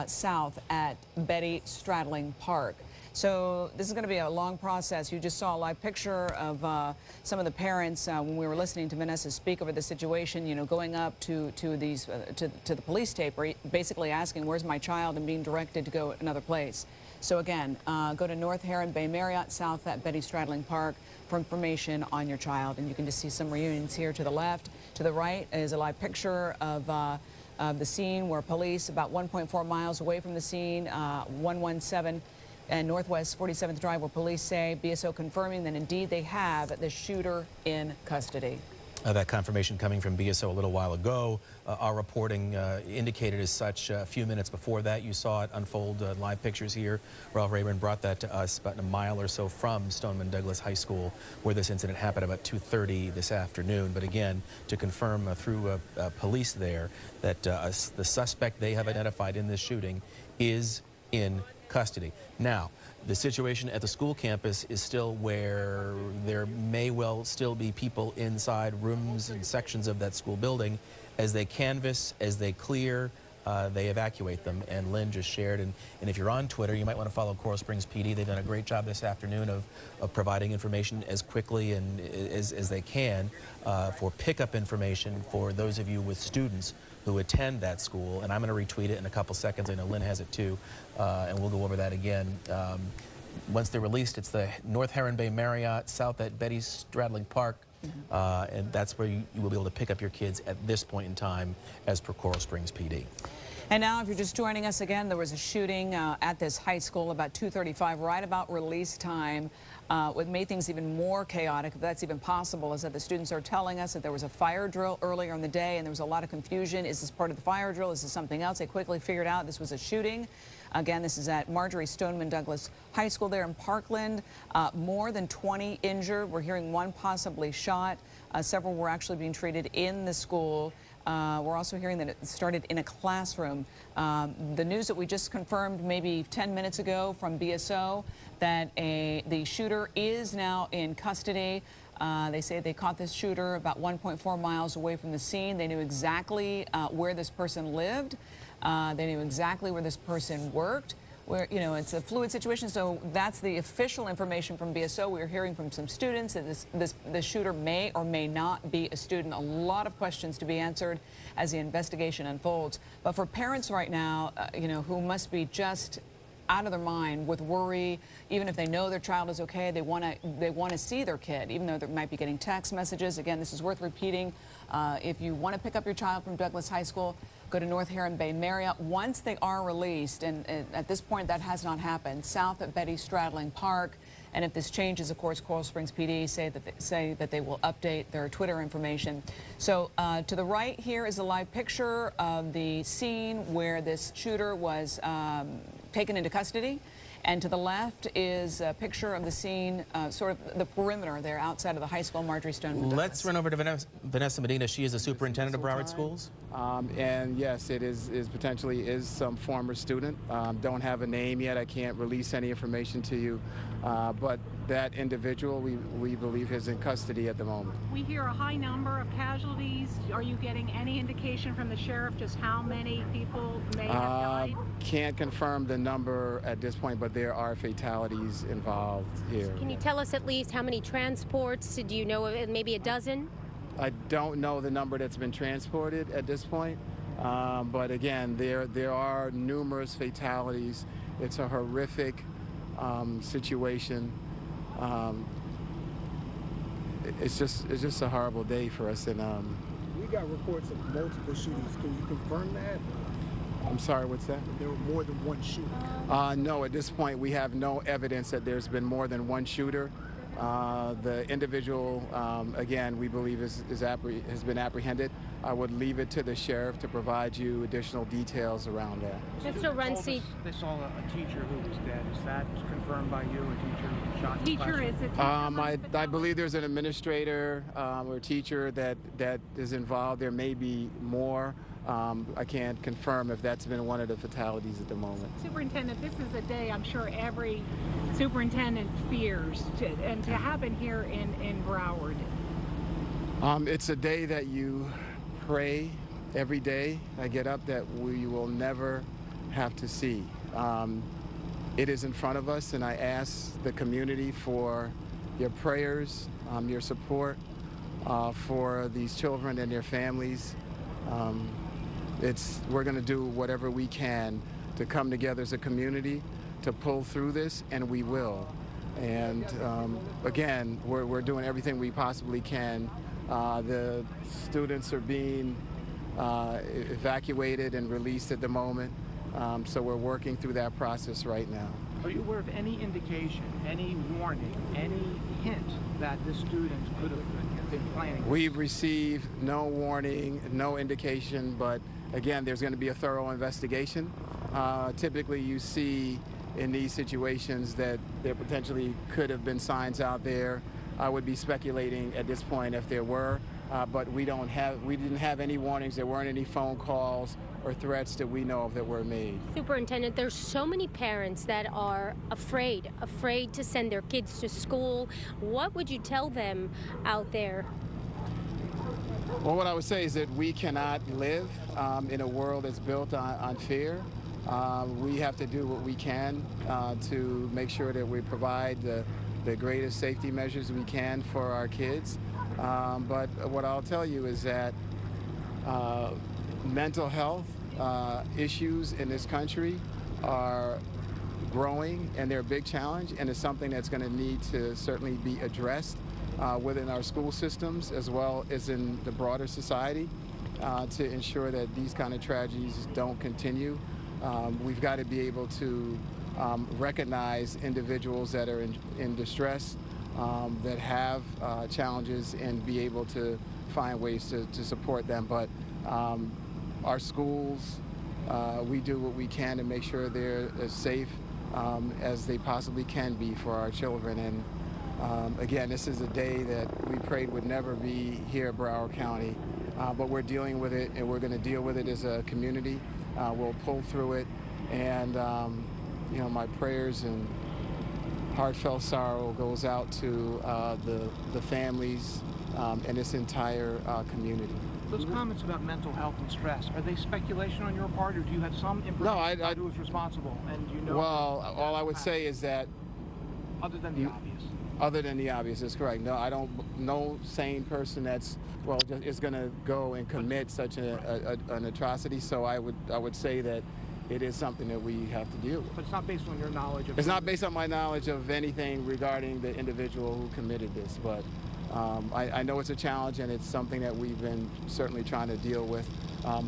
south at Betty Stradling Park. So this is going to be a long process. You just saw a live picture of some of the parents when we were listening to Vanessa speak over the situation, you know, going up to the police tape, basically asking, where's my child, and being directed to go another place. So again, go to North Heron Bay Marriott, south at Betty Stradling Park for information on your child. And you can just see some reunions here to the left. To the right is a live picture of the scene where police, about 1.4 miles away from the scene, 117 and Northwest 47th Drive, where police say BSO confirming that indeed they have the shooter in custody. That confirmation coming from BSO a little while ago. Our reporting indicated as such a few minutes before that. You saw it unfold, live pictures here. Ralph Rayburn brought that to us about a mile or so from Stoneman Douglas High School, where this incident happened about 2:30 this afternoon. But again, to confirm through police there that the suspect they have identified in this shooting is in custody. Now, the situation at the school campus is still where there may well still be people inside rooms and sections of that school building. As they canvass, as they clear, they evacuate them. And Lynn just shared, and if you're on Twitter, you might want to follow Coral Springs PD. They've done a great job this afternoon of providing information as quickly and as they can for pickup information for those of you with students who attend that school. And I'm going to retweet it in a couple seconds. I know Lynn has it too, and we'll go over that again. Once they're released, it's the North Heron Bay Marriott, south at Betty Stradling Park, and that's where you will be able to pick up your kids at this point in time as per Coral Springs PD. And now, if you're just joining us again, there was a shooting at this high school about 2:35, right about release time. What made things even more chaotic, if that's even possible, is that the students are telling us that there was a fire drill earlier in the day, and there was a lot of confusion. Is this part of the fire drill? Is this something else? They quickly figured out this was a shooting. Again, this is at Marjorie Stoneman Douglas High School there in Parkland. More than 20 injured. We're hearing one possibly shot. Several were actually being treated in the school. We're also hearing that it started in a classroom. The news that we just confirmed maybe 10 minutes ago from BSO that the shooter is now in custody. They say they caught this shooter about 1.4 miles away from the scene. They knew exactly where this person lived. They knew exactly where this person worked. Where, you know, it's a fluid situation, so that's the official information from BSO. We're hearing from some students that this shooter may or may not be a student. A lot of questions to be answered as the investigation unfolds. But for parents right now, you know, who must be just out of their mind with worry, even if they know their child is okay, they want to see their kid, even though they might be getting text messages. Again, this is worth repeating. If you want to pick up your child from Douglas High School, go to North Heron Bay Marriott. Once they are released, and at this point that has not happened, south at Betty Stradling Park. And if this changes, of course, Coral Springs PD say that they will update their Twitter information. So to the right here is a live picture of the scene where this shooter was taken into custody. And to the left is a picture of the scene, sort of the perimeter there outside of the high school, Marjorie Stoneman Douglas. Let's run over to Vanessa Medina. She is the superintendent of Broward Schools. And yes, it is potentially some former student. Don't have a name yet. I can't release any information to you. But that individual, we believe, is in custody at the moment. We hear a high number of casualties. Are you getting any indication from the sheriff just how many people may have died? Can't confirm the number at this point, but there are fatalities involved here. Can you tell us at least how many transports? Do you know maybe a dozen? I don't know the number that's been transported at this point, but again, there are numerous fatalities. It's a horrific situation. It's just a horrible day for us. And we got reports of multiple shootings. Can you confirm that? I'm sorry, what's that? There were more than one shooter. No, at this point we have no evidence that there's been more than one shooter. The individual, again, we believe has been apprehended. I would leave it to the sheriff to provide you additional details around that. Mr. Runcie. They saw a teacher who was dead. Is that confirmed by you? A teacher who shot? Teacher is a teacher. I believe there's an administrator or teacher that is involved. There may be more. I can't confirm if that's been one of the fatalities at the moment. Superintendent, this is a day I'm sure every superintendent fears, and to happen here in Broward. It's a day that you pray every day. I get up that we will never have to see. It is in front of us, and I ask the community for your prayers, your support for these children and their families. We're going to do whatever we can to come together as a community to pull through this, and we will. And again, we're doing everything we possibly can. The students are being evacuated and released at the moment, so we're working through that process right now. Are you aware of any indication, any warning, any hint that the students could have been been planning? We've received no warning, no indication, but again, there's going to be a thorough investigation. Typically, you see in these situations that there potentially could have been signs out there. I would be speculating at this point if there were, but we didn't have any warnings. There weren't any phone calls or threats that we know of that were made. Superintendent, there's so many parents that are afraid to send their kids to school. What would you tell them out there? Well, what I would say is that we cannot live in a world that's built on fear. We have to do what we can to make sure that we provide the greatest safety measures we can for our kids. But what I'll tell you is that mental health issues in this country are growing, and they're a big challenge, and it's something that's going to need to certainly be addressed within our school systems as well as in the broader society to ensure that these kind of tragedies don't continue. We've got to be able to recognize individuals that are in distress, that have challenges, and be able to find ways to support them. But our schools, we do what we can to make sure they're as safe as they possibly can be for our children. And again, this is a day that we prayed would never be here at Broward County, but we're dealing with it, and we're going to deal with it as a community. We'll pull through it, and you know, my prayers and heartfelt sorrow goes out to the families and this entire community. Those comments about mental health and stress, are they speculation on your part, or do you have some information about who is responsible? And you know. Well, all I would say is that, other than the obvious. Other than the obvious, is correct. No, I don't. No sane person that's is going to go and commit such an atrocity. So I would say that it is something that we have to deal with. But it's not based on your knowledge of. It's not based on my knowledge of anything regarding the individual who committed this, but. I know it's a challenge, and it's something that we've been certainly trying to deal with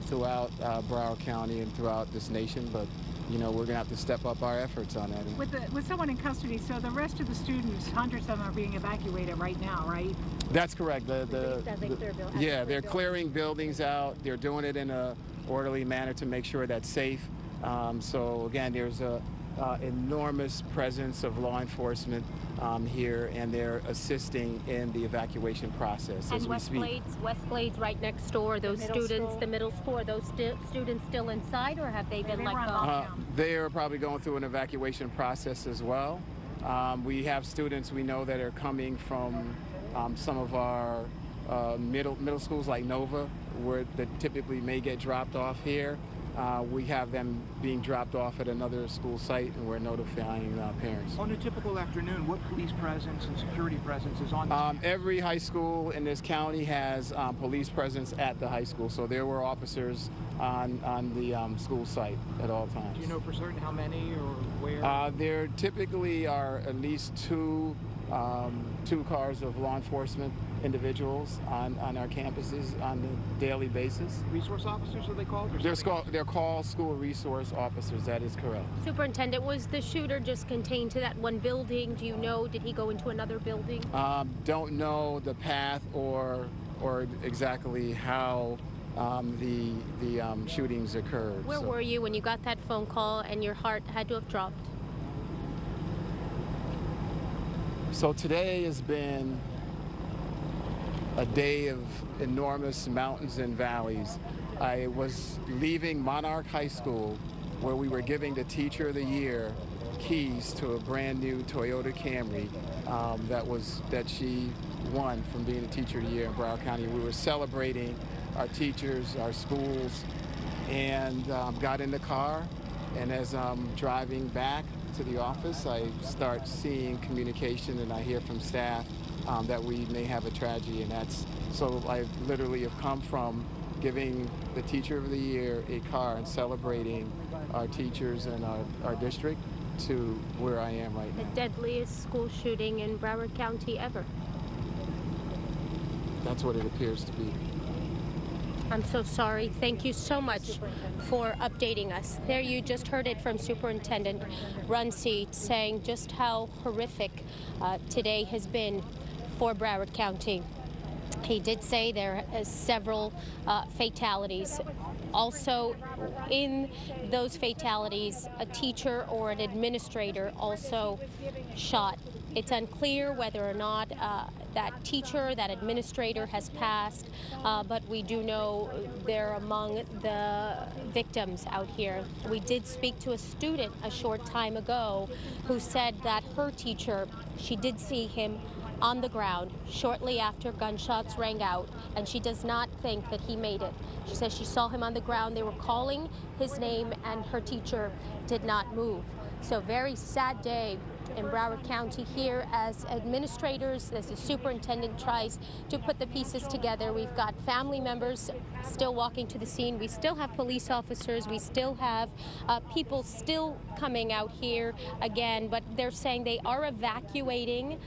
throughout Broward County and throughout this nation, but you know, we're going to have to step up our efforts on that. With someone in custody, so the rest of the students, hundreds of them are being evacuated right now, right? That's correct. Yeah, they're clearing buildings out. They're doing it in an orderly manner to make sure that's safe. So again, there's a enormous presence of law enforcement here, and they're assisting in the evacuation process as we speak. West Glades right next door, those students, the middle school, are those students still inside, or have they been let go? They are probably going through an evacuation process as well. We have students we know that are coming from some of our middle schools like Nova, where they typically may get dropped off here. We have them being dropped off at another school site, and we're notifying parents. On a typical afternoon, what police presence and security presence is on? Every high school in this county has police presence at the high school, so there were officers on the school site at all times. Do you know for certain how many or where? There typically are at least two cars of law enforcement individuals on our campuses on a daily basis. Resource officers, are they called? They're called school resource officers, that is correct. Superintendent, was the shooter just contained to that one building? Do you know, did he go into another building? Don't know the path or exactly how the shootings occurred. Where were you when you got that phone call and your heart had to have dropped? So today has been a day of enormous mountains and valleys. I was leaving Monarch High School, where we were giving the Teacher of the Year keys to a brand new Toyota Camry that she won from being a Teacher of the Year in Broward County. We were celebrating our teachers, our schools, and got in the car. And as I'm driving back to the office, I start seeing communication, and I hear from staff that we may have a tragedy, and so I literally have come from giving the Teacher of the Year a car and celebrating our teachers and our district to where I am right now. The deadliest school shooting in Broward County ever. That's what it appears to be. I'm so sorry. Thank you so much for updating us. There you just heard it from Superintendent Runcie saying just how horrific today has been for Broward County. He did say there are several fatalities. Also, in those fatalities, a teacher or an administrator also shot. It's unclear whether or not that teacher, that administrator has passed, but we do know they're among the victims out here. We did speak to a student a short time ago who said that her teacher, she did see him on the ground shortly after gunshots rang out, and she does not think that he made it. She says she saw him on the ground. They were calling his name, and her teacher did not move. So very sad day in Broward County here as administrators, as the superintendent tries to put the pieces together. We've got family members still walking to the scene. We still have police officers. We still have people still coming out here again, but they're saying they are evacuating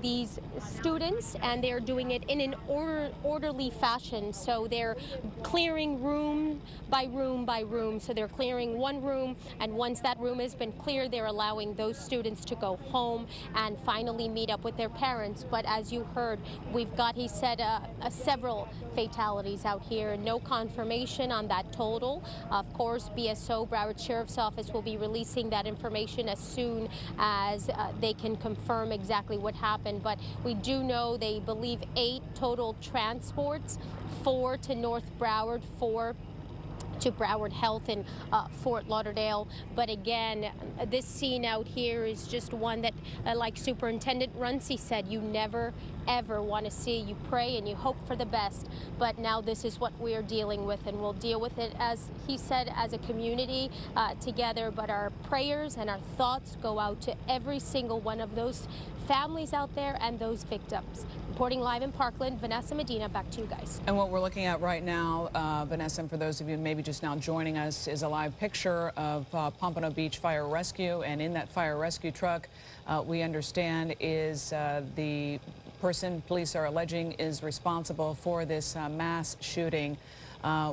these students, and they're doing it in an orderly fashion. So they're clearing room by room by room. So they're clearing one room, and once that room has been cleared, they're allowing those students to go home and finally meet up with their parents. But as you heard, we've got, he said, several fatalities out here. No confirmation on that total. Of course, BSO, Broward Sheriff's Office, will be releasing that information as soon as they can confirm exactly what happened. But we do know they believe 8 total transports, 4 to North Broward, 4 to Broward Health in Fort Lauderdale. But again, this scene out here is just one that, like Superintendent Runcie said, you never, ever want to see. You pray and you hope for the best. But now this is what we're dealing with, and we'll deal with it, as he said, as a community together. But our prayers and our thoughts go out to every single one of those families out there and those victims. Reporting live in Parkland, Vanessa Medina, back to you guys. And what we're looking at right now, Vanessa, and for those of you maybe just now joining us, is a live picture of Pompano Beach Fire Rescue. And in that fire rescue truck, we understand is the person police are alleging is responsible for this mass shooting.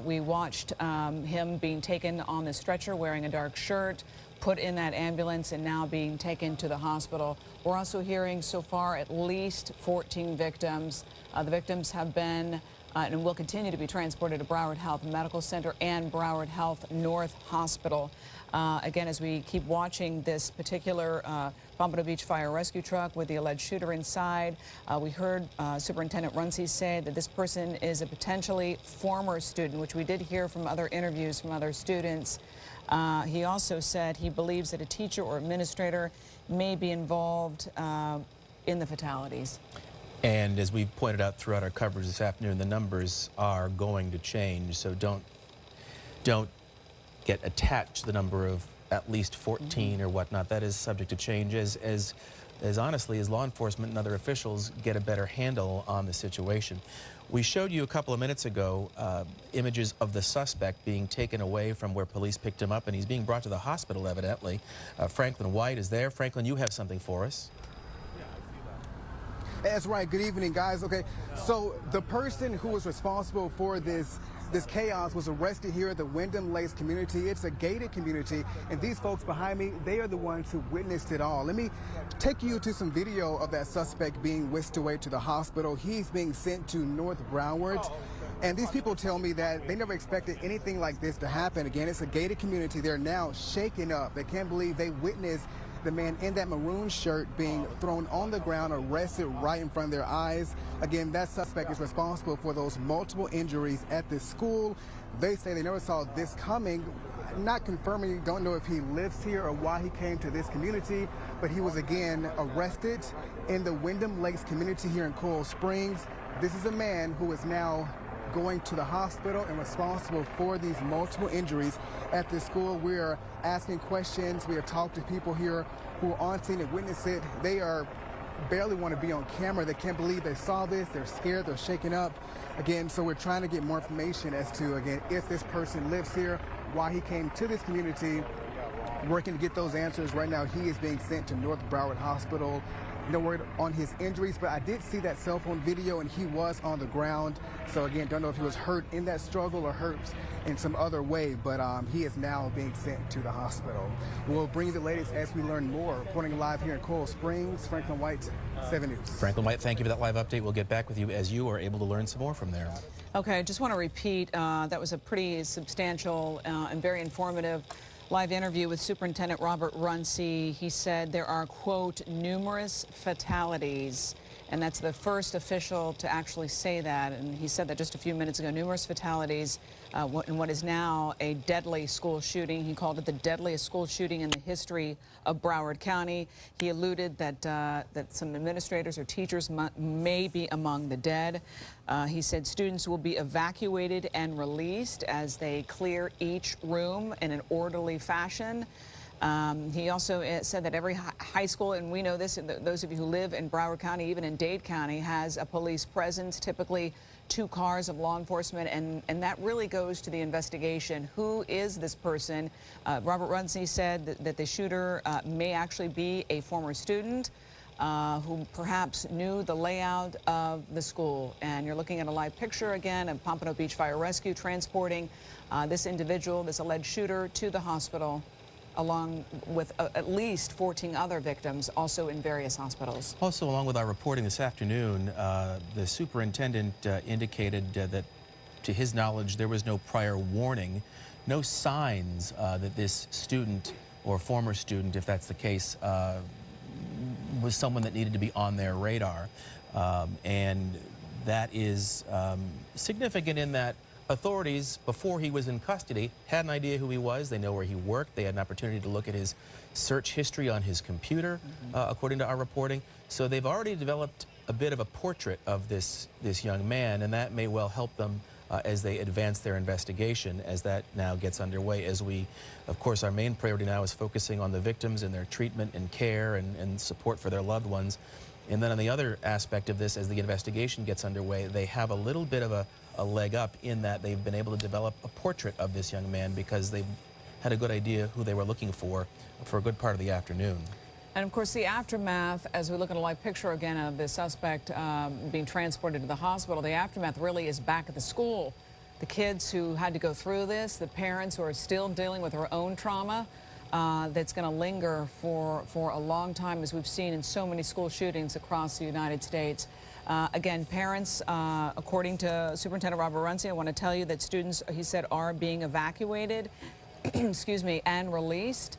We watched him being taken on the stretcher wearing a dark shirt, put in that ambulance, and now being taken to the hospital. We're also hearing so far at least 14 victims. The victims have been and will continue to be transported to Broward Health Medical Center and Broward Health North Hospital. Again, as we keep watching this particular Pompano Beach Fire Rescue truck with the alleged shooter inside, we heard Superintendent Runcie say that this person is a potentially former student, which we did hear from other interviews from other students. He also said he believes that a teacher or administrator may be involved in the fatalities. And as we pointed out throughout our coverage this afternoon, the numbers are going to change. So don't get attached to the number of at least 14 or whatnot. That is subject to change as honestly as law enforcement and other officials get a better handle on the situation. We showed you a couple of minutes ago images of the suspect being taken away from where police picked him up, and he's being brought to the hospital, evidently. Franklin White is there. Franklin, you have something for us. That's right. Good evening, guys. Okay, so the person who was responsible for this chaos was arrested here at the Wyndham Lakes community. It's a gated community, and these folks behind me, they are the ones who witnessed it all. Let me take you to some video of that suspect being whisked away to the hospital. He's being sent to North Broward, and these people tell me that they never expected anything like this to happen. Again, it's a gated community. They're now shaken up. They can't believe they witnessed the man in that maroon shirt being thrown on the ground, arrested right in front of their eyes. Again, that suspect is responsible for those multiple injuries at this school. They say they never saw this coming. Not confirming, don't know if he lives here or why he came to this community, but he was again arrested in the Wyndham Lakes community here in Coral Springs. This is a man who is now going to the hospital and responsible for these multiple injuries at this school. We are asking questions. We have talked to people here who are on scene and witness it. They are barely want to be on camera. They can't believe they saw this. They're scared. They're shaken up. Again, so we're trying to get more information as to, again, if this person lives here, why he came to this community, working to get those answers. Right now, he is being sent to North Broward Hospital. No word on his injuries, but I did see that cell phone video, and he was on the ground. So again, don't know if he was hurt in that struggle or hurt in some other way, but he is now being sent to the hospital. We'll bring you the latest as we learn more. Reporting live here in Coral Springs, Franklin White, 7 News. Franklin White, thank you for that live update. We'll get back with you as you are able to learn some more from there. Okay, I just want to repeat, that was a pretty substantial and very informative live interview with Superintendent Robert Runcie. He said there are, quote, numerous fatalities. And that's the first official to actually say that. And he said that just a few minutes ago, numerous fatalities in what is now a deadly school shooting. He called it the deadliest school shooting in the history of Broward County. He alluded that, that some administrators or teachers may be among the dead. He said students will be evacuated and released as they clear each room in an orderly fashion. He also said that every high school, and we know this, those of you who live in Broward County, even in Dade County, has a police presence, typically 2 cars of law enforcement, and that really goes to the investigation. Who is this person? Robert Runcie said that the shooter may actually be a former student who perhaps knew the layout of the school. And you're looking at a live picture again of Pompano Beach Fire Rescue transporting this individual, this alleged shooter, to the hospital, along with at least 14 other victims, also in various hospitals. Also, along with our reporting this afternoon, the superintendent indicated that, to his knowledge, there was no prior warning, no signs that this student or former student, if that's the case, was someone that needed to be on their radar. And that is significant in that authorities, before he was in custody, had an idea who he was. They know where he worked. They had an opportunity to look at his search history on his computer, according to our reporting. So they've already developed a bit of a portrait of this young man, and that may well help them as they advance their investigation, as that now gets underway. As we, of course, our main priority now is focusing on the victims and their treatment and care and support for their loved ones. And then on the other aspect of this, as the investigation gets underway, they have a little bit of a leg up in that they've been able to develop a portrait of this young man because they've had a good idea who they were looking for a good part of the afternoon. And of course, the aftermath, as we look at a live picture again of the suspect being transported to the hospital, the aftermath really is back at the school. The kids who had to go through this, the parents who are still dealing with their own trauma, that's going to linger for a long time, as we've seen in so many school shootings across the United States. Again, parents, according to Superintendent Robert Runcie, I want to tell you that students, he said, are being evacuated, excuse me, and released.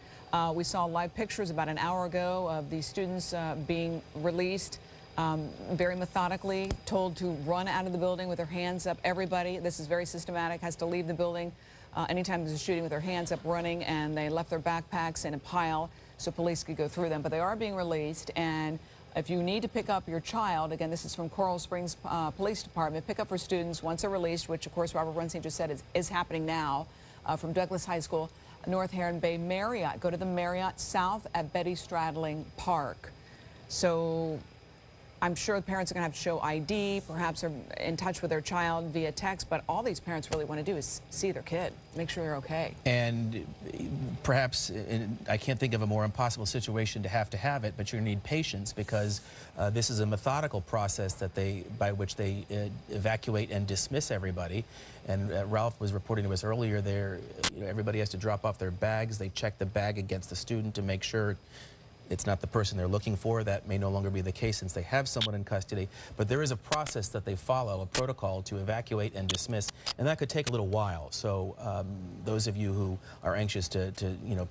We saw live pictures about an hour ago of these students being released very methodically, told to run out of the building with their hands up. Everybody, this is very systematic, has to leave the building anytime there's a shooting with their hands up running, and they left their backpacks in a pile so police could go through them. But they are being released, and if you need to pick up your child, again, this is from Coral Springs Police Department, pick up for students once they're released, which of course Robert Runcie just said is happening now, from Douglas High School, North Heron Bay Marriott. Go to the Marriott South at Betty Stradling Park. So I'm sure the parents are going to have to show ID, perhaps are in touch with their child via text, but all these parents really want to do is see their kid, make sure they're okay. And perhaps, I can't think of a more impossible situation to have it, but you need patience because this is a methodical process that by which they evacuate and dismiss everybody. And Ralph was reporting to us earlier there, everybody has to drop off their bags. They check the bag against the student to make sure it's not the person they're looking for. That may no longer be the case since they have someone in custody. But there is a process that they follow, a protocol to evacuate and dismiss, and that could take a little while. So those of you who are anxious to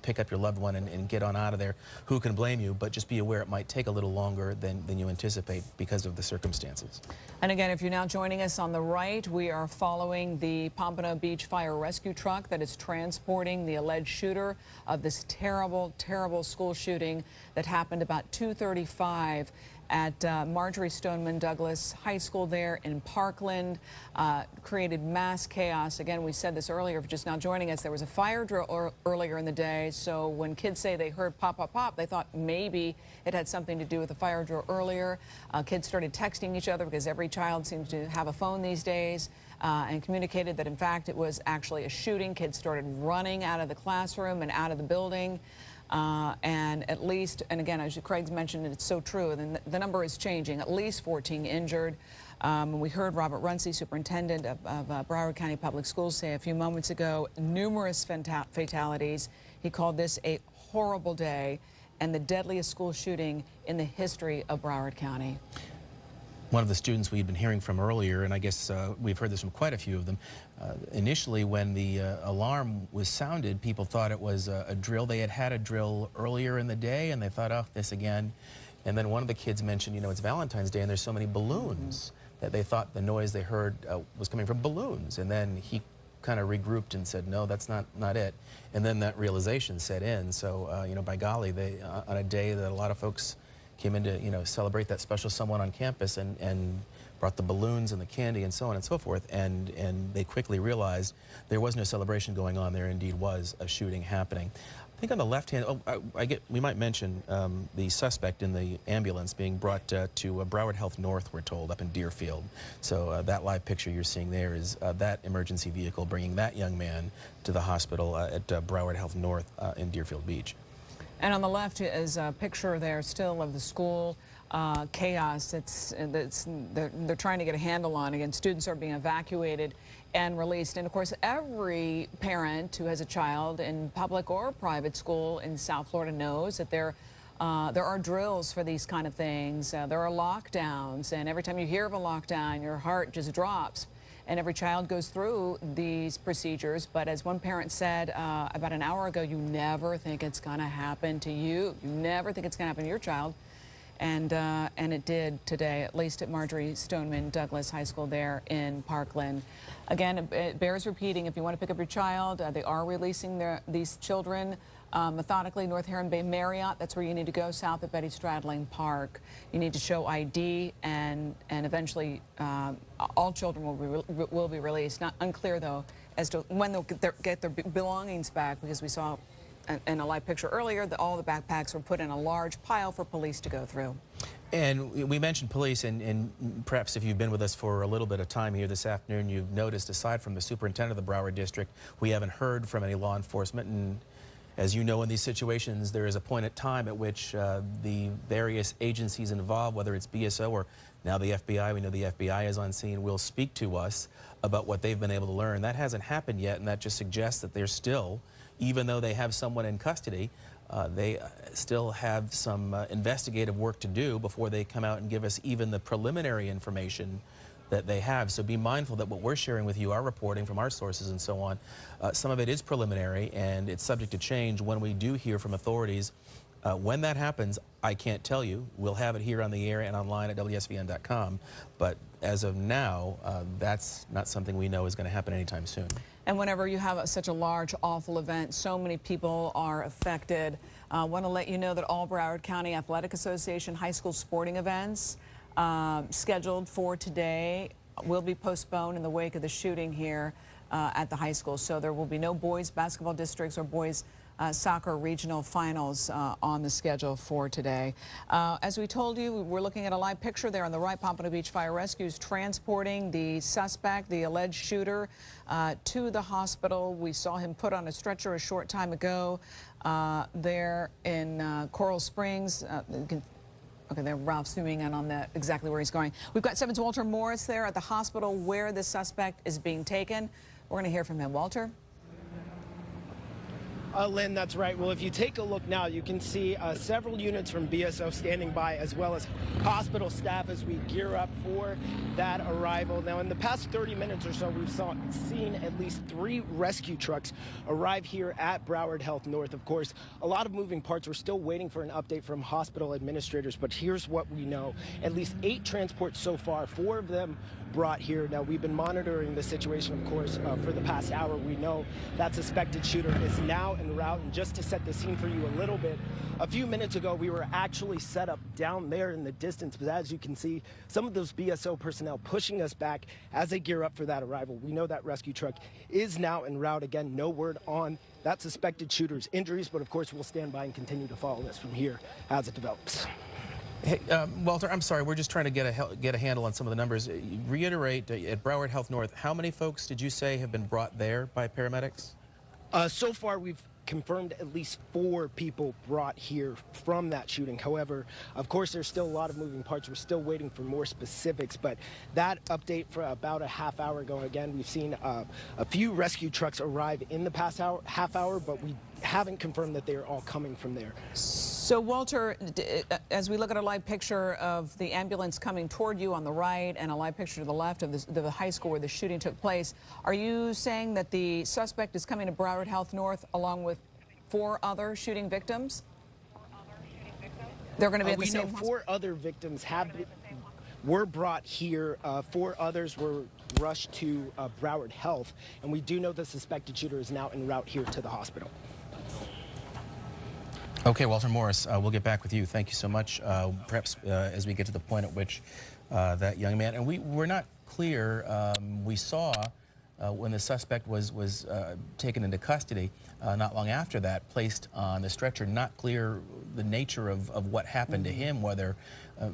pick up your loved one and get on out of there, who can blame you? But just be aware it might take a little longer than you anticipate because of the circumstances. And again, if you're now joining us on the right, we are following the Pompano Beach Fire Rescue truck that is transporting the alleged shooter of this terrible, terrible school shooting that happened about 2:35 at Marjorie Stoneman Douglas High School there in Parkland. Created mass chaos. Again, we said this earlier, for just now joining us, there was a fire drill earlier in the day, so when kids say they heard pop, pop, pop, they thought maybe it had something to do with the fire drill earlier. Kids started texting each other because every child seems to have a phone these days, and communicated that in fact it was actually a shooting. Kids started running out of the classroom and out of the building. And at least, and again, as Craig's mentioned, it's so true, and the number is changing, at least 14 injured. We heard Robert Runcie, superintendent of Broward County Public Schools, say a few moments ago, numerous fatalities. He called this a horrible day and the deadliest school shooting in the history of Broward County. One of the students we'd been hearing from earlier, and I guess we've heard this from quite a few of them, initially when the alarm was sounded, people thought it was a drill. They had had a drill earlier in the day, and they thought, oh, this again. And then one of the kids mentioned, you know, it's Valentine's Day, and there's so many balloons that they thought the noise they heard was coming from balloons. And then he kind of regrouped and said, no, that's not it. And then that realization set in. So, you know, by golly, they on a day that a lot of folks came in to, you know, celebrate that special someone on campus and brought the balloons and the candy and so on and so forth, and they quickly realized there was no celebration going on. There indeed was a shooting happening. I think on the left hand, we might mention the suspect in the ambulance being brought to Broward Health North, we're told, up in Deerfield. So that live picture you're seeing there is that emergency vehicle bringing that young man to the hospital at Broward Health North in Deerfield Beach. And on the left is a picture there still of the school chaos. They're trying to get a handle on. Again, students are being evacuated and released. And of course, every parent who has a child in public or private school in South Florida knows that there are drills for these kind of things. There are lockdowns, and every time you hear of a lockdown, your heart just drops. And every child goes through these procedures, but as one parent said about an hour ago, you never think it's going to happen to you. You never think it's going to happen to your child. And it did today, at least at Marjorie Stoneman Douglas High School there in Parkland. Again, it bears repeating, if you want to pick up your child, they are releasing these children methodically. North Heron Bay Marriott, that's where you need to go, south of Betty Stradling Park. You need to show ID, and eventually all children will be released. Not unclear, though, as to when they'll get their belongings back, because we saw in a live picture earlier that all the backpacks were put in a large pile for police to go through. And we mentioned police, and perhaps if you've been with us for a little bit of time here this afternoon, you've noticed, aside from the superintendent of the Broward District, we haven't heard from any law enforcement. And as you know, in these situations, there is a point at time at which the various agencies involved, whether it's BSO or now the FBI, we know the FBI is on scene, will speak to us about what they've been able to learn. That hasn't happened yet, and that just suggests that they're still, even though they have someone in custody, they still have some investigative work to do before they come out and give us even the preliminary information that they have. So be mindful that what we're sharing with you, our reporting from our sources and so on, some of it is preliminary and it's subject to change when we do hear from authorities. When that happens, I can't tell you. We'll have it here on the air and online at WSVN.com. But as of now, that's not something we know is going to happen anytime soon. And whenever you have such a large, awful event, so many people are affected. I want to let you know that all Broward County Athletic Association high school sporting events scheduled for today will be postponed in the wake of the shooting here at the high school. So there will be no boys basketball districts or boys soccer regional finals on the schedule for today. As we told you, we're looking at a live picture there on the right. Pompano Beach Fire Rescue is transporting the suspect, the alleged shooter, to the hospital. We saw him put on a stretcher a short time ago there in Coral Springs. Okay, there, Ralph's zooming in on exactly where he's going. We've got 7's Walter Morris there at the hospital where the suspect is being taken. We're going to hear from him. Walter? Lynn, that's right. Well, if you take a look now, you can see several units from BSO standing by, as well as hospital staff as we gear up for that arrival. Now, in the past 30 minutes or so, we've seen at least 3 rescue trucks arrive here at Broward Health North. Of course, a lot of moving parts. We're still waiting for an update from hospital administrators, but here's what we know. At least 8 transports so far, 4 of them brought here. Now, we've been monitoring the situation, of course, for the past hour. We know that suspected shooter is now en route. And just to set the scene for you a little bit, a few minutes ago, we were actually set up down there in the distance. But as you can see, some of those BSO personnel pushing us back as they gear up for that arrival. We know that rescue truck is now en route. Again, no word on that suspected shooter's injuries, but of course, we'll stand by and continue to follow this from here as it develops. Hey, Walter, I'm sorry, we're just trying to get a handle on some of the numbers. Reiterate, at Broward Health North, how many folks did you say have been brought there by paramedics? So far, we've confirmed at least 4 people brought here from that shooting. However, of course, there's still a lot of moving parts. We're still waiting for more specifics, but that update for about a half hour ago, again, we've seen a few rescue trucks arrive in the past half hour, but we haven't confirmed that they are all coming from there. So, Walter, as we look at a live picture of the ambulance coming toward you on the right and a live picture to the left of the high school where the shooting took place, are you saying that the suspect is coming to Broward Health North along with 4 other shooting victims? They're going to be at the same hospital? 4 other victims were brought here. 4 others were rushed to Broward Health, and we do know the suspected shooter is now en route here to the hospital. Okay, Walter Morris, we'll get back with you. Thank you so much. Perhaps as we get to the point at which that young man, and we're not clear, we saw when the suspect was taken into custody, not long after that, placed on the stretcher, not clear the nature of what happened to him, whether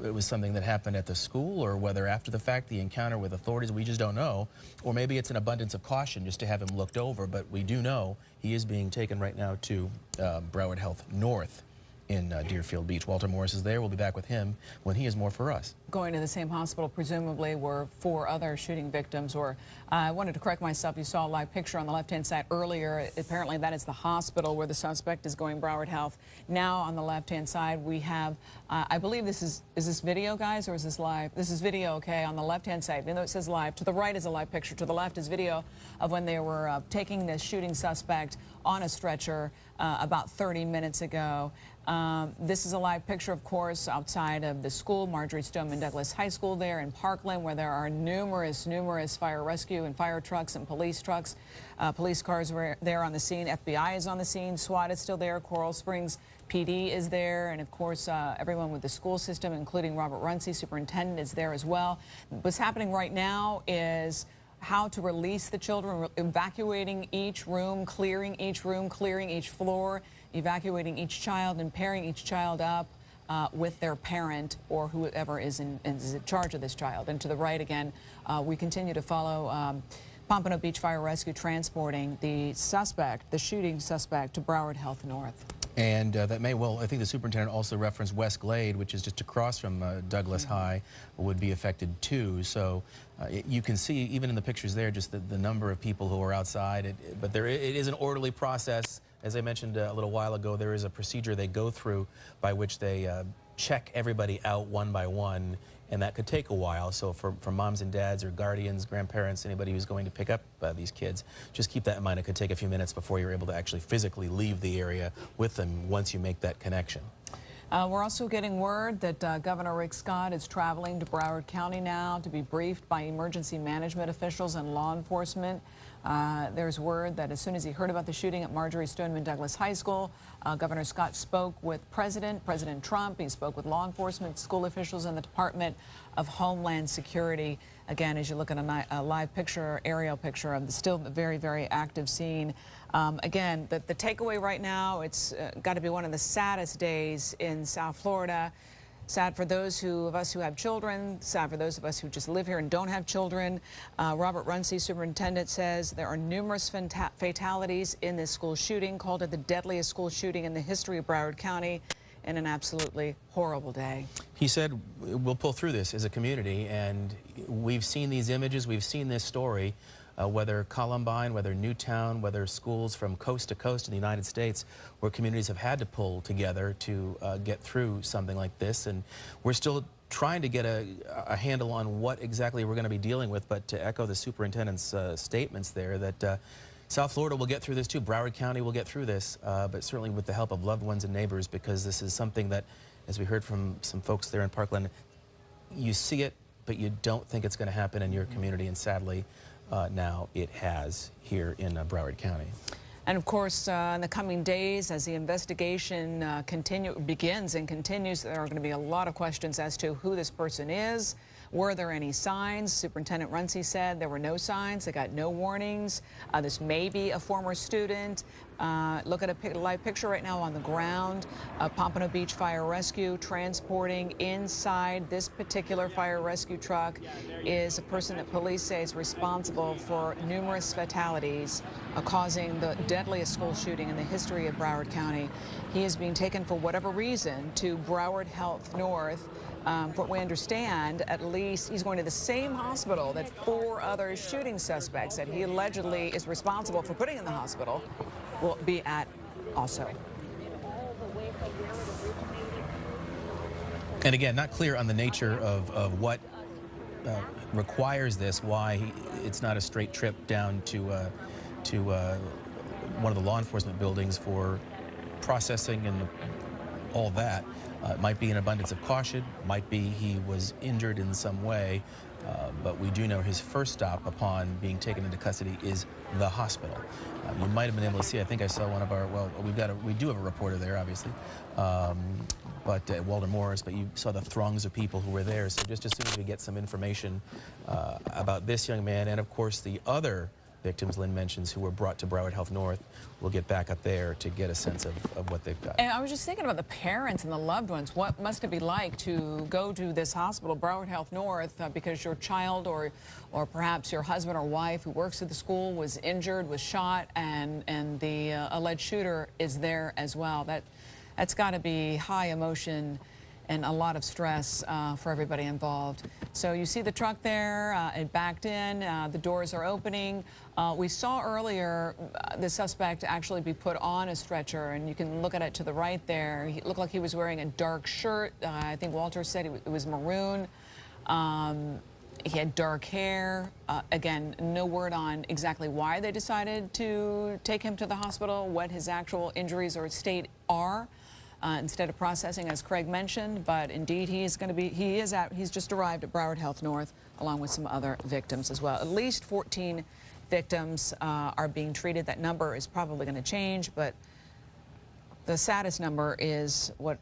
it was something that happened at the school or whether after the fact the encounter with authorities, we just don't know. Or maybe it's an abundance of caution just to have him looked over, but we do know he is being taken right now to Broward Health North in Deerfield Beach. Walter Morris is there. We'll be back with him when he has more for us. Going to the same hospital, presumably, were 4 other shooting victims. Or I wanted to correct myself. You saw a live picture on the left-hand side earlier. Apparently, that is the hospital where the suspect is going, Broward Health. Now, on the left-hand side, we have, I believe this is this video, guys, or is this live? This is video, okay, on the left-hand side. Even though it says live, to the right is a live picture. To the left is video of when they were taking this shooting suspect on a stretcher about 30 minutes ago. This is a live picture, of course, outside of the school, Marjorie Stoneman Douglas High School there in Parkland, where there are numerous fire rescue and fire trucks and police trucks. Police cars were there on the scene. FBI is on the scene. SWAT is still there. Coral Springs PD is there. And, of course, everyone with the school system, including Robert Runcie, superintendent, is there as well. What's happening right now is how to release the children, evacuating each room, clearing each floor, evacuating each child and pairing each child up with their parent or whoever is in charge of this child. And to the right again, we continue to follow Pompano Beach Fire Rescue transporting the suspect, the shooting suspect, to Broward Health North. And that may well, I think the superintendent also referenced West Glade, which is just across from Douglas High, would be affected too. So you can see, even in the pictures there, just the number of people who are outside. But it is an orderly process. As I mentioned a little while ago, there is a procedure they go through by which they check everybody out one by one, and that could take a while. So for moms and dads or guardians, grandparents, anybody who's going to pick up these kids, just keep that in mind. It could take a few minutes before you're able to actually physically leave the area with them once you make that connection. We're also getting word that Governor Rick Scott is traveling to Broward County now to be briefed by emergency management officials and law enforcement. There's word that as soon as he heard about the shooting at Marjorie Stoneman Douglas High School, Governor Scott spoke with President Trump. He spoke with law enforcement, school officials, and the Department of Homeland Security. Again, as you look at a live picture, aerial picture of the still very, very active scene. Again, the takeaway right now, it's got to be one of the saddest days in South Florida. Sad for those of us who have children, sad for those of us who just live here and don't have children. Robert Runcie, superintendent, says there are numerous fatalities in this school shooting, called it the deadliest school shooting in the history of Broward County, in an absolutely horrible day. He said, we'll pull through this as a community, and we've seen these images, we've seen this story. Whether Columbine, whether Newtown, whether schools from coast to coast in the United States, where communities have had to pull together to get through something like this. And we're still trying to get a handle on what exactly we're going to be dealing with, but to echo the superintendent's statements there, that South Florida will get through this too. Broward County will get through this, but certainly with the help of loved ones and neighbors, because this is something that, as we heard from some folks there in Parkland, you see it, but you don't think it's going to happen in your community, and sadly, now it has here in Broward County. And of course, in the coming days, as the investigation begins and continues, there are going to be a lot of questions as to who this person is. Were there any signs? Superintendent Runcie said there were no signs. They got no warnings. This may be a former student. Look at a live picture right now on the ground of Pompano Beach Fire Rescue. Transporting inside this particular fire rescue truck is a person that police say is responsible for numerous fatalities, causing the deadliest school shooting in the history of Broward County. He is being taken for whatever reason to Broward Health North. From what we understand, at least he's going to the same hospital that 4 other shooting suspects that he allegedly is responsible for putting in the hospital will be at also. And again, not clear on the nature of what requires this, why it's not a straight trip down to one of the law enforcement buildings for processing and all that. It might be an abundance of caution, might be he was injured in some way, but we do know his first stop upon being taken into custody is the hospital. You might have been able to see, I think I saw one of our, well, we do have a reporter there, obviously, but Walter Morris, but you saw the throngs of people who were there. So just as soon as we get some information about this young man, and of course the other victims Lynn mentions who were brought to Broward Health North, we'll get back up there to get a sense of what they've got. And I was just thinking about the parents and the loved ones. What must it be like to go to this hospital, Broward Health North, because your child or perhaps your husband or wife who works at the school was injured, was shot, and the alleged shooter is there as well. That's got to be high emotion and a lot of stress for everybody involved. So you see the truck there, it backed in, the doors are opening. We saw earlier the suspect actually be put on a stretcher, and you can look at it to the right there. He looked like he was wearing a dark shirt. I think Walter said it was maroon. He had dark hair. Again, no word on exactly why they decided to take him to the hospital, what his actual injuries or state are. Instead of processing, as Craig mentioned, but indeed he's just arrived at Broward Health North along with some other victims as well. At least 14 victims are being treated. That number is probably going to change, but the saddest number is what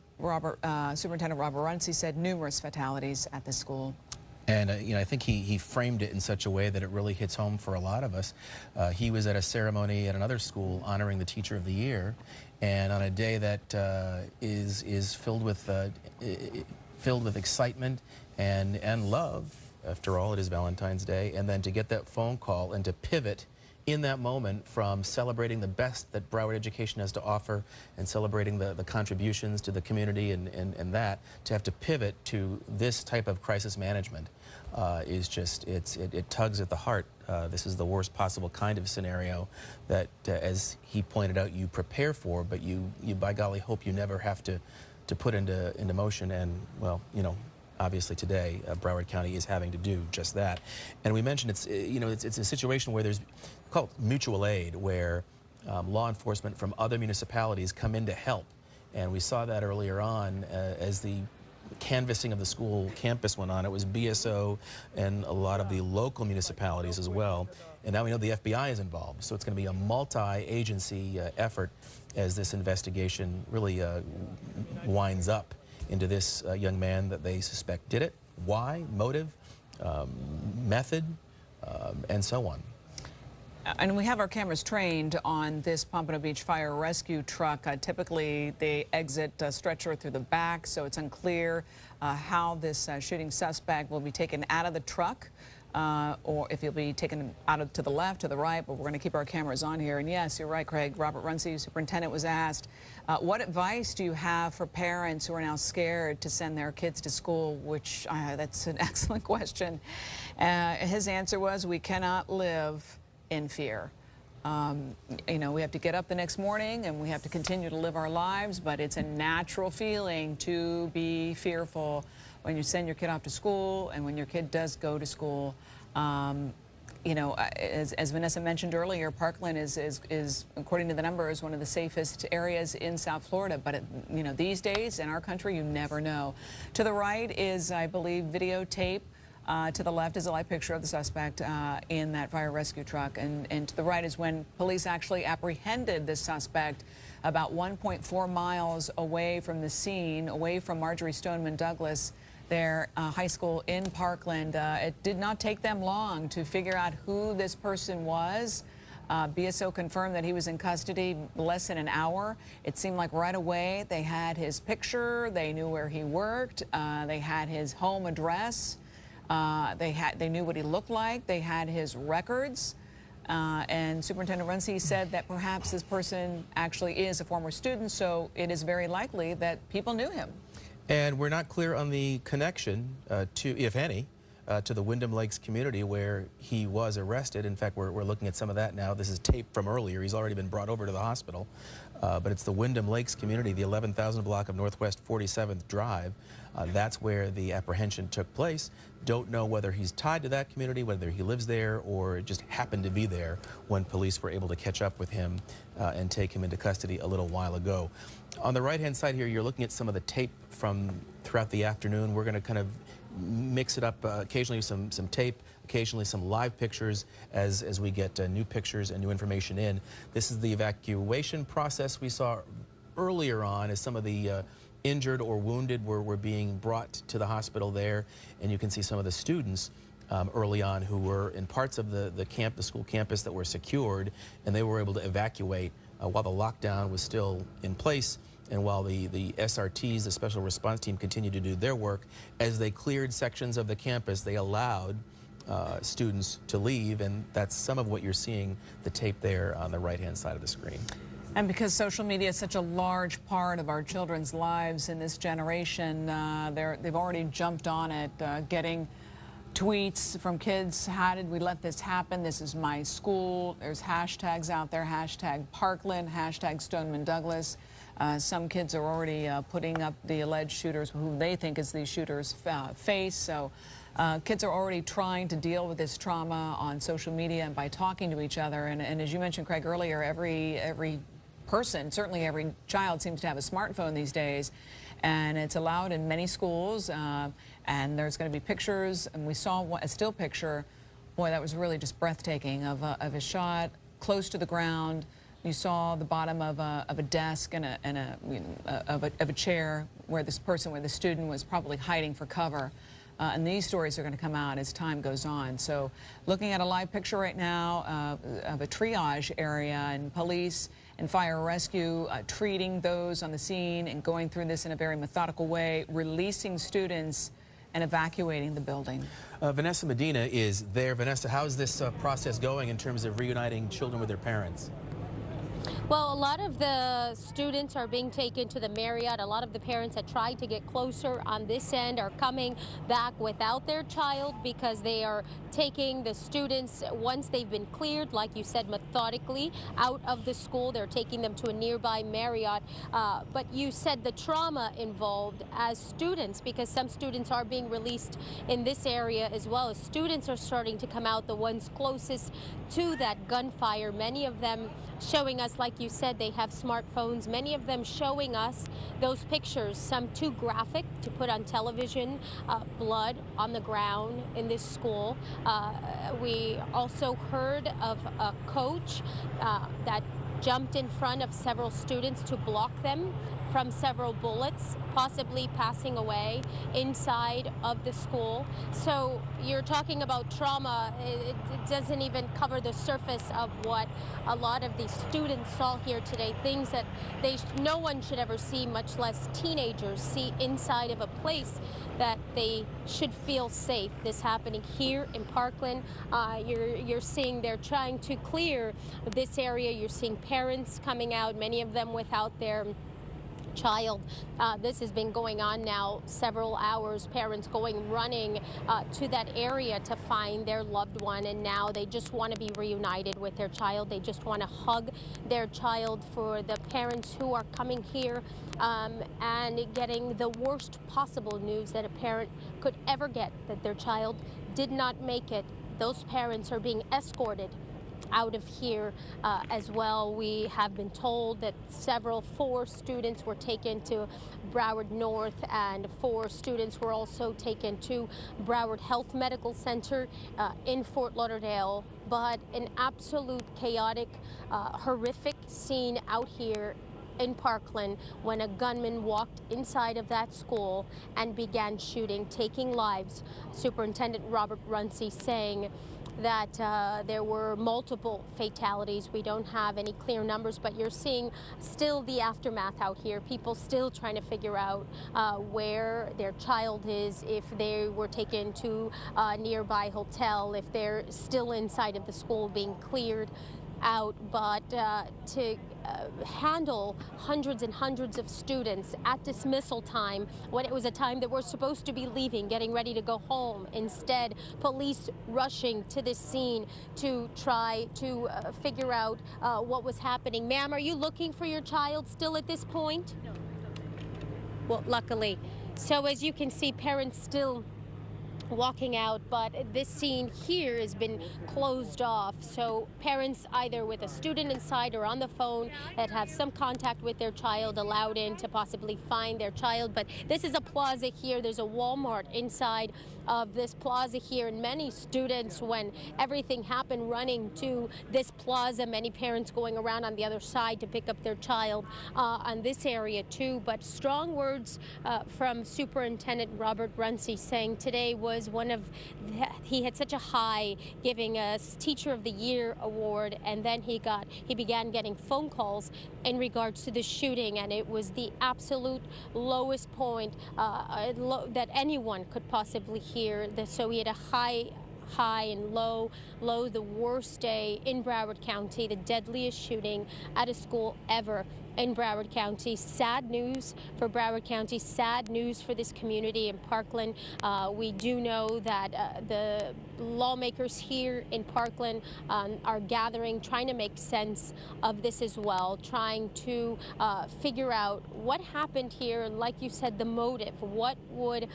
Superintendent Robert Runcie said, numerous fatalities at the school. And you know, I think he framed it in such a way that it really hits home for a lot of us. He was at a ceremony at another school honoring the Teacher of the Year, and on a day that is filled with excitement and love. After all, it is Valentine's Day, and then to get that phone call and to pivot in that moment from celebrating the best that Broward education has to offer and celebrating the contributions to the community and that, to have to pivot to this type of crisis management is just, it tugs at the heart. This is the worst possible kind of scenario that, as he pointed out, you prepare for, but you by golly hope you never have to put into motion. And, well, you know, obviously today, Broward County is having to do just that. And we mentioned it's a situation where there's called mutual aid, where law enforcement from other municipalities come in to help. And we saw that earlier on as the canvassing of the school campus went on. It was BSO and a lot of the local municipalities as well. And now we know the FBI is involved. So it's going to be a multi-agency effort as this investigation really winds up into this young man that they suspect did it. Why, motive, method, and so on. And we have our cameras trained on this Pompano Beach Fire Rescue truck. Typically, they exit a stretcher through the back, so it's unclear how this shooting suspect will be taken out of the truck, or if he'll be taken out to the left, to the right, but we're going to keep our cameras on here. And yes, you're right, Craig. Robert Runcie, superintendent, was asked, what advice do you have for parents who are now scared to send their kids to school, which that's an excellent question. His answer was, we cannot live in fear. You know, we have to get up the next morning and we have to continue to live our lives, but it's a natural feeling to be fearful when you send your kid off to school and when your kid does go to school. You know, as Vanessa mentioned earlier, Parkland is, according to the numbers, one of the safest areas in South Florida. But, you know, these days in our country, you never know. To the right is, I believe, videotape. To the left is a live picture of the suspect in that fire rescue truck. And to the right is when police actually apprehended this suspect about 1.4 miles away from the scene, away from Marjorie Stoneman Douglas, their high school in Parkland. It did not take them long to figure out who this person was. BSO confirmed that he was in custody less than an hour. It seemed like right away they had his picture, they knew where he worked, they had his home address, they knew what he looked like, they had his records. And Superintendent Runcie said that perhaps this person actually is a former student, so it is very likely that people knew him. And we're not clear on the connection to, if any, to the Wyndham Lakes community where he was arrested. In fact, we're looking at some of that now. This is tape from earlier. He's already been brought over to the hospital. But it's the Wyndham Lakes community, the 11,000 block of Northwest 47th Drive. That's where the apprehension took place. Don't know whether he's tied to that community, whether he lives there, or just happened to be there when police were able to catch up with him and take him into custody a little while ago. On the right-hand side here, you're looking at some of the tape from throughout the afternoon. We're going to kind of mix it up, occasionally some tape, occasionally some live pictures as we get new pictures and new information in. This is the evacuation process we saw earlier on as some of the injured or wounded were being brought to the hospital there, and you can see some of the students early on who were in parts of the school campus that were secured, and they were able to evacuate while the lockdown was still in place. And while the SRTs, the Special Response Team, continued to do their work, as they cleared sections of the campus, they allowed students to leave, and that's some of what you're seeing, the tape there on the right-hand side of the screen. And because social media is such a large part of our children's lives in this generation, they've already jumped on it, getting tweets from kids. How did we let this happen? This is my school. There's hashtags out there, hashtag Parkland, hashtag Stoneman Douglas. Some kids are already putting up the alleged shooters, who they think is the shooter's face. So kids are already trying to deal with this trauma on social media and by talking to each other. And as you mentioned, Craig, earlier, every person, certainly every child, seems to have a smartphone these days. And it's allowed in many schools. And there's going to be pictures. And we saw a still picture. Boy, that was really just breathtaking, of a shot close to the ground. You saw the bottom of a desk and of a chair where the student was probably hiding for cover. And these stories are going to come out as time goes on. So looking at a live picture right now of a triage area, and police and fire and rescue treating those on the scene and going through this in a very methodical way, releasing students and evacuating the building. Vanessa Medina is there. Vanessa, how is this process going in terms of reuniting children with their parents? Well, a lot of the students are being taken to the Marriott. A lot of the parents that tried to get closer on this end are coming back without their child because they are taking the students, once they've been cleared, like you said, methodically out of the school. They're taking them to a nearby Marriott. But you said the trauma involved as students, because some students are being released in this area as well. As students are starting to come out, the ones closest to that gunfire, many of them showing us, like you said, they have smartphones, many of them showing us those pictures, some too graphic to put on television, blood on the ground in this school. We also heard of a coach that jumped in front of several students to block them from several bullets, possibly passing away inside of the school. So you're talking about trauma. It doesn't even cover the surface of what a lot of these students saw here today, things that no one should ever see, much less teenagers see inside of a place that they should feel safe. This happening here in Parkland. You're seeing they're trying to clear this area. You're seeing parents coming out, many of them without their child. This has been going on now several hours, parents running to that area to find their loved one, and now they just want to be reunited with their child. They just want to hug their child. For the parents who are coming here and getting the worst possible news that a parent could ever get, that their child did not make it, those parents are being escorted out of here as well. We have been told that 4 students were taken to Broward North, and 4 students were also taken to Broward Health Medical Center in Fort Lauderdale. But an absolute chaotic, horrific scene out here in Parkland when a gunman walked inside of that school and began shooting, taking lives. Superintendent Robert Runcie saying that there were multiple fatalities. We don't have any clear numbers, but you're seeing still the aftermath out here. People still trying to figure out where their child is, if they were taken to a nearby hotel, if they're still inside of the school being cleared out. But to handle hundreds and hundreds of students at dismissal time, when it was a time that we're supposed to be leaving, getting ready to go home. Instead, police rushing to this scene to try to figure out what was happening. Ma'am, are you looking for your child still at this point? No. Well, luckily. So as you can see, parents still walking out, but this scene here has been closed off, so parents either with a student inside or on the phone that have some contact with their child allowed in to possibly find their child. But this is a plaza here. There's a Walmart inside of this plaza here, and many students, when everything happened, running to this plaza, many parents going around on the other side to pick up their child on this area too. But strong words from Superintendent Robert Runcie, saying today was one of he had such a high, giving us Teacher of the Year award, and then he began getting phone calls in regards to the shooting, and it was the absolute lowest point that anyone could possibly hear. So he had a high and low, the worst day in Broward County, the deadliest shooting at a school ever in Broward County. Sad news for Broward County, sad news for this community in Parkland. We do know that the lawmakers here in Parkland are gathering, trying to make sense of this as well, trying to figure out what happened here. Like you said, the motive, what would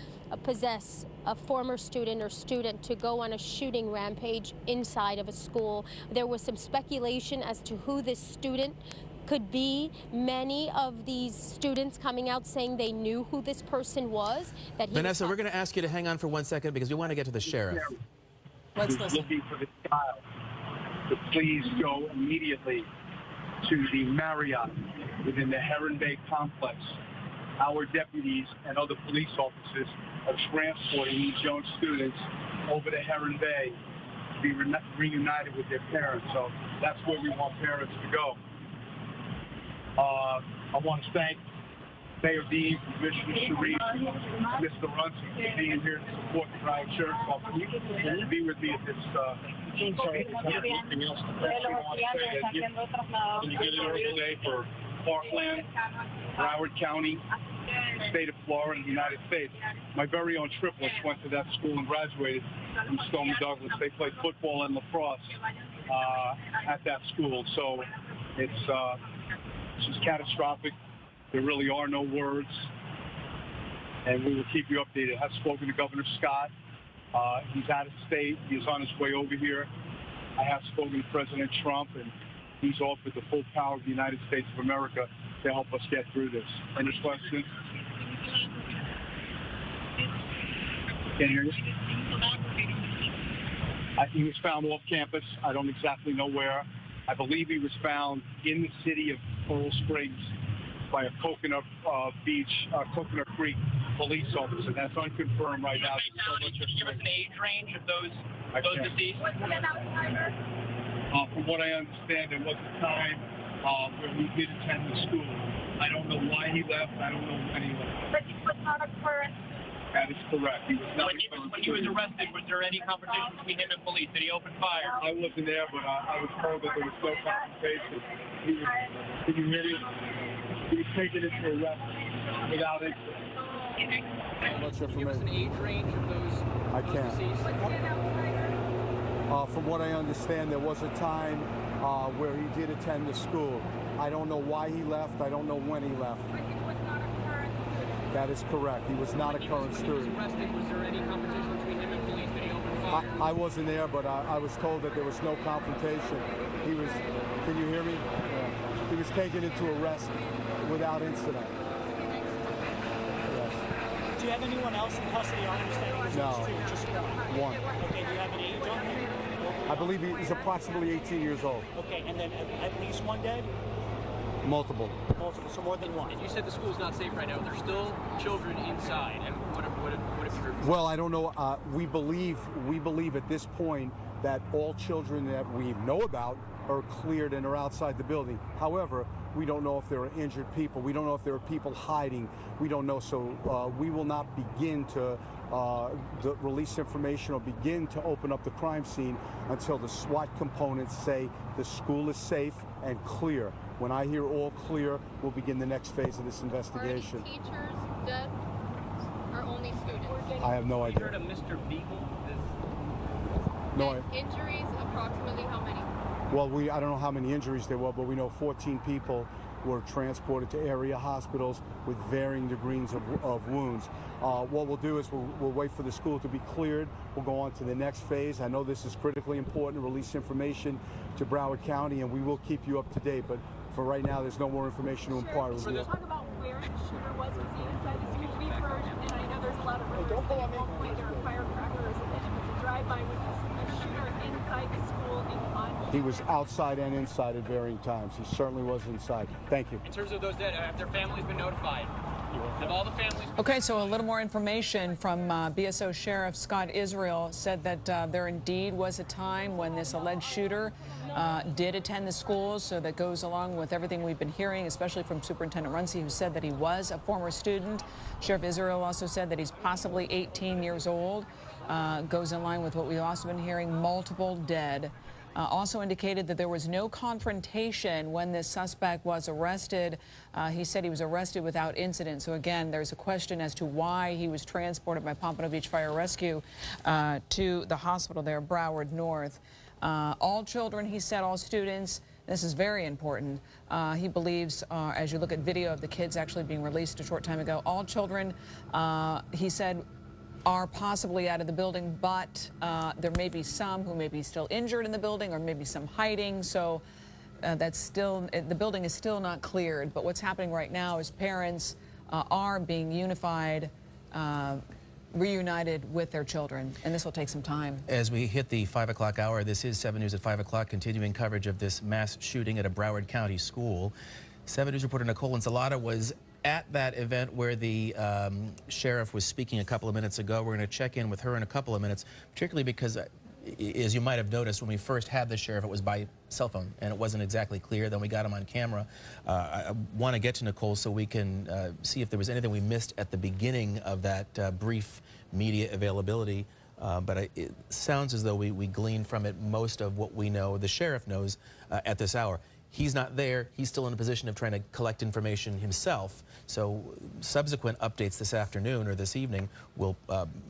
possess a former student or student to go on a shooting rampage inside of a school. There was some speculation as to who this student could be. Many of these students coming out saying they knew who this person was. That Vanessa, we're going to ask you to hang on for 1 second because we want to get to the sheriff. Let's listen. Looking for the child to please go immediately to the Marriott within the Heron Bay complex. Our deputies and other police officers are transporting these young students over to Heron Bay to be reunited with their parents. So that's where we want parents to go. I want to thank Mayor Dean, Commissioner Sharif, Mr. Runcie for being here to support the Broward Sheriff's Office and to be with me at this. Anything else that you want to say that you get an early day for Parkland, Broward County, the state of Florida, and the United States. My very own triplets went to that school and graduated from Stoneman Douglas. They played football and lacrosse at that school. So it's just catastrophic. There really are no words, and we will keep you updated. I've spoken to Governor Scott. He's out of state. He's on his way over here. I have spoken to President Trump, and he's offered the full power of the United States of America to help us get through this. Any questions? Can't hear you. He was found off campus. I don't exactly know where. I believe he was found in the city of Coral Springs by a Coconut Coconut Creek police officer. That's unconfirmed right now. Can you give us an age range of those deceased? From what I understand, there was a time where he did attend the school. I don't know why he left. I don't know when he left. But he was not a current. That is correct. He was not when he was arrested, was there any confrontation between him and police? Did he open fire? I wasn't there, but I was told that there was no confrontation. Can you hear me? He was taken into arrest without incident. Much information. Give us an age range of those deceased? From what I understand, there was a time where he did attend the school. I don't know why he left. I don't know when he left. That is correct. He was not a current student. When he was arrested, was there any confrontation between him and police? Did he open fire? I wasn't there, but I was told that there was no confrontation. He was, can you hear me? Yeah. He was taken into arrest without incident. Yes. Do you have anyone else in custody? I understand it was just one. Okay, do you have an age on him? I believe he's approximately 18 years old. Okay, and then at least one dead? Multiple. Multiple, so more than one. And you said the school's not safe right now. There's still children inside. And what have you heard? Well, I don't know. We believe at this point that all children that we know about are cleared and are outside the building. However, we don't know if there are injured people. We don't know if there are people hiding. We don't know, so we will not begin to release information or begin to open up the crime scene until the SWAT components say the school is safe and clear. When I hear all clear, we'll begin the next phase of this investigation. Are any teachers dead or only students? I have no idea. You heard of Mr. Beagle? No. Injuries, approximately how many? Well, I don't know how many injuries there were, but we know 14 people were transported to area hospitals with varying degrees of wounds. What we'll do is we'll wait for the school to be cleared. We'll go on to the next phase. I know this is critically important to release information to Broward County, and we will keep you up to date. But for right now, there's no more information to impart. Talk about where the shooter was he inside the school? We've heard, and I know there's a lot of rumors that at one point there were firecrackers, and then it was a drive-by with the shooter inside the school in on. He was outside and inside at varying times. He certainly was inside. Thank you. In terms of those dead, have their families been notified? Have all the families? Okay, so a little more information from BSO Sheriff Scott Israel said that there indeed was a time when this alleged shooter did attend the schools, so that goes along with everything we've been hearing, especially from Superintendent Runcie, who said that he was a former student. Sheriff Israel also said that he's possibly 18 years old. Goes in line with what we've also been hearing, multiple dead. Also indicated that there was no confrontation when this suspect was arrested. He said he was arrested without incident. So again, there's a question as to why he was transported by Pompano Beach Fire Rescue to the hospital there, Broward North. All children, he said, all students, this is very important. He believes, as you look at video of the kids actually being released a short time ago, all children, he said, are possibly out of the building, but there may be some who may be still injured in the building, or maybe some hiding. So that's still, the building is still not cleared. But what's happening right now is parents are being unified, reunited with their children, and this will take some time. As we hit the 5 o'clock hour, this is 7 News at 5 o'clock, continuing coverage of this mass shooting at a Broward County school. 7 News reporter Nicole Ensalada was at that event where the sheriff was speaking a couple of minutes ago. We're going to check in with her in a couple of minutes, particularly because, as you might have noticed, when we first had the sheriff, it was by cell phone, and it wasn't exactly clear. Then we got him on camera. I want to get to Nicole so we can see if there was anything we missed at the beginning of that brief media availability. But it sounds as though we gleaned from it most of what we know, the sheriff knows at this hour. He's not there. He's still in a position of trying to collect information himself. So subsequent updates this afternoon or this evening will,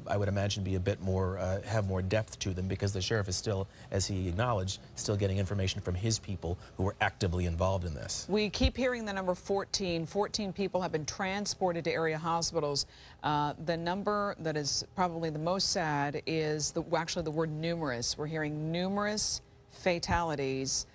I would imagine, be a bit more, have more depth to them, because the sheriff is still, as he acknowledged, still getting information from his people who are actively involved in this. We keep hearing the number 14. 14 people have been transported to area hospitals. The number that is probably the most sad is actually the word numerous. We're hearing numerous fatalities.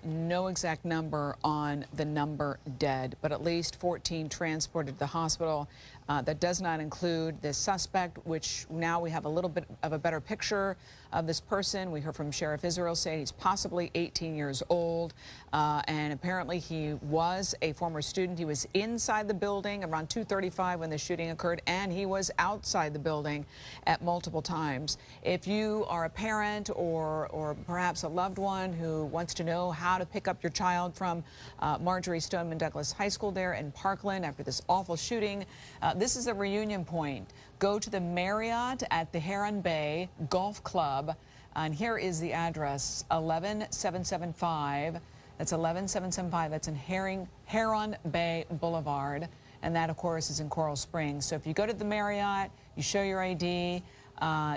No exact number on the number dead, but at least 14 transported to the hospital. That does not include the suspect, which now we have a little bit of a better picture of this person. We heard from Sheriff Israel say he's possibly 18 years old, and apparently he was a former student. He was inside the building around 2:35 when the shooting occurred, and he was outside the building at multiple times. If you are a parent or perhaps a loved one who wants to know how to pick up your child from Marjorie Stoneman Douglas High School there in Parkland after this awful shooting, this is a reunion point. Go to the Marriott at the Heron Bay Golf Club, and here is the address, 11775. That's 11775. That's in Heron Bay Boulevard, and that, of course, is in Coral Springs. So if you go to the Marriott, you show your ID,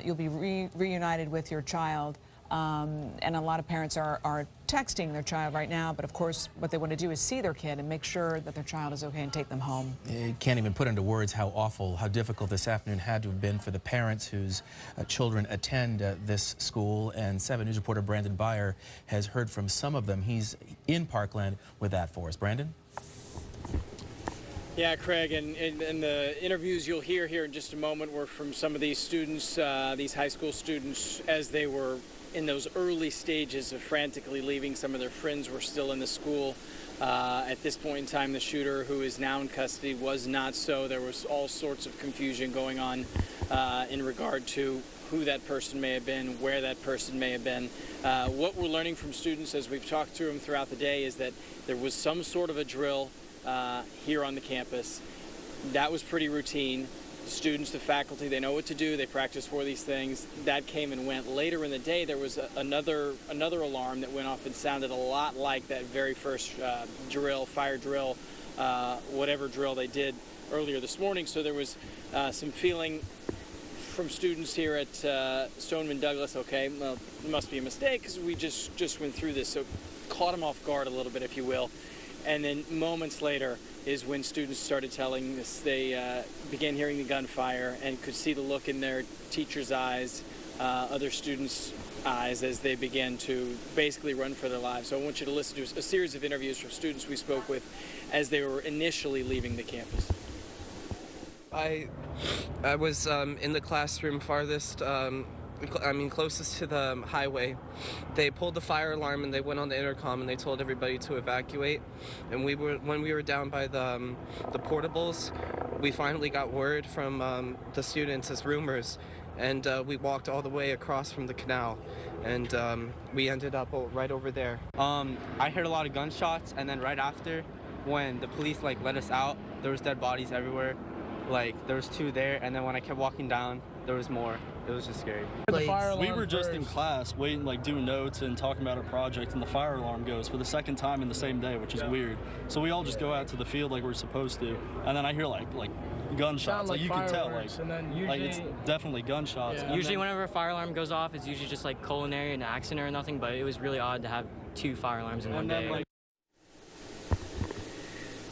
you'll be reunited with your child. And a lot of parents are texting their child right now, but of course what they want to do is see their kid and make sure that their child is okay and take them home. You can't even put into words how awful, how difficult this afternoon had to have been for the parents whose children attend this school, and 7 News reporter Brandon Byer has heard from some of them. He's in Parkland with that for us. Brandon? Yeah, Craig, and the interviews you'll hear here in just a moment were from some of these students, these high school students, as they were in those early stages of frantically leaving. Some of their friends were still in the school. At this point in time, the shooter, who is now in custody, was not so. There was all sorts of confusion going on in regard to who that person may have been, where that person may have been. What we're learning from students as we've talked through them throughout the day is that there was some sort of a drill here on the campus. That was pretty routine. The students, the faculty, they know what to do. They practice for these things. That came and went. Later in the day, there was another alarm that went off and sounded a lot like that very first drill, fire drill, whatever drill they did earlier this morning. So there was some feeling from students here at Stoneman Douglas, okay, well, it must be a mistake because we just went through this. So caught them off guard a little bit, if you will. And then moments later is when students started telling us they began hearing the gunfire and could see the look in their teachers' eyes, other students' eyes as they began to basically run for their lives. So I want you to listen to a series of interviews from students we spoke with as they were initially leaving the campus. I was in the classroom farthest, closest to the highway. They pulled the fire alarm and they went on the intercom and they told everybody to evacuate. And when we were down by the portables, we finally got word from the students as roomers, and we walked all the way across from the canal, and we ended up right over there. I heard a lot of gunshots, and then right after, when the police let us out, there was dead bodies everywhere. There was 2 there, and then when I kept walking down, there was more. It was just scary. We were just in class waiting, doing notes and talking about a project, and the fire alarm goes for the second time in the same day, which is weird. So we all just go out to the field like we're supposed to, and then I hear gunshots. You can tell, and then usually, it's definitely gunshots. Yeah. Usually whenever a fire alarm goes off, it's usually just culinary, an accident or nothing, but it was really odd to have 2 fire alarms in one day.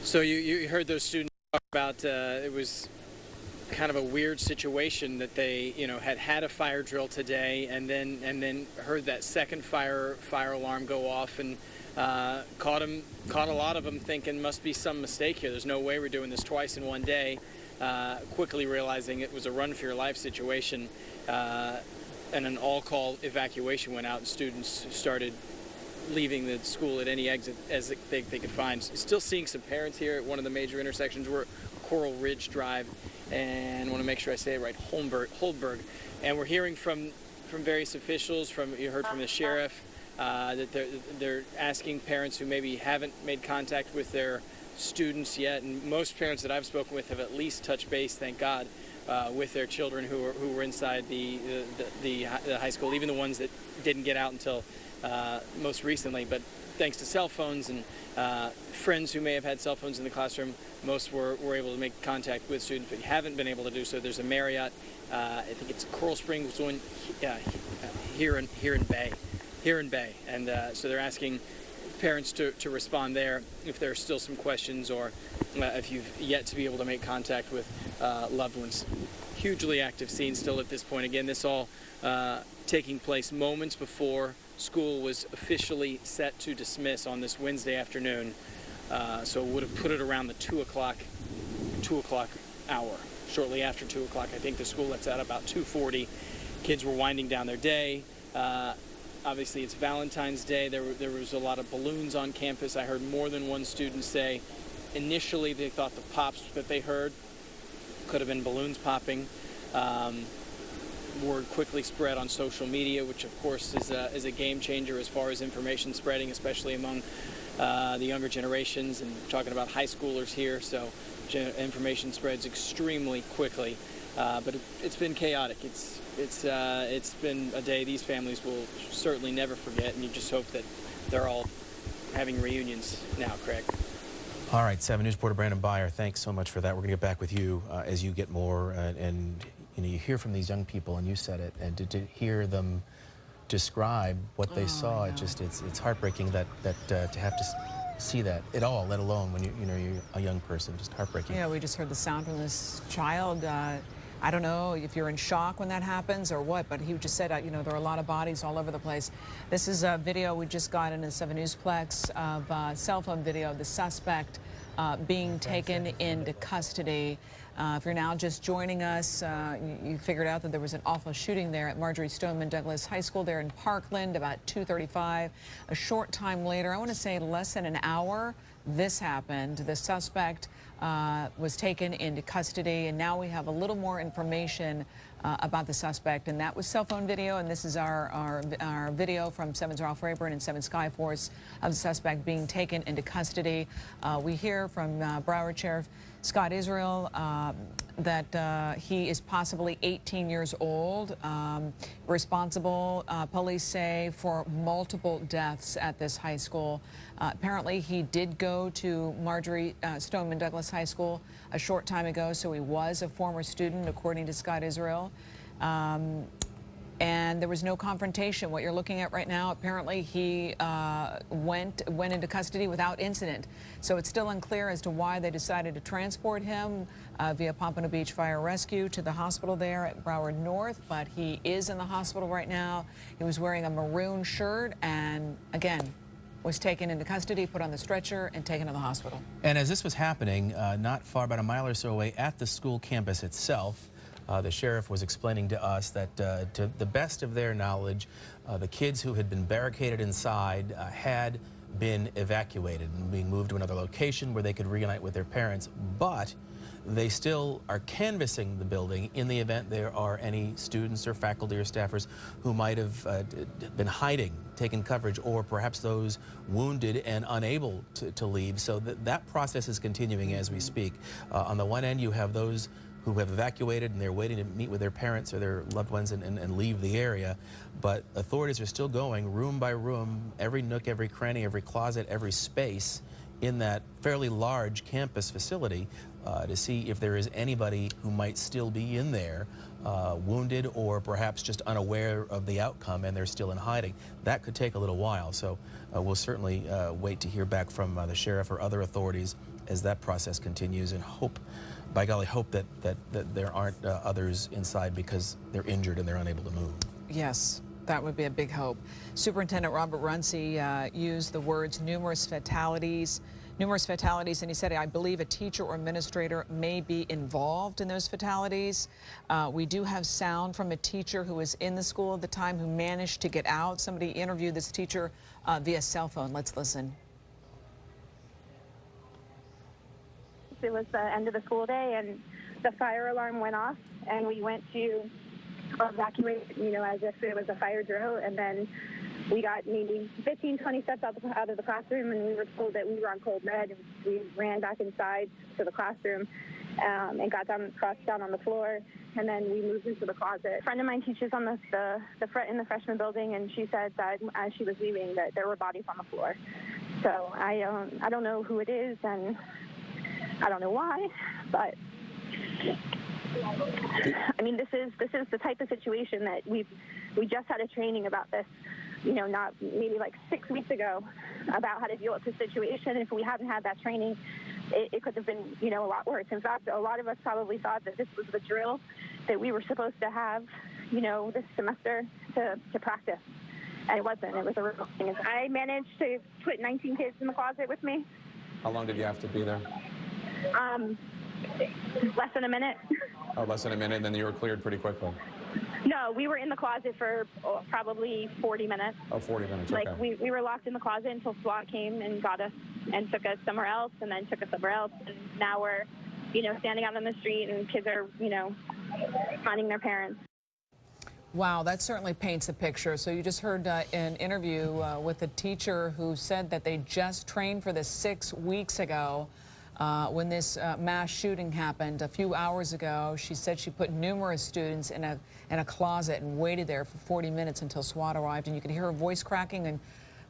So you heard those students talk about it was kind of a weird situation that they had a fire drill today and then heard that second fire alarm go off and caught a lot of them thinking must be some mistake here. There's no way we're doing this twice in one day. Quickly realizing it was a run for your life situation, and an all-call evacuation went out and students started leaving the school at any exit as they could find. Still seeing some parents here at one of the major intersections. We're Coral Ridge Drive, and I want to make sure I say it right, Holdberg. And we're hearing from various officials, you heard from the sheriff, that they're asking parents who maybe haven't made contact with their students yet, and most parents that I've spoken with have at least touched base, thank God, with their children who were inside the high school, even the ones that didn't get out until most recently. But thanks to cell phones and friends who may have had cell phones in the classroom, most were able to make contact with students, but haven't been able to do so. There's a Marriott, I think it's Coral Springs one here in Bay, and so they're asking parents to respond there if there are still some questions, or if you've yet to be able to make contact with loved ones. Hugely active scene still at this point. Again, this all taking place moments before school was officially set to dismiss on this Wednesday afternoon. So it would have put it around the 2 o'clock hour. Shortly after 2 o'clock, I think the school lets out about 2:40. Kids were winding down their day. Obviously, it's Valentine's Day. There was a lot of balloons on campus. I heard more than one student say initially they thought the pops that they heard could have been balloons popping. Word quickly spread on social media, which of course is a game changer as far as information spreading, especially among the younger generations, and we're talking about high schoolers here, so information spreads extremely quickly. But it's been chaotic. It's been a day these families will certainly never forget, and you just hope that they're all having reunions now, Craig. All right, 7 News reporter Brandon Byer, thanks so much for that. We're going to get back with you as you get more, and you hear from these young people, and you said it, and to hear them describe what they saw, it's heartbreaking that to have to see that at all, let alone when you're a young person, just heartbreaking. Yeah, we just heard the sound from this child. I don't know if you're in shock when that happens or what, but he just said, there are a lot of bodies all over the place. This is a video we just got in the 7 Newsplex of cell phone video of the suspect being taken into custody. If you're now just joining us, you figured out that there was an awful shooting there at Marjory Stoneman Douglas High School there in Parkland about 2:35. A short time later, I want to say less than an hour, this happened. The suspect was taken into custody, and now we have a little more information about the suspect, and that was cell phone video, and this is our video from 7's Ralph Rayburn and 7 Skyforce of the suspect being taken into custody. We hear from Broward Sheriff Scott Israel that he is possibly 18 years old, responsible, police say, for multiple deaths at this high school. Apparently, he did go to Marjory Stoneman Douglas High School a short time ago, so he was a former student, according to Scott Israel. And there was no confrontation. What you're looking at right now, apparently he went into custody without incident. So it's still unclear as to why they decided to transport him via Pompano Beach Fire Rescue to the hospital there at Broward North, but he is in the hospital right now. He was wearing a maroon shirt and, again, was taken into custody, put on the stretcher, and taken to the hospital. And as this was happening, not far, about a mile or so away at the school campus itself, the sheriff was explaining to us that to the best of their knowledge, the kids who had been barricaded inside had been evacuated and being moved to another location where they could reunite with their parents, but they still are canvassing the building in the event there are any students or faculty or staffers who might have been hiding, taking coverage, or perhaps those wounded and unable to leave. So that process is continuing as we speak. On the one end, you have those who have evacuated and they're waiting to meet with their parents or their loved ones and leave the area. But authorities are still going room by room, every nook, every cranny, every closet, every space in that fairly large campus facility to see if there is anybody who might still be in there wounded or perhaps just unaware of the outcome and they're still in hiding. That could take a little while, so we'll certainly wait to hear back from the sheriff or other authorities as that process continues, and hope, by golly, hope that there aren't others inside because they're injured and they're unable to move. Yes, that would be a big hope. Superintendent Robert Runcie used the words numerous fatalities, and he said, I believe a teacher or administrator may be involved in those fatalities. We do have sound from a teacher who was in the school at the time who managed to get out. Somebody interviewed this teacher via cell phone. Let's listen. It was the end of the school day, and the fire alarm went off, and we went to evacuate, as if it was a fire drill, and then we got maybe 15, 20 steps out of the classroom, and we were told that we were on cold red, and we ran back inside to the classroom and got crossed down on the floor, and then we moved into the closet. A friend of mine teaches on in the freshman building, and she said that as she was leaving that there were bodies on the floor. So I don't know who it is, and I don't know why, but I mean, this is the type of situation that we just had a training about this, not maybe like 6 weeks ago, about how to deal with the situation. If we hadn't had that training, it could have been, a lot worse. In fact, a lot of us probably thought that this was the drill that we were supposed to have, this semester to practice. And it wasn't. It was a real thing. I managed to put 19 kids in the closet with me. How long did you have to be there? Less than a minute. Oh, less than a minute, and then you were cleared pretty quickly. No, we were in the closet for probably 40 minutes. Oh, 40 minutes, Like, okay. we were locked in the closet until SWAT came and got us and took us somewhere else, and then took us somewhere else. And now we're, standing out on the street, and kids are, finding their parents. Wow, that certainly paints a picture. So you just heard an interview with a teacher who said that they just trained for this 6 weeks ago. When this mass shooting happened a few hours ago, she said she put numerous students in a closet and waited there for 40 minutes until SWAT arrived. And you could hear her voice cracking, and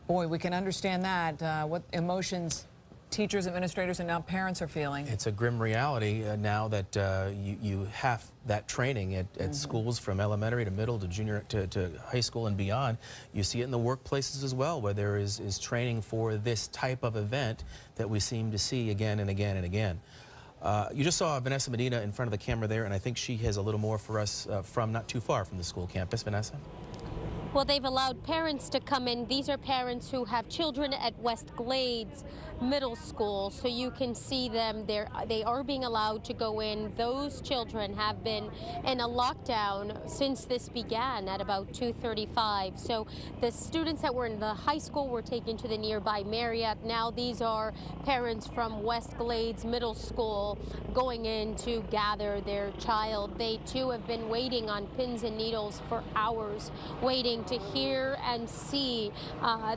boy, we can understand that, what emotions teachers, administrators, and now parents are feeling. It's a grim reality now that you have that training at schools from elementary to middle to junior to high school and beyond. You see it in the workplaces as well, where there is training for this type of event that we seem to see again and again and again. You just saw Vanessa Medina in front of the camera there, and I think she has a little more for us from not too far from the school campus. Vanessa? Well, they've allowed parents to come in. These are parents who have children at West Glades Middle School, so you can see them. They are being allowed to go in. Those children have been in a lockdown since this began at about 2:35. So the students that were in the high school were taken to the nearby Marriott. Now these are parents from West Glades Middle School going in to gather their child. They too have been waiting on pins and needles for hours, waiting to hear and see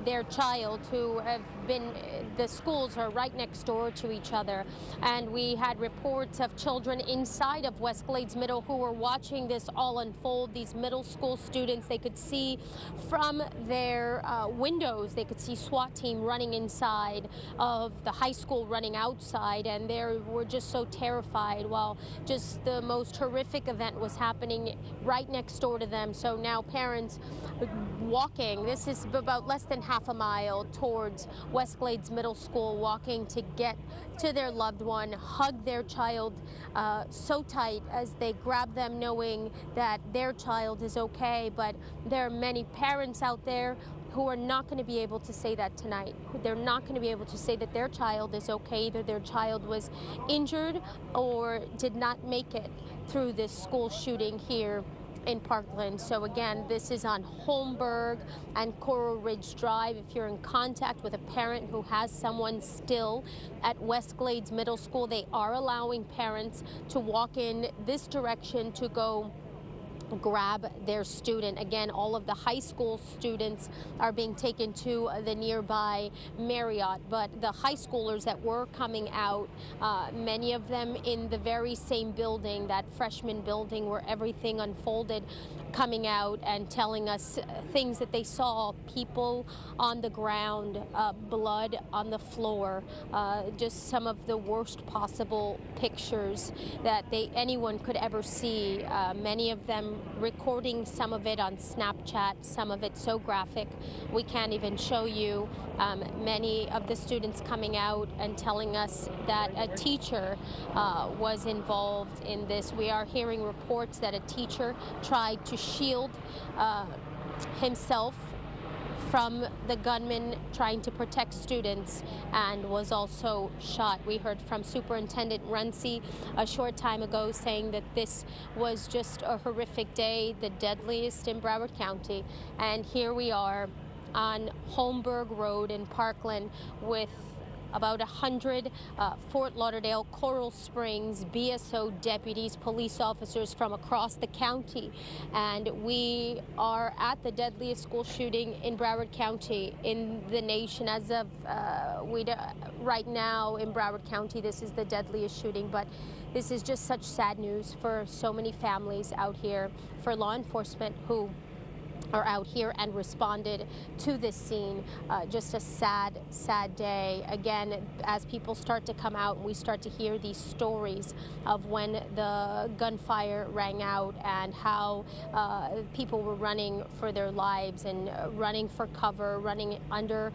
their child, who have been, the schools are right next door to each other. And we had reports of children inside of West Glades Middle who were watching this all unfold. These middle school students, they could see from their windows, they could see SWAT team running inside of the high school, running outside, and they were just so terrified while just the most horrific event was happening right next door to them. So now parents walking, this is about less than half a mile towards West Glades Middle School, walking to get to their loved one, hug their child so tight as they grab them, knowing that their child is okay. But there are many parents out there who are not going to be able to say that tonight. They're not going to be able to say that their child is okay. Either their child was injured or did not make it through this school shooting here in Parkland. So again, this is on Holmberg and Coral Ridge Drive. If you're in contact with a parent who has someone still at West Glades Middle School, they are allowing parents to walk in this direction to go grab their student. Again, all of the high school students are being taken to the nearby Marriott, but the high schoolers that were coming out, many of them in the very same building, that freshman building where everything unfolded, coming out and telling us things that they saw: people on the ground, blood on the floor, just some of the worst possible pictures that anyone could ever see. Many of them recording some of it on Snapchat, some of it so graphic we can't even show you. Many of the students coming out and telling us that a teacher was involved in this. We are hearing reports that a teacher tried to shield himself from the gunman trying to protect students and was also shot. We heard from Superintendent Runcie a short time ago saying that this was just a horrific day, the deadliest in Broward County. And here we are on Holmberg Road in Parkland with about 100 Fort Lauderdale, Coral Springs, BSO deputies, police officers from across the county. And we are at the deadliest school shooting in Broward County in the nation. As of right now in Broward County, this is the deadliest shooting. But this is just such sad news for so many families out here, for law enforcement who are out here and responded to this scene. Just a sad, sad day. Again, as people start to come out and we start to hear these stories of when the gunfire rang out and how people were running for their lives and running for cover, running under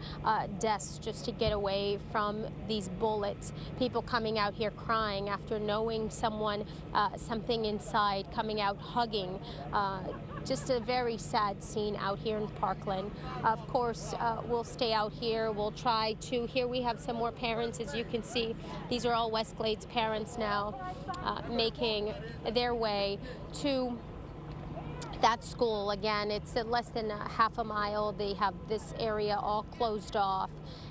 desks just to get away from these bullets. People coming out here crying after knowing someone, something inside, coming out hugging. Just a very sad scene out here in Parkland. Of course, we'll stay out here. We'll try to, here we have some more parents, as you can see. These are all West Glades parents now making their way to that school. Again, it's less than a half a mile. They have this area all closed off.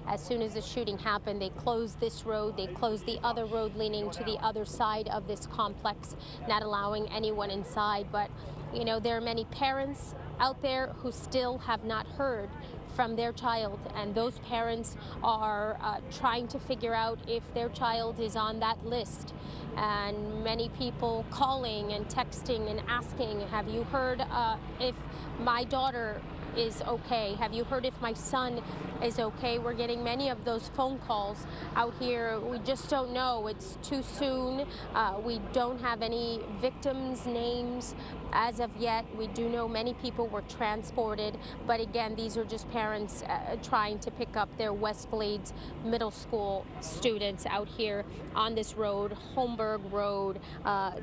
As soon as the shooting happened, they closed this road. They closed the other road leading to the other side of this complex, not allowing anyone inside. But you know, there are many parents out there who still have not heard from their child, and those parents are trying to figure out if their child is on that list. And many people calling and texting and asking, have you heard if my daughter is okay? Have you heard if my son is okay? We're getting many of those phone calls out here. We just don't know. It's too soon. We don't have any victims' names As of yet, we do know many people were transported, but again, these are just parents trying to pick up their West Glades Middle School students out here on this road, Holmberg Road.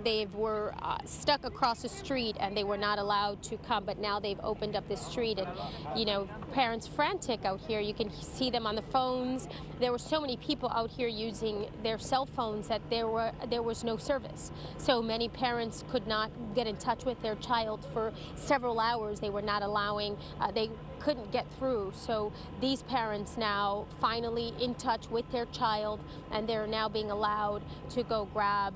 They were stuck across the street and they were not allowed to come, but now they've opened up this street, and you know, parents frantic out here. You can see them on the phones. There were so many people out here using their cell phones that there was no service. So many parents could not get in touch with their child for several hours. They were not allowing, they couldn't get through. So these parents now finally in touch with their child, and they're now being allowed to go grab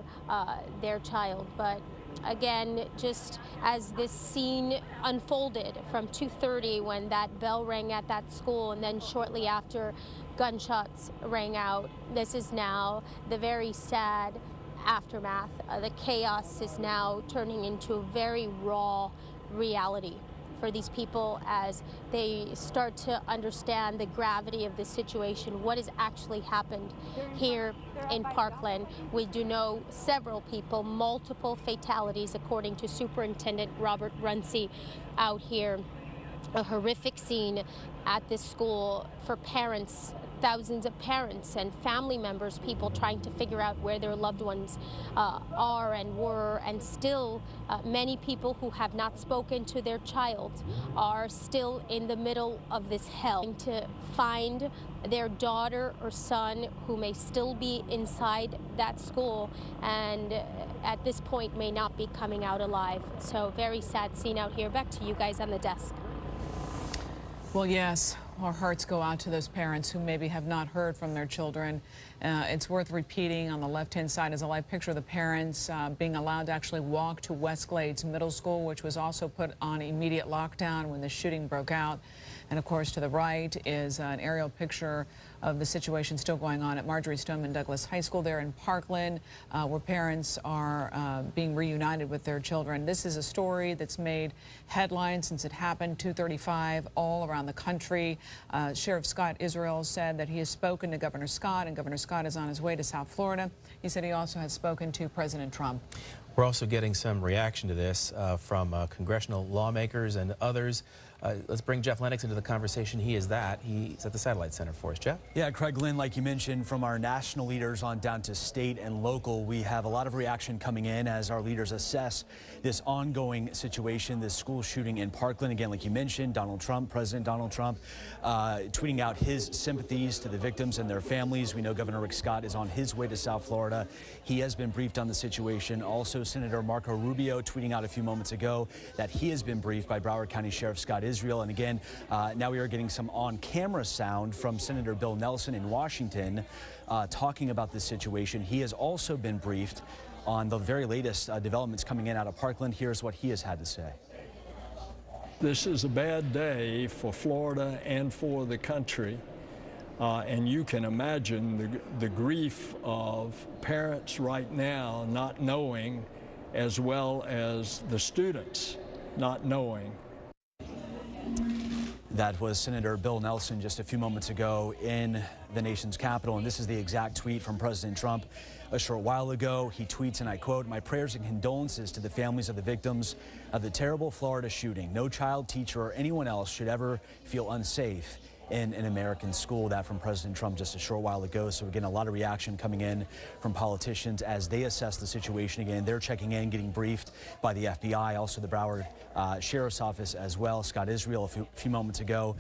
their child. But again, just as this scene unfolded from 2:30 when that bell rang at that school, and then shortly after gunshots rang out, this is now the very sad aftermath. The chaos is now turning into a very raw reality for these people as they start to understand the gravity of the situation, what has actually happened here in Parkland. We do know several people, multiple fatalities, according to Superintendent Robert Runcie out here. A horrific scene at this school for parents, thousands of parents and family members, people trying to figure out where their loved ones are and were, and still many people who have not spoken to their child are still in the middle of this hell, to find their daughter or son who may still be inside that school and at this point may not be coming out alive. So very sad scene out here. Back to you guys on the desk. Well, yes, our hearts go out to those parents who maybe have not heard from their children. It's worth repeating. On the left-hand side is a live picture of the parents being allowed to actually walk to West Glades Middle School, which was also put on immediate lockdown when the shooting broke out. And of course, to the right is an aerial picture of the situation still going on at Marjorie Stoneman Douglas High School there in Parkland, where parents are being reunited with their children. This is a story that's made headlines since it happened, 2:35 all around the country. Sheriff Scott Israel said that he has spoken to Governor Scott, and Governor Scott is on his way to South Florida. He said he also has spoken to President Trump. We're also getting some reaction to this from congressional lawmakers and others. Let's bring Jeff Lennox into the conversation. He's at the Satellite Center for us. Jeff? Yeah, Craig Lynn, like you mentioned, from our national leaders on down to state and local, we have a lot of reaction coming in as our leaders assess this ongoing situation, this school shooting in Parkland. Again, like you mentioned, President Donald Trump, tweeting out his sympathies to the victims and their families. We know Governor Rick Scott is on his way to South Florida. He has been briefed on the situation. Also, Senator Marco Rubio tweeting out a few moments ago that he has been briefed by Broward County Sheriff Scott Israel. And again, now we are getting some on-camera sound from Senator Bill Nelson in Washington talking about this situation. He has also been briefed on the very latest developments coming in out of Parkland. Here's what he has had to say. This is a bad day for Florida and for the country. And you can imagine the grief of parents right now not knowing, as well as the students not knowing. That was Senator Bill Nelson just a few moments ago in the nation's capital, and this is the exact tweet from President Trump a short while ago. He tweets, and I quote, "My prayers and condolences to the families of the victims of the terrible Florida shooting. No child, teacher, or anyone else should ever feel unsafe in an American school." That from President Trump just a short while ago. So again, a lot of reaction coming in from politicians as they assess the situation. Again, they're checking in, getting briefed by the FBI, also the Broward Sheriff's Office as well. Scott Israel a few moments ago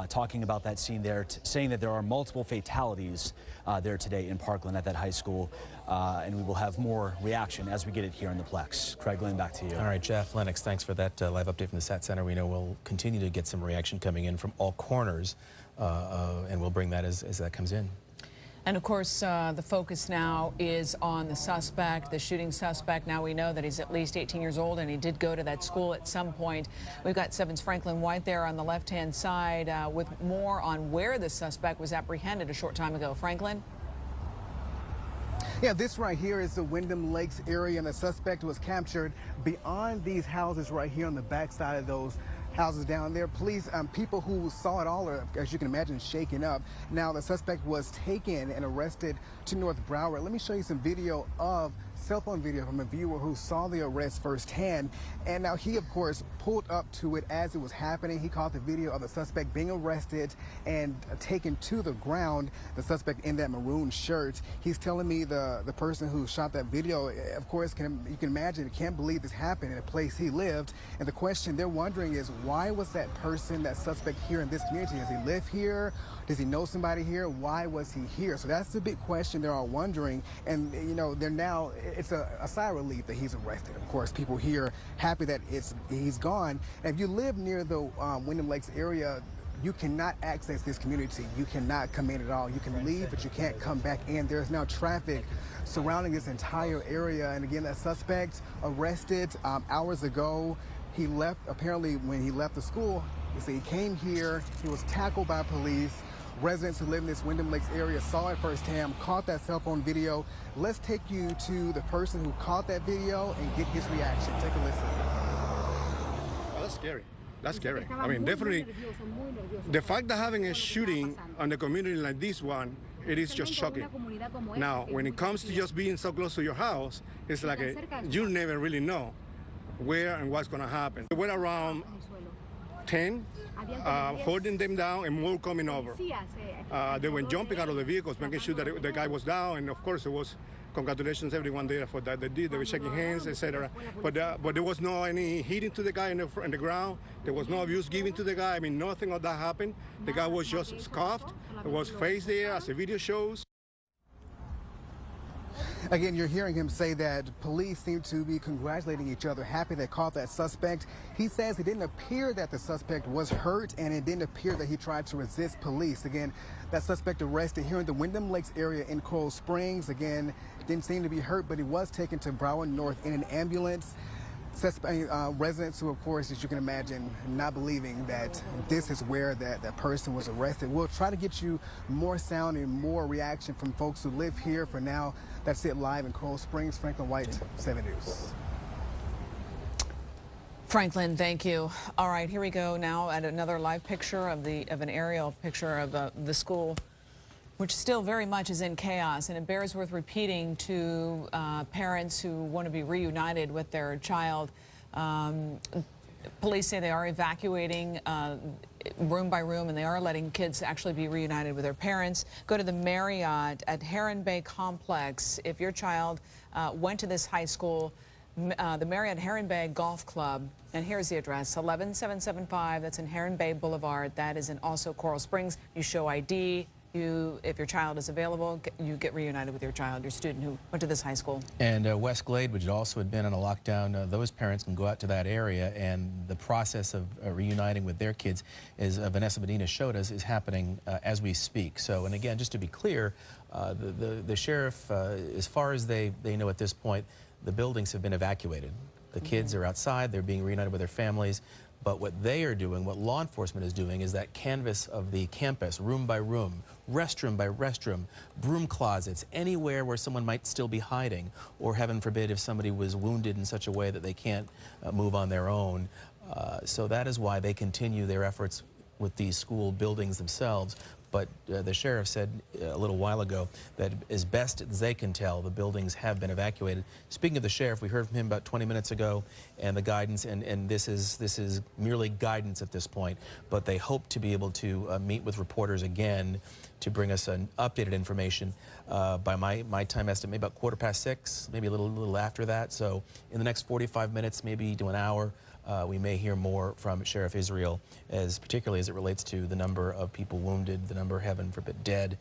talking about that scene there, saying that there are multiple fatalities there today in Parkland at that high school. And we will have more reaction as we get it here in the Plex. Craig Lynn, back to you. All right, Jeff Lennox, thanks for that live update from the Sat Center. We know we'll continue to get some reaction coming in from all corners, and we'll bring that as that comes in. And of course, the focus now is on the suspect, the shooting suspect. Now we know that he's at least 18 years old, and he did go to that school at some point. We've got 7's Franklin White there on the left-hand side with more on where the suspect was apprehended a short time ago. Franklin? Yeah, this right here is the Wyndham Lakes area, and the suspect was captured beyond these houses right here on the backside of those houses down there. Police, people who saw it all are, as you can imagine, shaken up. Now, the suspect was taken and arrested to North Broward. Let me show you some video of cell phone video from a viewer who saw the arrest firsthand. And now he, of course, pulled up to it as it was happening. He caught the video of the suspect being arrested and taken to the ground, the suspect in that maroon shirt. He's telling me the person who shot that video, of course, you can imagine, can't believe this happened in a place he lived. And the question they're wondering is, why was that person, that suspect, here in this community? Does he live here? Does he know somebody here? Why was he here? So that's the big question they're all wondering. And, you know, they're now, it's a sigh of relief that he's arrested. Of course, people here happy that he's gone. And if you live near the Wyndham Lakes area, you cannot access this community. You cannot come in at all. You can leave, but you can't come back in. There's now traffic surrounding this entire area. And again, that suspect arrested hours ago. He left, apparently when he left the school, you see, he came here, he was tackled by police. Residents who live in this Wyndham Lakes area saw it firsthand, caught that cell phone video. Let's take you to the person who caught that video and get his reaction. Take a listen. Well, that's scary. That's scary. I mean, definitely, the fact that having a shooting on a community like this one, it is just shocking. Now, when it comes to just being so close to your house, it's like you never really know where and what's going to happen. They were around 10, holding them down and more coming over. They were jumping out of the vehicles, making sure that the guy was down, and of course it was congratulations everyone there for that. They were shaking hands, etc. But there was no any hitting to the guy in the ground. There was no abuse given to the guy. I mean, nothing of that happened. The guy was just scuffed. There was face there, as the video shows. Again, you're hearing him say that police seem to be congratulating each other, happy they caught that suspect. He says it didn't appear that the suspect was hurt, and it didn't appear that he tried to resist police. Again, that suspect arrested here in the Wyndham Lakes area in Coral Springs. Again, didn't seem to be hurt, but he was taken to Broward North in an ambulance. Residents who, of course, as you can imagine, not believing that this is where that person was arrested. We'll try to get you more sound and more reaction from folks who live here. For now, that's it live in Coral Springs. Franklin White, 7 News. Franklin, thank you. All right, here we go now at another live picture of an aerial picture of the school, which still very much is in chaos, and it bears worth repeating to parents who want to be reunited with their child. Police say they are evacuating room by room, and they are letting kids actually be reunited with their parents. Go to the Marriott at Heron Bay Complex. If your child went to this high school, the Marriott Heron Bay Golf Club, and here's the address, 11775, that's in Heron Bay Boulevard. That is in also Coral Springs. You show ID. If your child is available, you get reunited with your child, your student who went to this high school. And West Glade, which also had been on a lockdown, those parents can go out to that area, and the process of reuniting with their kids, as Vanessa Medina showed us, is happening as we speak. So, and again, just to be clear, the sheriff, as far as they know at this point, the buildings have been evacuated. The kids are outside, they're being reunited with their families. But what they are doing, what law enforcement is doing, is that canvas of the campus, room by room, restroom by restroom, broom closets, anywhere where someone might still be hiding, or heaven forbid if somebody was wounded in such a way that they can't move on their own. So that is why they continue their efforts with these school buildings themselves. But the sheriff said a little while ago that as best as they can tell, the buildings have been evacuated. Speaking of the sheriff, we heard from him about 20 minutes ago, and the guidance, and this is merely guidance at this point, but they hope to be able to meet with reporters again to bring us an updated information by my time estimate, maybe about 6:15, maybe a little after that. So in the next 45 minutes, maybe to an hour, we may hear more from Sheriff Israel, particularly as it relates to the number of people wounded, the number, heaven forbid, dead.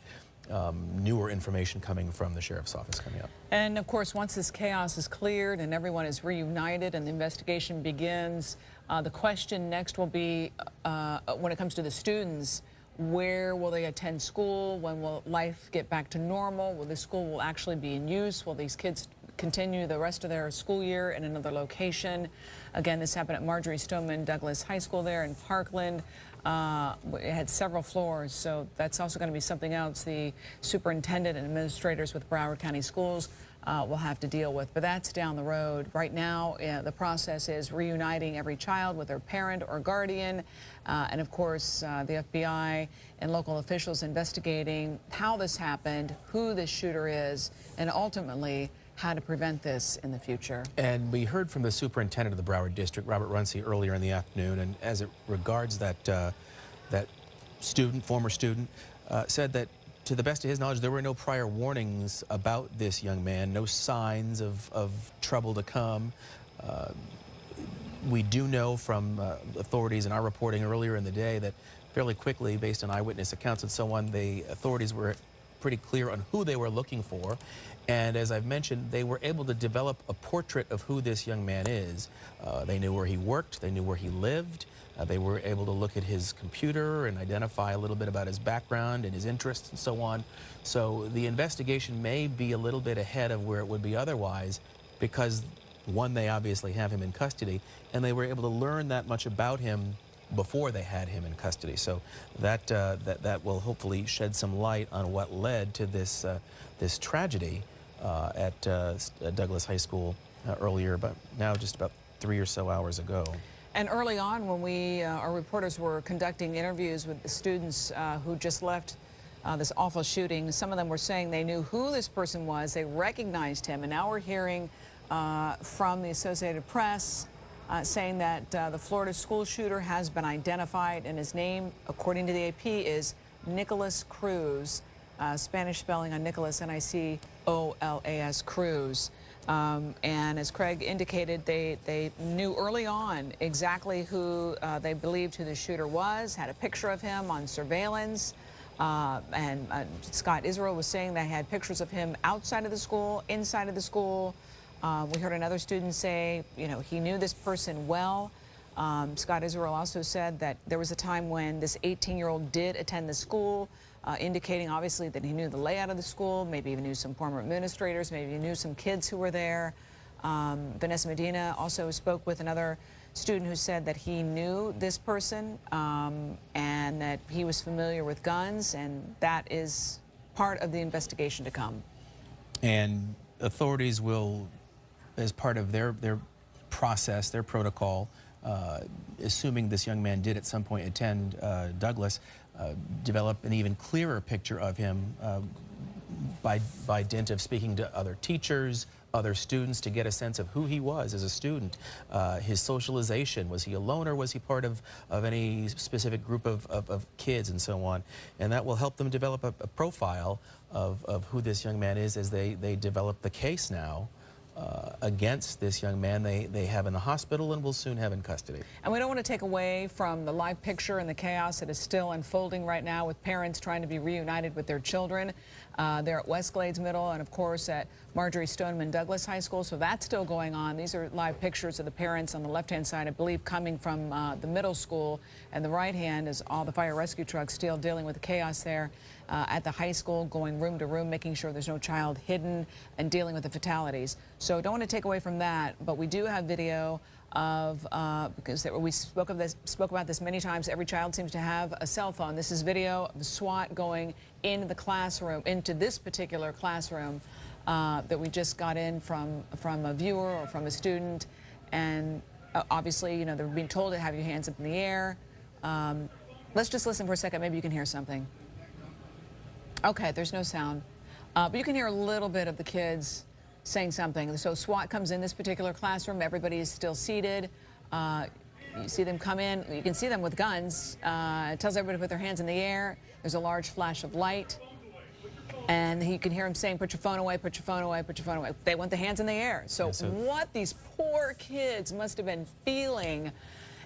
Newer information coming from the sheriff's office coming up. And of course, once this chaos is cleared and everyone is reunited and the investigation begins, the question next will be, when it comes to the students, where will they attend school? When will life get back to normal? Will the school will actually be in use? Will these kids continue the rest of their school year in another location? Again, this happened at Marjorie Stoneman Douglas High School there in Parkland. It had several floors, so that's also going to be something else the superintendent and administrators with Broward County Schools will have to deal with. But that's down the road. Right now, the process is reuniting every child with their parent or guardian. And of course, the FBI and local officials investigating how this happened, who the shooter is, and ultimately how to prevent this in the future. And we heard from the superintendent of the Broward District, Robert Runcie, earlier in the afternoon, and as it regards that, that student, former student, said that to the best of his knowledge, there were no prior warnings about this young man, no signs of trouble to come. We do know from authorities in our reporting earlier in the day that fairly quickly, based on eyewitness accounts and so on, the authorities were pretty clear on who they were looking for. And as I've mentioned, they were able to develop a portrait of who this young man is. They knew where he worked, they knew where he lived. They were able to look at his computer and identify a little bit about his background and his interests and so on. So the investigation may be a little bit ahead of where it would be otherwise because, one, they obviously have him in custody, and they were able to learn that much about him before they had him in custody. So that will hopefully shed some light on what led to this, this tragedy at Douglas High School earlier, but now just about 3 or so hours ago. And early on, when our reporters were conducting interviews with the students who just left this awful shooting, some of them were saying they knew who this person was, they recognized him, and now we're hearing from the Associated Press saying that the Florida school shooter has been identified, and his name, according to the AP, is Nicholas Cruz. Spanish spelling on Nicholas, N-I-C-O-L-A-S, Cruz. And as Craig indicated, they knew early on exactly who they believed who the shooter was, had a picture of him on surveillance. And Scott Israel was saying they had pictures of him outside of the school, inside of the school. We heard another student say, you know, he knew this person well. Scott Israel also said that there was a time when this 18-year-old did attend the school, indicating obviously that he knew the layout of the school, maybe even knew some former administrators, maybe he knew some kids who were there. Vanessa Medina also spoke with another student who said that he knew this person and that he was familiar with guns, and that is part of the investigation to come. And authorities will, as part of their process, their protocol, assuming this young man did at some point attend Douglas, develop an even clearer picture of him by dint of speaking to other teachers, other students, to get a sense of who he was as a student, his socialization. Was he a loner? Was he part of any specific group of kids and so on? And that will help them develop a profile of who this young man is as they develop the case now against this young man they have in the hospital and will soon have in custody. And we don't want to take away from the live picture and the chaos that is still unfolding right now with parents trying to be reunited with their children. They're at West Glades Middle and, of course, at Marjorie Stoneman Douglas High School, so that's still going on. These are live pictures of the parents on the left-hand side, I believe, coming from the middle school, and the right hand is all the fire rescue trucks still dealing with the chaos there at the high school, going room to room, making sure there's no child hidden and dealing with the fatalities. So don't want to take away from that, but we do have video of, because we spoke about this many times, every child seems to have a cell phone. This is video of the SWAT going into the classroom, into this particular classroom that we just got in from a viewer or from a student. And obviously, you know, they're being told to have your hands up in the air. Let's just listen for a second. Maybe you can hear something. Okay, there's no sound. But you can hear a little bit of the kids saying something. So SWAT comes in this particular classroom. Everybody is still seated. You see them come in. You can see them with guns. It tells everybody to put their hands in the air. There's a large flash of light. And you can hear them saying, put your phone away, put your phone away, put your phone away. They want the hands in the air. So, what these poor kids must have been feeling,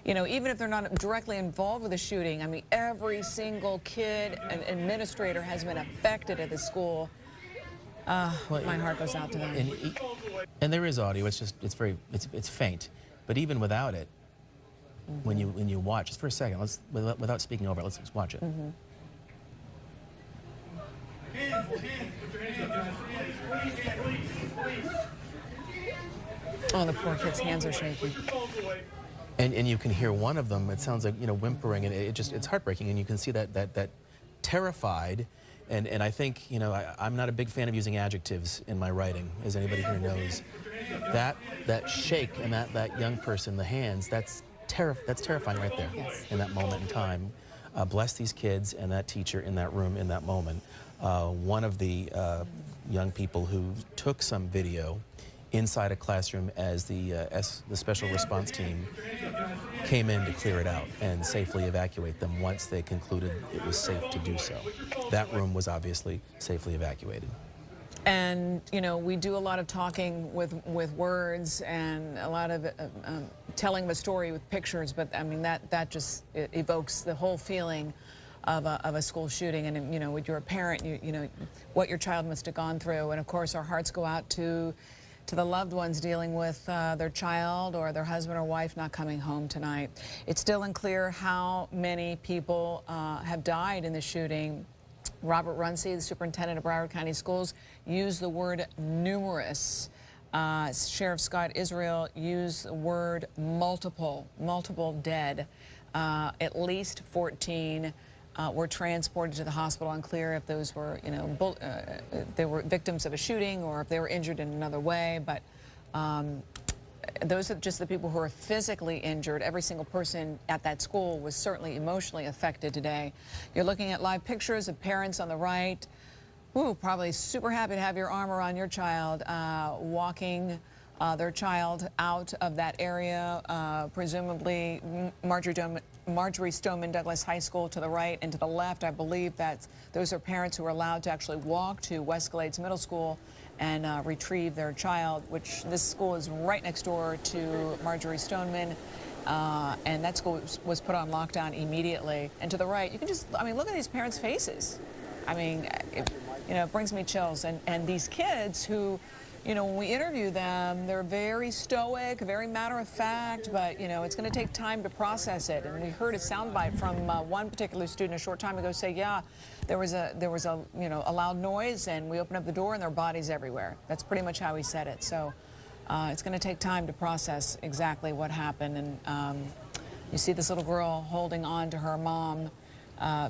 you know, even if they're not directly involved with the shooting. I mean, every single kid and administrator has been affected at the school. My heart goes out to them. And there is audio. It's just it's faint. But even without it, when you watch, just for a second, without speaking over it, let's watch it. Oh, the poor kid's hands are shaking. And you can hear one of them. It sounds like, you know, whimpering, and it's heartbreaking. And you can see that terrified. And I think, you know, I'm not a big fan of using adjectives in my writing, as anybody here knows. That shake and that young person, the hands, that's terrifying right there in that moment in time. bless these kids and that teacher in that room in that moment. One of the young people who took some video inside a classroom as the special response team came in to clear it out and safely evacuate them once they concluded it was safe to do so. That room was obviously safely evacuated. And, you know, we do a lot of talking with words and a lot of telling the story with pictures, but I mean, that just evokes the whole feeling of a school shooting. And, you know, when you're a parent, you know, what your child must have gone through. And of course, our hearts go out to the loved ones dealing with their child or their husband or wife not coming home tonight. It's still unclear how many people have died in the shooting. Robert Runcie, the superintendent of Broward County Schools, used the word numerous. Sheriff Scott Israel used the word multiple dead. At least 14 were transported to the hospital. Unclear if those were, you know, they were victims of a shooting or if they were injured in another way. But those are just the people who are physically injured. Every single person at that school was certainly emotionally affected today. You're looking at live pictures of parents on the right. Ooh, probably super happy to have your arm around your child, walking their child out of that area, presumably Marjorie Stoneman Douglas High School to the right, and to the left, I believe that those are parents who are allowed to actually walk to West Glades Middle School and retrieve their child, which this school is right next door to Marjorie Stoneman, and that school was put on lockdown immediately. And to the right, you can just, I mean, look at these parents' faces. I mean, you know, it brings me chills. And these kids who, you know, when we interview them, they're very stoic, very matter-of-fact, but, you know, it's going to take time to process it. And we heard a soundbite from one particular student a short time ago say, yeah, there was a you know, a loud noise, and we opened up the door, and there are bodies everywhere. That's pretty much how he said it. So it's going to take time to process exactly what happened. And you see this little girl holding on to her mom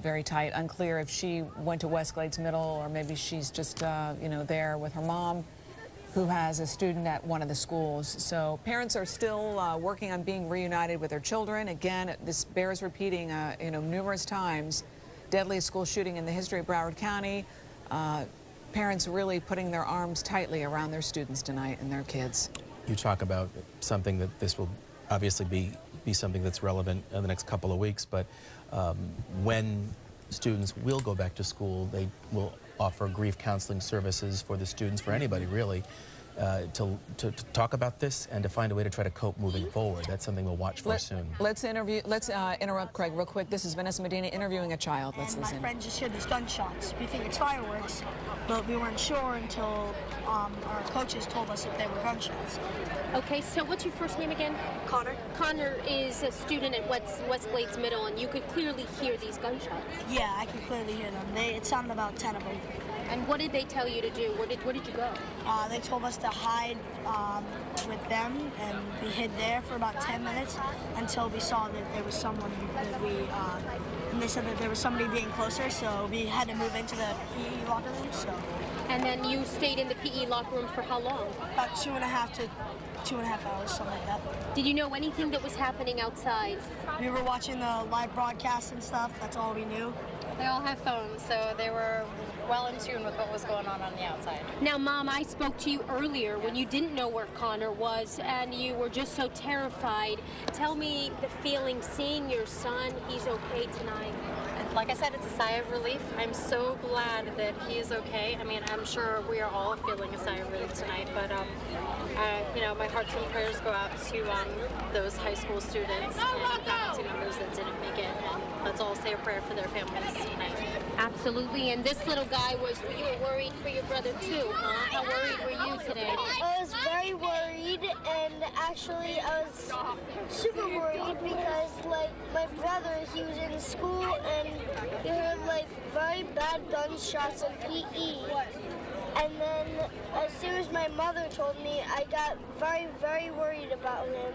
very tight. Unclear if she went to West Glades Middle or maybe she's just, you know, there with her mom, who has a student at one of the schools. So parents are still working on being reunited with their children. Again, this bears repeating, you know, numerous times. Deadliest school shooting in the history of Broward County. Parents really putting their arms tightly around their students tonight and their kids. You talk about something that this will obviously be something that's relevant in the next couple of weeks, but when students will go back to school, they will offer grief counseling services for the students, for anybody really, to talk about this and to find a way to try to cope moving forward. That's something we'll watch for soon. Let's interrupt Craig real quick. This is Vanessa Medina interviewing a child. Let's listen. My friend just heard these gunshots. We think it's fireworks, but we weren't sure until our coaches told us that they were gunshots. Okay, so what's your first name again? Connor. Connor is a student at West Glades Middle, and you could clearly hear these gunshots. Yeah, I can clearly hear them. It sounded about 10 of them. And what did they tell you to do? Where did you go? They told us to hide with them, and we hid there for about 10 minutes until we saw that there was someone that and they said that there was somebody being closer, so we had to move into the PE locker room. So. And then you stayed in the PE locker room for how long? About 2.5 hours, something like that. Did you know anything that was happening outside? We were watching the live broadcast and stuff. That's all we knew. They all have phones, so they were well in tune with what was going on the outside. Now, Mom, I spoke to you earlier when you didn't know where Connor was and you were just so terrified. Tell me the feeling seeing your son. He's okay tonight. Like I said, it's a sigh of relief. I'm so glad that he is okay. I mean, I'm sure we are all feeling a sigh of relief tonight, but you know, my hearts and prayers go out to those high school students and faculty members that didn't make it, and let's all say a prayer for their families tonight. Absolutely, and this little guy you were worried for your brother too, huh? How worried were you today? I was very worried, and actually I was super worried because, like, my brother, he was in school and he heard, like, very bad gunshots in PE. And then as soon as my mother told me, I got very, very worried about him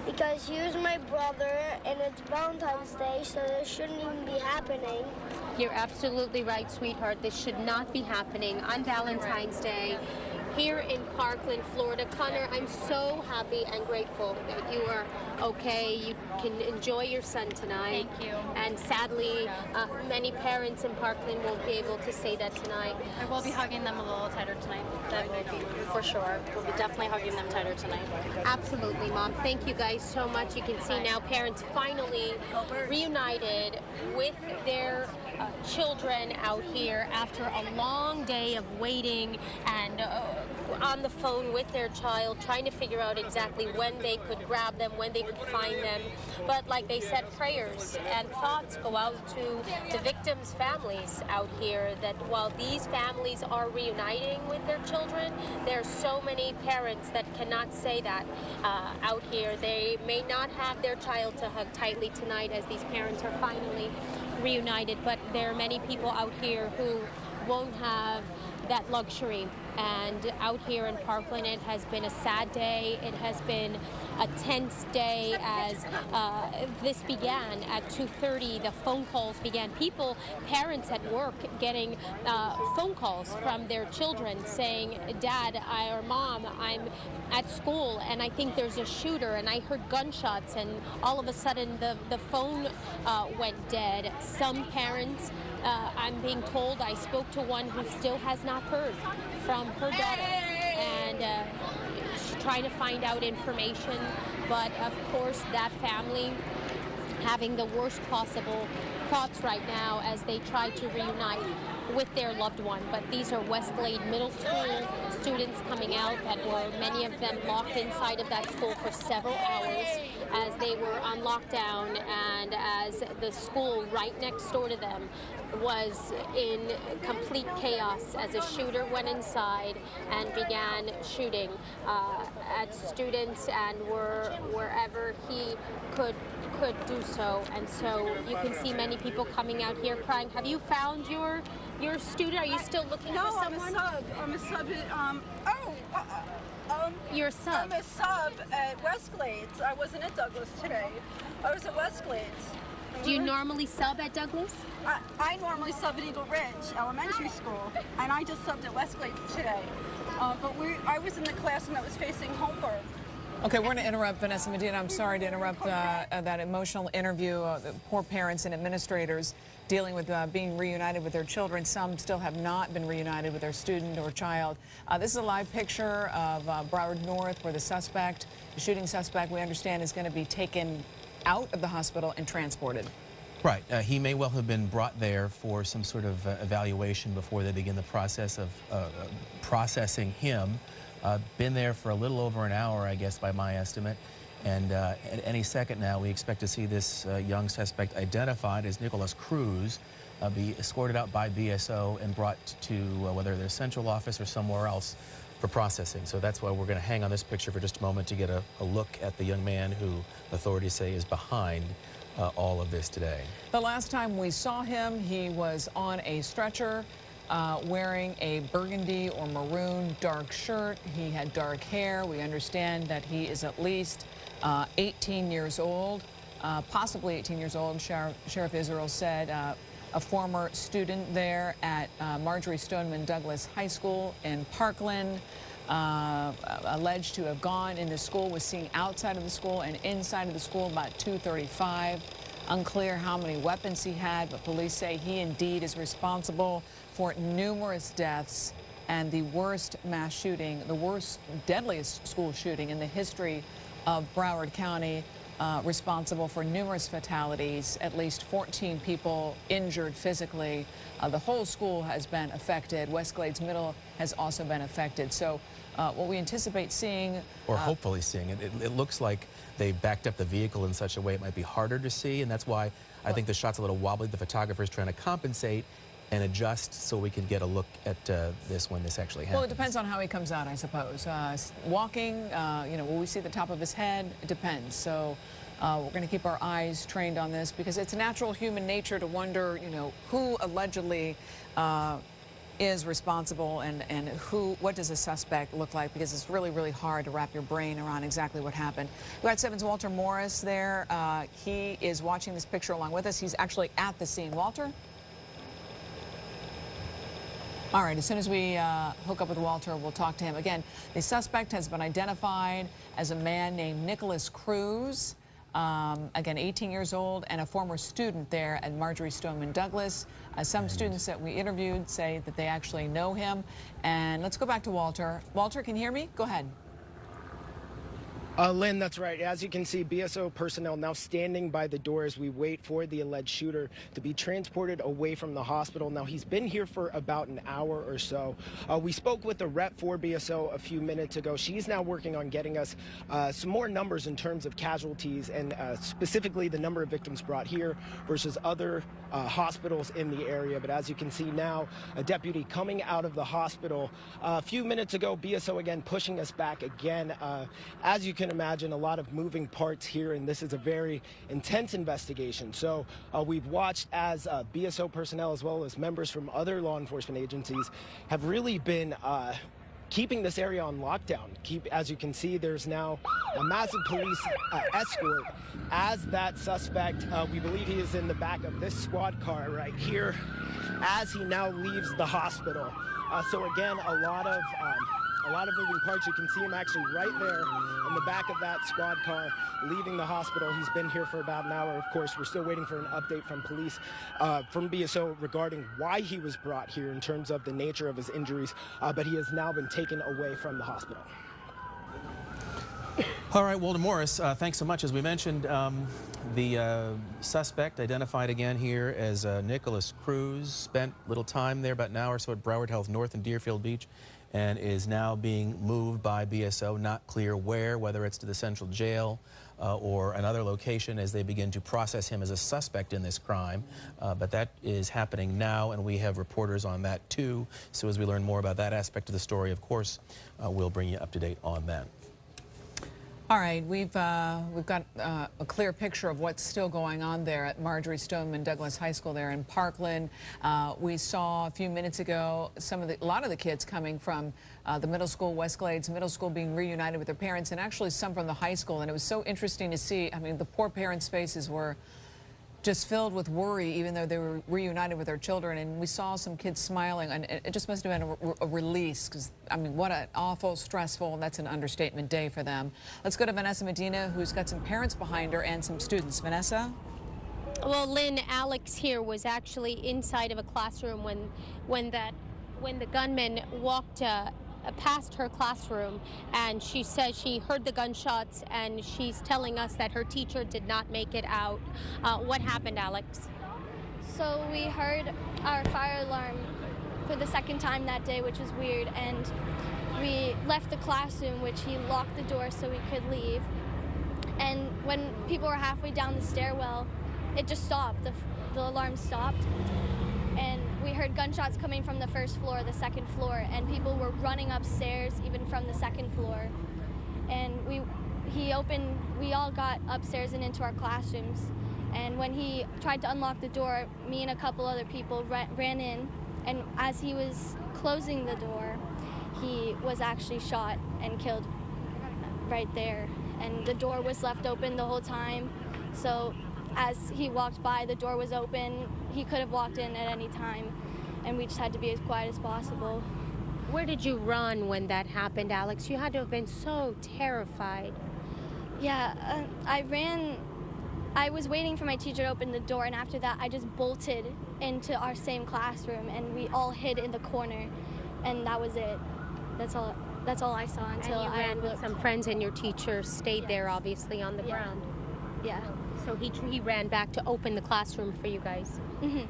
because he was my brother and it's Valentine's Day, so this shouldn't even be happening. You're absolutely right, sweetheart. This should not be happening on Valentine's Day. here in Parkland, Florida. Connor, I'm so happy and grateful that you are okay. You can enjoy your son tonight. Thank you. And sadly, many parents in Parkland won't be able to say that tonight. I will be hugging them a little tighter tonight. That will be for sure. We'll be definitely hugging them tighter tonight. Absolutely, Mom. Thank you guys so much. You can see now parents finally reunited with their children out here after a long day of waiting and on the phone with their child, trying to figure out exactly when they could grab them, when they could find them. But like they said, prayers and thoughts go out to the victims' families out here, that while these families are reuniting with their children, there are so many parents that cannot say that out here. They may not have their child to hug tightly tonight as these parents are finally reunited, but there are many people out here who won't have that luxury. And out here in Parkland, it has been a sad day. It has been a tense day as this began at 2:30. The phone calls began. Parents at work getting phone calls from their children saying, Dad, or Mom, I'm at school and I think there's a shooter and I heard gunshots, and all of a sudden the phone went dead. Some parents, I'm being told, I spoke to one who still has not heard from her daughter, and trying to find out information. But of course, that family having the worst possible thoughts right now as they try to reunite with their loved one. But these are Westglade Middle School students coming out that were, many of them, locked inside of that school for several hours as they were on lockdown, and as the school right next door to them was in complete chaos as a shooter went inside and began shooting at students and wherever he could do so. And so you can see many people coming out here crying. Have you found your student? Are you still looking for someone? No, I'm a sub. You're a sub? I'm a sub at Westglades. I wasn't at Douglas today. I was at Westglades. Do you normally sub at Douglas? I normally sub at Eagle Ridge Elementary School, and I just subbed at Westglades today. But I was in the classroom that was facing Holmberg. Okay, we're going to interrupt Vanessa Medina. I'm sorry to interrupt that emotional interview. The poor parents and administrators dealing with being reunited with their children. Some still have not been reunited with their student or child. This is a live picture of Broward North, where the shooting suspect, we understand, is going to be taken out of the hospital and transported. Right. He may well have been brought there for some sort of evaluation before they begin the process of processing him. Been there for a little over an hour, I guess, by my estimate. And at any second now, we expect to see this young suspect identified as Nicholas Cruz be escorted out by BSO and brought to whether their central office or somewhere else for processing. So that's why we're going to hang on this picture for just a moment to get a look at the young man who authorities say is behind all of this today. The last time we saw him, he was on a stretcher, wearing a burgundy or maroon dark shirt. He had dark hair. We understand that he is at least 18 years old, possibly 18 years old. Sheriff Israel said a former student there at Marjorie Stoneman Douglas High School in Parkland, alleged to have gone into school, was seen outside of the school and inside of the school about 2:35. Unclear how many weapons he had, but police say he indeed is responsible for numerous deaths and the worst mass shooting, the worst, deadliest school shooting in the history of Broward County, responsible for numerous fatalities, at least 14 people injured physically. The whole school has been affected. Westglades Middle has also been affected. So what we anticipate seeing... Or hopefully seeing it. It looks like they've backed up the vehicle in such a way it might be harder to see, and that's why I think the shot's a little wobbly. The photographer's trying to compensate and adjust so we can get a look at this when this actually happens. Well, it depends on how he comes out, I suppose. Walking, you know, will we see the top of his head? It depends. So we're going to keep our eyes trained on this because it's natural human nature to wonder, you know, who allegedly is responsible and what does a suspect look like, because it's really, really hard to wrap your brain around exactly what happened. We got 7's Walter Morris there. He is watching this picture along with us. He's actually at the scene. Walter? All right, as soon as we hook up with Walter, we'll talk to him. Again, the suspect has been identified as a man named Nicholas Cruz. Again, 18 years old and a former student there at Marjorie Stoneman Douglas. Some students that we interviewed say that they actually know him. And let's go back to Walter. Walter, can you hear me? Go ahead. Lynn, that's right. As you can see, BSO personnel now standing by the door as we wait for the alleged shooter to be transported away from the hospital. Now, he's been here for about an hour or so. We spoke with the rep for BSO a few minutes ago. She's now working on getting us some more numbers in terms of casualties and specifically the number of victims brought here versus other hospitals in the area. But as you can see now, a deputy coming out of the hospital a few minutes ago, BSO again pushing us back again. As you can imagine, a lot of moving parts here, and this is a very intense investigation. So we've watched as BSO personnel as well as members from other law enforcement agencies have really been keeping this area on lockdown. As you can see, there's now a massive police escort as that suspect, we believe he is in the back of this squad car right here, as he now leaves the hospital. So again, a lot of moving parts. You can see him actually right there in the back of that squad car leaving the hospital. He's been here for about an hour. Of course, we're still waiting for an update from police, from BSO regarding why he was brought here in terms of the nature of his injuries, but he has now been taken away from the hospital. All right, Walter Morris, thanks so much. As we mentioned, the suspect identified again here as Nicholas Cruz, spent little time there, about an hour or so at Broward Health North in Deerfield Beach, and is now being moved by BSO, not clear where, whether it's to the central jail or another location as they begin to process him as a suspect in this crime. But that is happening now, and we have reporters on that too. So as we learn more about that aspect of the story, of course, we'll bring you up to date on that. All right, we've got a clear picture of what's still going on there at Marjorie Stoneman Douglas High School there in Parkland. We saw a few minutes ago a lot of the kids coming from the middle school, West Glades Middle School, being reunited with their parents, and actually some from the high school. And it was so interesting to see. I mean, the poor parents' faces were just filled with worry, even though they were reunited with their children. And we saw some kids smiling, and it just must have been a release, because, I mean, what an awful, stressful, and that's an understatement, day for them. Let's go to Vanessa Medina, who's got some parents behind her and some students. Vanessa? Well, Lynn, Alex here was actually inside of a classroom when the gunman walked past her classroom, and she says she heard the gunshots, and she's telling us that her teacher did not make it out. What happened, Alex? So we heard our fire alarm for the second time that day, which was weird, and we left the classroom, which he locked the door so we could leave. And when people were halfway down the stairwell, it just stopped. The alarm stopped. And we heard gunshots coming from the first floor, the second floor, and people were running upstairs, even from the second floor. And we all got upstairs and into our classrooms. And when he tried to unlock the door, me and a couple other people ran in, and as he was closing the door, he was actually shot and killed right there. And the door was left open the whole time, so as he walked by, the door was open. He could have walked in at any time, and we just had to be as quiet as possible. Where did you run when that happened, Alex? You had to have been so terrified. Yeah, I ran. I was waiting for my teacher to open the door, and after that, I just bolted into our same classroom, and we all hid in the corner, and that was it. That's all I saw until and you ran with some friends, and your teacher stayed there, obviously, on the ground. Yeah. So he ran back to open the classroom for you guys. Mm-hmm.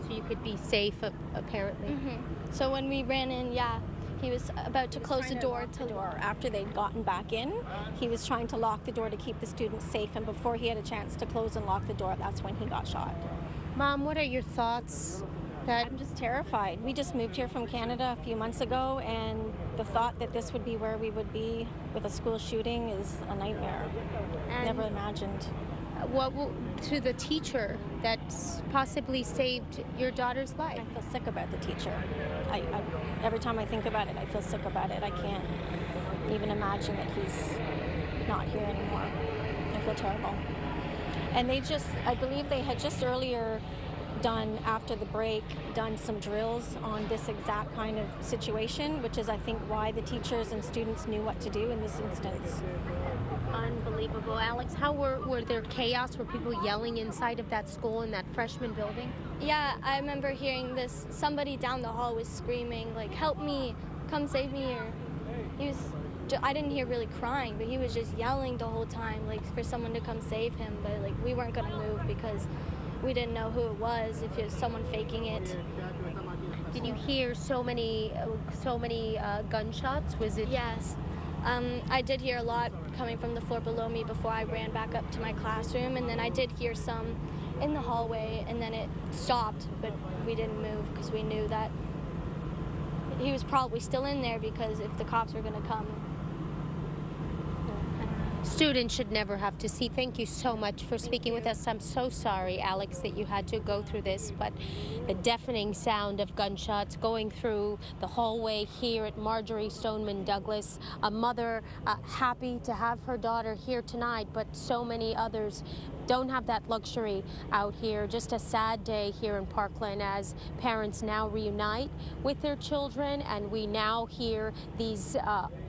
So you could be safe, apparently. Mm-hmm. So when we ran in, he was about to close the door. After they'd gotten back in, he was trying to lock the door to keep the students safe, and before he had a chance to close and lock the door, that's when he got shot. Mom, what are your thoughts? I'm just terrified. We just moved here from Canada a few months ago, and the thought that this would be where we would be with a school shooting is a nightmare. Never imagined. What to the teacher that possibly saved your daughter's life? I feel sick about the teacher. Every time I think about it, I feel sick about it. I can't even imagine that he's not here anymore. I feel terrible. And I believe they had just earlier done after the break, done some drills on this exact kind of situation, which is, I think, why the teachers and students knew what to do in this instance. Unbelievable. Alex, how were there chaos? Were people yelling inside of that school in that freshman building? Yeah, I remember hearing this. Somebody down the hall was screaming, like, help me, come save me, or I didn't hear really crying, but he was just yelling the whole time, like, for someone to come save him, but, like, we weren't gonna move because we didn't know who it was, if it was someone faking it. Did you hear so many gunshots? Was it? Yes. I did hear a lot coming from the floor below me before I ran back up to my classroom, and then I did hear some in the hallway, and then it stopped, but we didn't move because we knew that he was probably still in there, because if the cops were going to come. Students should never have to see. Thank you so much for speaking with us. I'm so sorry, Alex, that you had to go through this, but the deafening sound of gunshots going through the hallway here at Marjorie Stoneman Douglas, a mother happy to have her daughter here tonight, but so many others don't have that luxury out here. Just a sad day here in Parkland as parents now reunite with their children, and we now hear these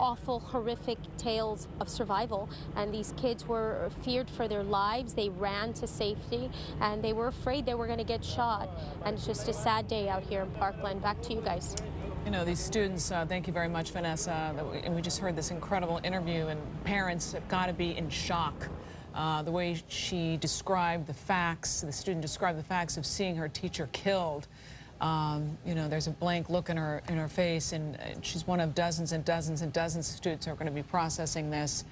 awful, horrific tales of survival. And these kids were feared for their lives. They ran to safety, and they were afraid they were going to get shot. And it's just a sad day out here in Parkland. Back to you guys. You know, these students, thank you very much, Vanessa. And we just heard this incredible interview, and parents have got to be in shock. The way she described the facts, the student described the facts of seeing her teacher killed. You know, there's a blank look in her face, and she's one of dozens and dozens and dozens of students who are going to be processing this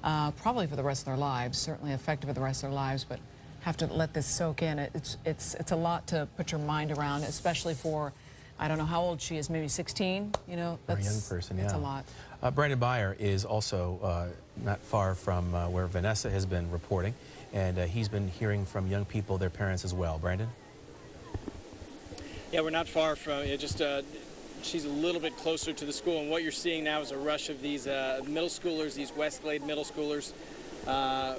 probably for the rest of their lives, certainly affected for the rest of their lives, but have to let this soak in. It's a lot to put your mind around, especially for, I don't know how old she is, maybe 16, you know. That's a young person, yeah. That's a lot. Brandon Beyer is also not far from where Vanessa has been reporting, and he's been hearing from young people, their parents as well. Brandon? Yeah, we're not far from it. Just she's a little bit closer to the school, and what you're seeing now is a rush of these middle schoolers, these Westglade middle schoolers,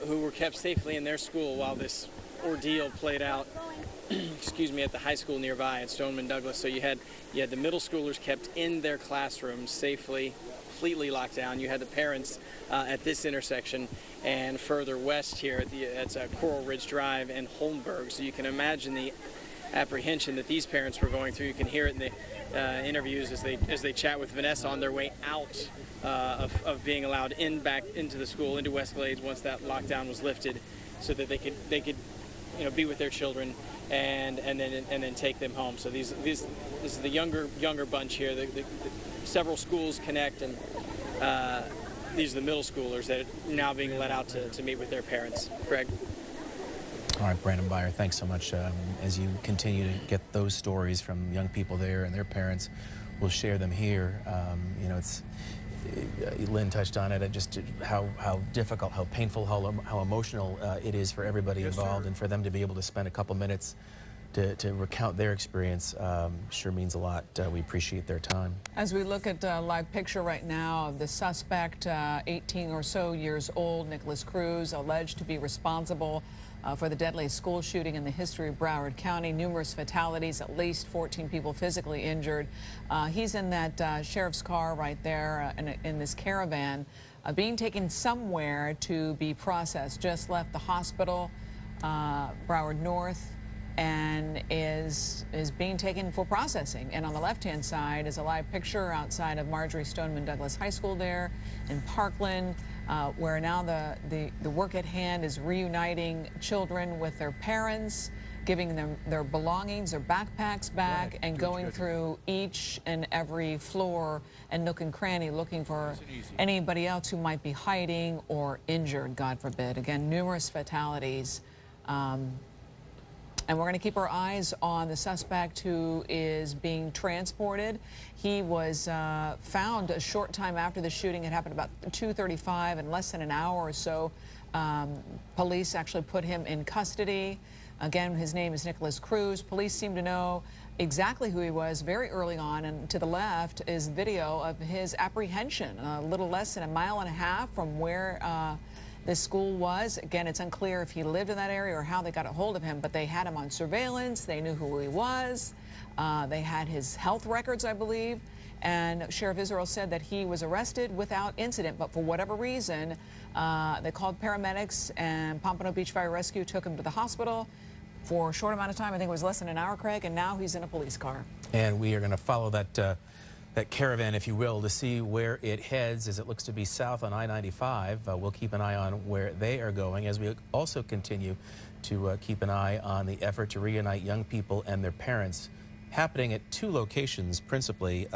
who were kept safely in their school while this ordeal played out. Excuse me, at the high school nearby at Stoneman Douglas. So you had the middle schoolers kept in their classrooms safely, completely locked down. You had the parents at this intersection, and further west here at Coral Ridge Drive and Holmberg. So you can imagine the apprehension that these parents were going through. You can hear it in the interviews as they chat with Vanessa on their way out of being allowed back into the school, into Westglades, once that lockdown was lifted, so that they could be with their children and then take them home. So this is the younger bunch here. The several schools connect, and these are the middle schoolers that are now being let out to meet with their parents. Greg. All right, Brandon Beyer, thanks so much. As you continue to get those stories from young people there and their parents, we'll share them here. You know, Lynn touched on it, just how difficult, how painful, how emotional it is for everybody involved, and for them to be able to spend a couple minutes to recount their experience sure means a lot. We appreciate their time. As we look at a live picture right now of the suspect, 18 or so years old, Nicholas Cruz, alleged to be responsible for the deadliest school shooting in the history of Broward County. Numerous fatalities, at least 14 people physically injured. He's in that sheriff's car right there in this caravan, being taken somewhere to be processed. Just left the hospital, Broward North, and is being taken for processing. And on the left-hand side is a live picture outside of Marjorie Stoneman Douglas High School there in Parkland, where now the work at hand is reuniting children with their parents, giving them their belongings, their backpacks back, and going through each and every floor and nook and cranny looking for anybody else who might be hiding or injured, God forbid. Again, numerous fatalities. And we're going to keep our eyes on the suspect who is being transported. He was found a short time after the shooting. It happened about 2:35, in less than an hour or so. Police actually put him in custody. Again, his name is Nicholas Cruz. Police seem to know exactly who he was very early on, and to the left is video of his apprehension, a little less than a mile and a half from where this school was. Again, it's unclear if he lived in that area or how they got a hold of him, but they had him on surveillance. They knew who he was. They had his health records, I believe. And Sheriff Israel said that he was arrested without incident, but for whatever reason, they called paramedics, and Pompano Beach Fire Rescue took him to the hospital for a short amount of time. I think it was less than an hour, Craig, and now he's in a police car. And we are going to follow that caravan, if you will, to see where it heads as it looks to be south on I-95. We'll keep an eye on where they are going as we also continue to keep an eye on the effort to reunite young people and their parents, happening at 2 locations principally.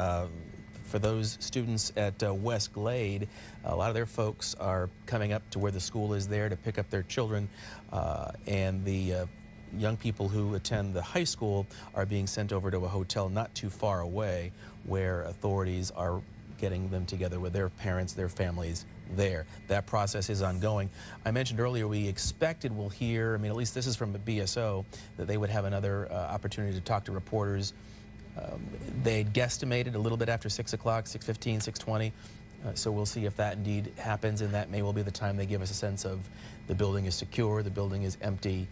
For those students at West Glade, a lot of their folks are coming up to where the school is there to pick up their children, and the young people who attend the high school are being sent over to a hotel not too far away where authorities are getting them together with their parents, their families there. That process is ongoing. I mentioned earlier we expected we'll hear, I mean, at least this is from the BSO, that they would have another opportunity to talk to reporters. They'd guesstimated a little bit after 6 o'clock, 6:15, 6:20. So we'll see if that indeed happens, and that may well be the time they give us a sense of the building is secure, the building is empty,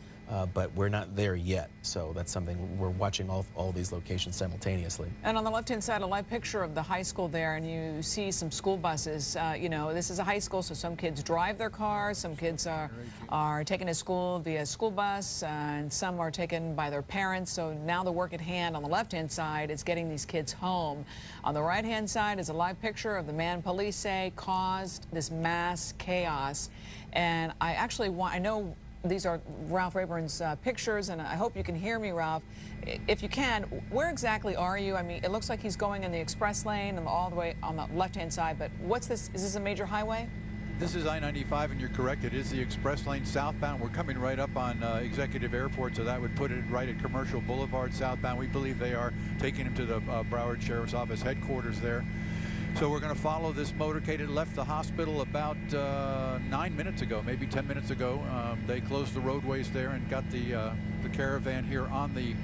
but we're not there yet. So that's something we're watching all these locations simultaneously. And on the left-hand side, a live picture of the high school there, and you see some school buses. You know, this is a high school, so some kids drive their cars, some kids are taken to school via school bus, and some are taken by their parents. So now the work at hand on the left-hand side is getting these kids home. On the right-hand side is a live picture of the man police say caused this mass chaos. And I know these are Ralph Rayburn's pictures, and I hope you can hear me, Ralph. If you can, where exactly are you? I mean, it looks like he's going in the express lane and all the way on the left-hand side, but what's this? Is this a major highway? This is I-95, and you're correct. It is the express lane southbound. We're coming right up on Executive Airport, so that would put it right at Commercial Boulevard southbound. We believe they are taking him to the Broward Sheriff's Office headquarters there. So we're going to follow this motorcade. It left the hospital about 9 minutes ago, maybe 10 minutes ago. They closed the roadways there and got the caravan here on the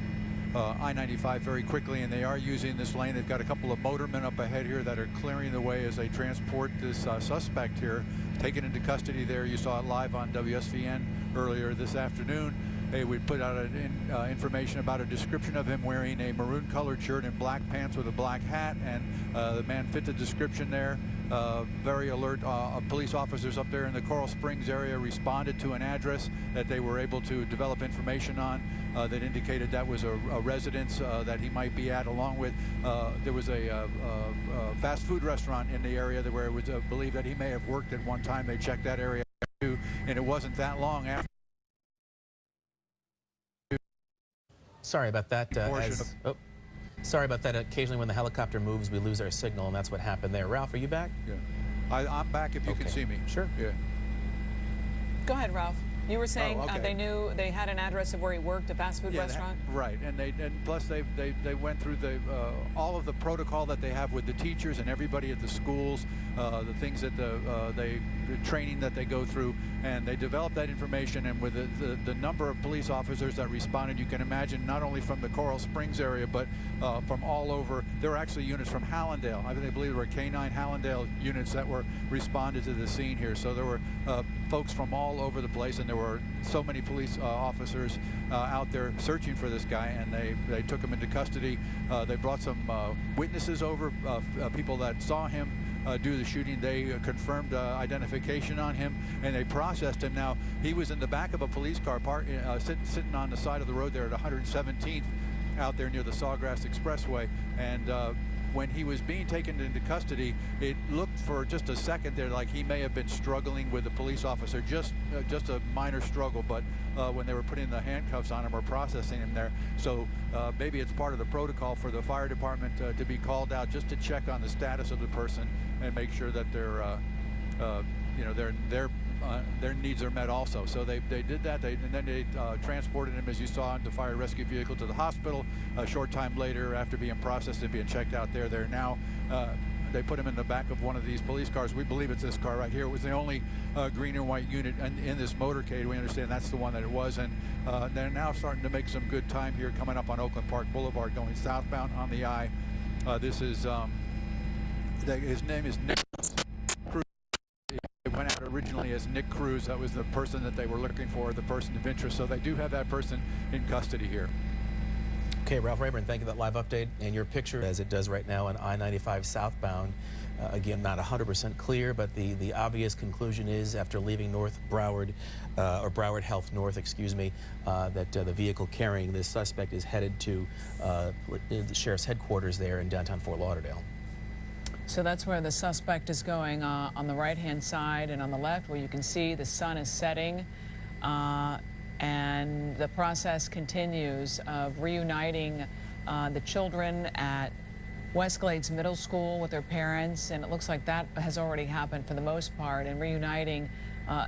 I-95 very quickly, and they are using this lane. They've got a couple of motormen up ahead here that are clearing the way as they transport this suspect here, taken into custody there. You saw it live on WSVN earlier this afternoon. We put out information about a description of him wearing a maroon-colored shirt and black pants with a black hat, and the man fit the description there. Very alert police officers up there in the Coral Springs area responded to an address that they were able to develop information on that indicated that was a residence that he might be at, along with there was a fast food restaurant in the area where it was believed that he may have worked at one time. They checked that area too, and it wasn't that long after. Sorry about that. Sorry about that. Occasionally when the helicopter moves, we lose our signal, and that's what happened there. Ralph, are you back? Yeah. I'm back if you can see me. Sure. Yeah. Go ahead, Ralph. You were saying they knew they had an address of where he worked, a fast food restaurant? Right, and plus they went through all of the protocol that they have with the teachers and everybody at the schools, the things that the training that they go through, and they developed that information. And with the number of police officers that responded, you can imagine not only from the Coral Springs area, but from all over. There were actually units from Hallandale. I believe there were K-9 Hallandale units that were responded to the scene here. So there were folks from all over the place, and there were so many police officers out there searching for this guy, and they took him into custody. They brought some witnesses over, people that saw him do the shooting. They confirmed identification on him, and they processed him. Now, he was in the back of a police car sitting on the side of the road there at 117th out there near the Sawgrass Expressway, and when he was being taken into custody, it looked for just a second there like he may have been struggling with the police officer, just a minor struggle, but when they were putting the handcuffs on him or processing him there. So maybe it's part of the protocol for the fire department to be called out just to check on the status of the person and make sure that their needs are met also. So they did that, and then they transported him, as you saw, in the fire rescue vehicle to the hospital. A short time later, after being processed and being checked out there, they're now they put him in the back of one of these police cars. We believe it's this car right here. It was the only green and white unit in this motorcade. We understand that's the one that it was, and they're now starting to make some good time here coming up on Oakland Park Boulevard going southbound on the I. This is his name is Nick Cruz. He went out originally as Nick Cruz. That was the person that they were looking for, the person of interest. So they do have that person in custody here. Okay, Ralph Rayburn, thank you for that live update. And your picture, as it does right now on I-95 southbound, again, not 100% clear, but the obvious conclusion is after leaving North Broward, or Broward Health North, excuse me, that the vehicle carrying this suspect is headed to the sheriff's headquarters there in downtown Fort Lauderdale. So that's where the suspect is going, on the right-hand side, and on the left where you can see the sun is setting. And the process continues of reuniting the children at Westglades Middle School with their parents, and it looks like that has already happened for the most part, and reuniting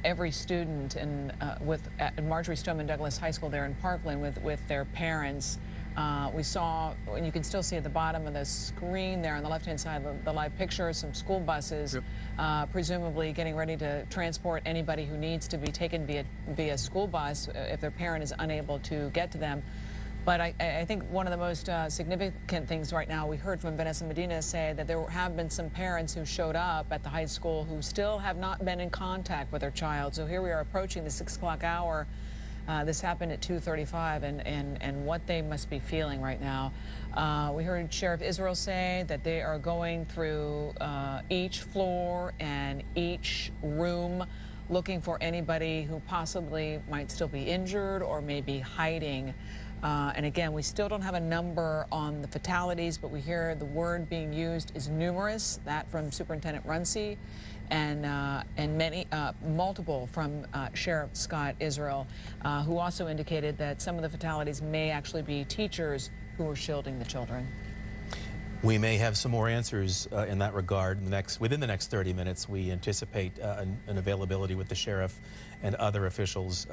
every student at Marjorie Stoneman Douglas High School there in Parkland with their parents. We saw, and you can still see at the bottom of the screen there on the left-hand side, the live picture, some school buses, presumably getting ready to transport anybody who needs to be taken via school bus if their parent is unable to get to them. But I think one of the most significant things right now, we heard from Vanessa Medina say that there have been some parents who showed up at the high school who still have not been in contact with their child. So here we are approaching the 6 o'clock hour. This happened at 2:35, and what they must be feeling right now. We heard Sheriff Israel say that they are going through each floor and each room looking for anybody who possibly might still be injured or may be hiding. And again, we still don't have a number on the fatalities, but we hear the word being used is numerous, that from Superintendent Runcie, and multiple from Sheriff Scott Israel, who also indicated that some of the fatalities may actually be teachers who were shielding the children. We may have some more answers in that regard within the next 30 minutes. We anticipate an availability with the sheriff and other officials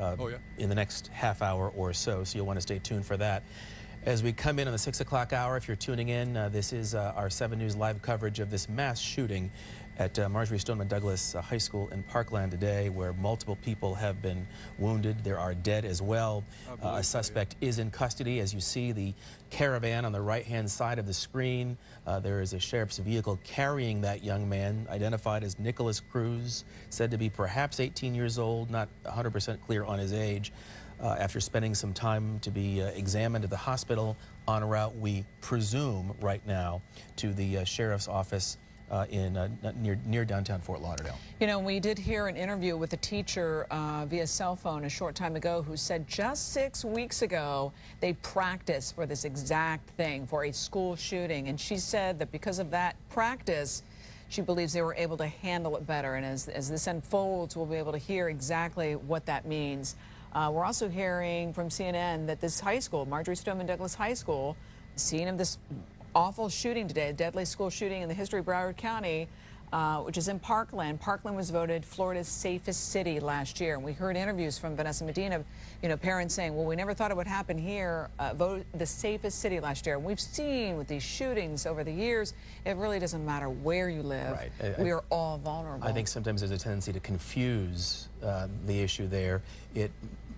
in the next half hour or so, so you'll want to stay tuned for that. As we come in on the 6 o'clock hour, if you're tuning in, this is our 7 News live coverage of this mass shooting at Marjorie Stoneman Douglas High School in Parkland today, where multiple people have been wounded. There are dead as well. A suspect is in custody. As you see the caravan on the right-hand side of the screen, there is a sheriff's vehicle carrying that young man, identified as Nicholas Cruz, said to be perhaps 18 years old, not 100% clear on his age. After spending some time to be examined at the hospital, en route, we presume right now, to the sheriff's office near downtown Fort Lauderdale. You know, we did hear an interview with a teacher via cell phone a short time ago who said just 6 weeks ago they practiced for this exact thing, for a school shooting, and she said that because of that practice, she believes they were able to handle it better. And as this unfolds, we'll be able to hear exactly what that means. We're also hearing from CNN that this high school, Marjorie Stoneman Douglas High School, the scene of this awful shooting today, a deadly school shooting in the history of Broward County, which is in Parkland. Parkland was voted Florida's safest city last year. And we heard interviews from Vanessa Medina, parents saying, well, we never thought it would happen here, voted the safest city last year. And we've seen with these shootings over the years, it really doesn't matter where you live. Right. We are all vulnerable. I think sometimes there's a tendency to confuse the issue there.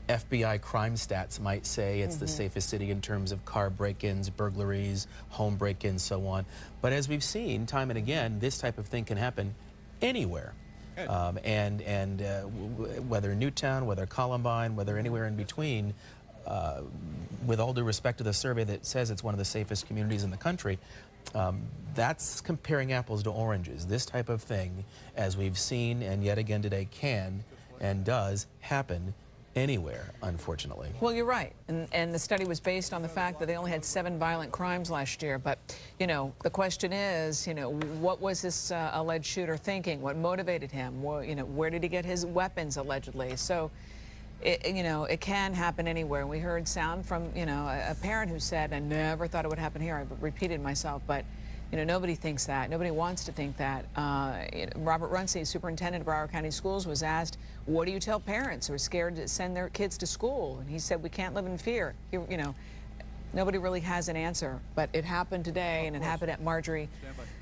FBI crime stats might say it's the safest city in terms of car break-ins, burglaries, home break-ins, so on. But as we've seen time and again, this type of thing can happen anywhere. Whether Newtown, whether Columbine, whether anywhere in between, with all due respect to the survey that says it's one of the safest communities in the country, that's comparing apples to oranges. This type of thing, as we've seen and yet again today, can and does happen anywhere, unfortunately. Well, you're right. And the study was based on the fact that they only had 7 violent crimes last year. But, the question is, what was this alleged shooter thinking? What motivated him? Well, where did he get his weapons, allegedly? So, it can happen anywhere. We heard sound from, a parent who said, I never thought it would happen here. I repeated myself, but nobody thinks that. Nobody wants to think that. Robert Runcie, superintendent of Broward County Schools, was asked, what do you tell parents who are scared to send their kids to school? And he said, we can't live in fear. Nobody really has an answer. But it happened today, and it happened at Marjorie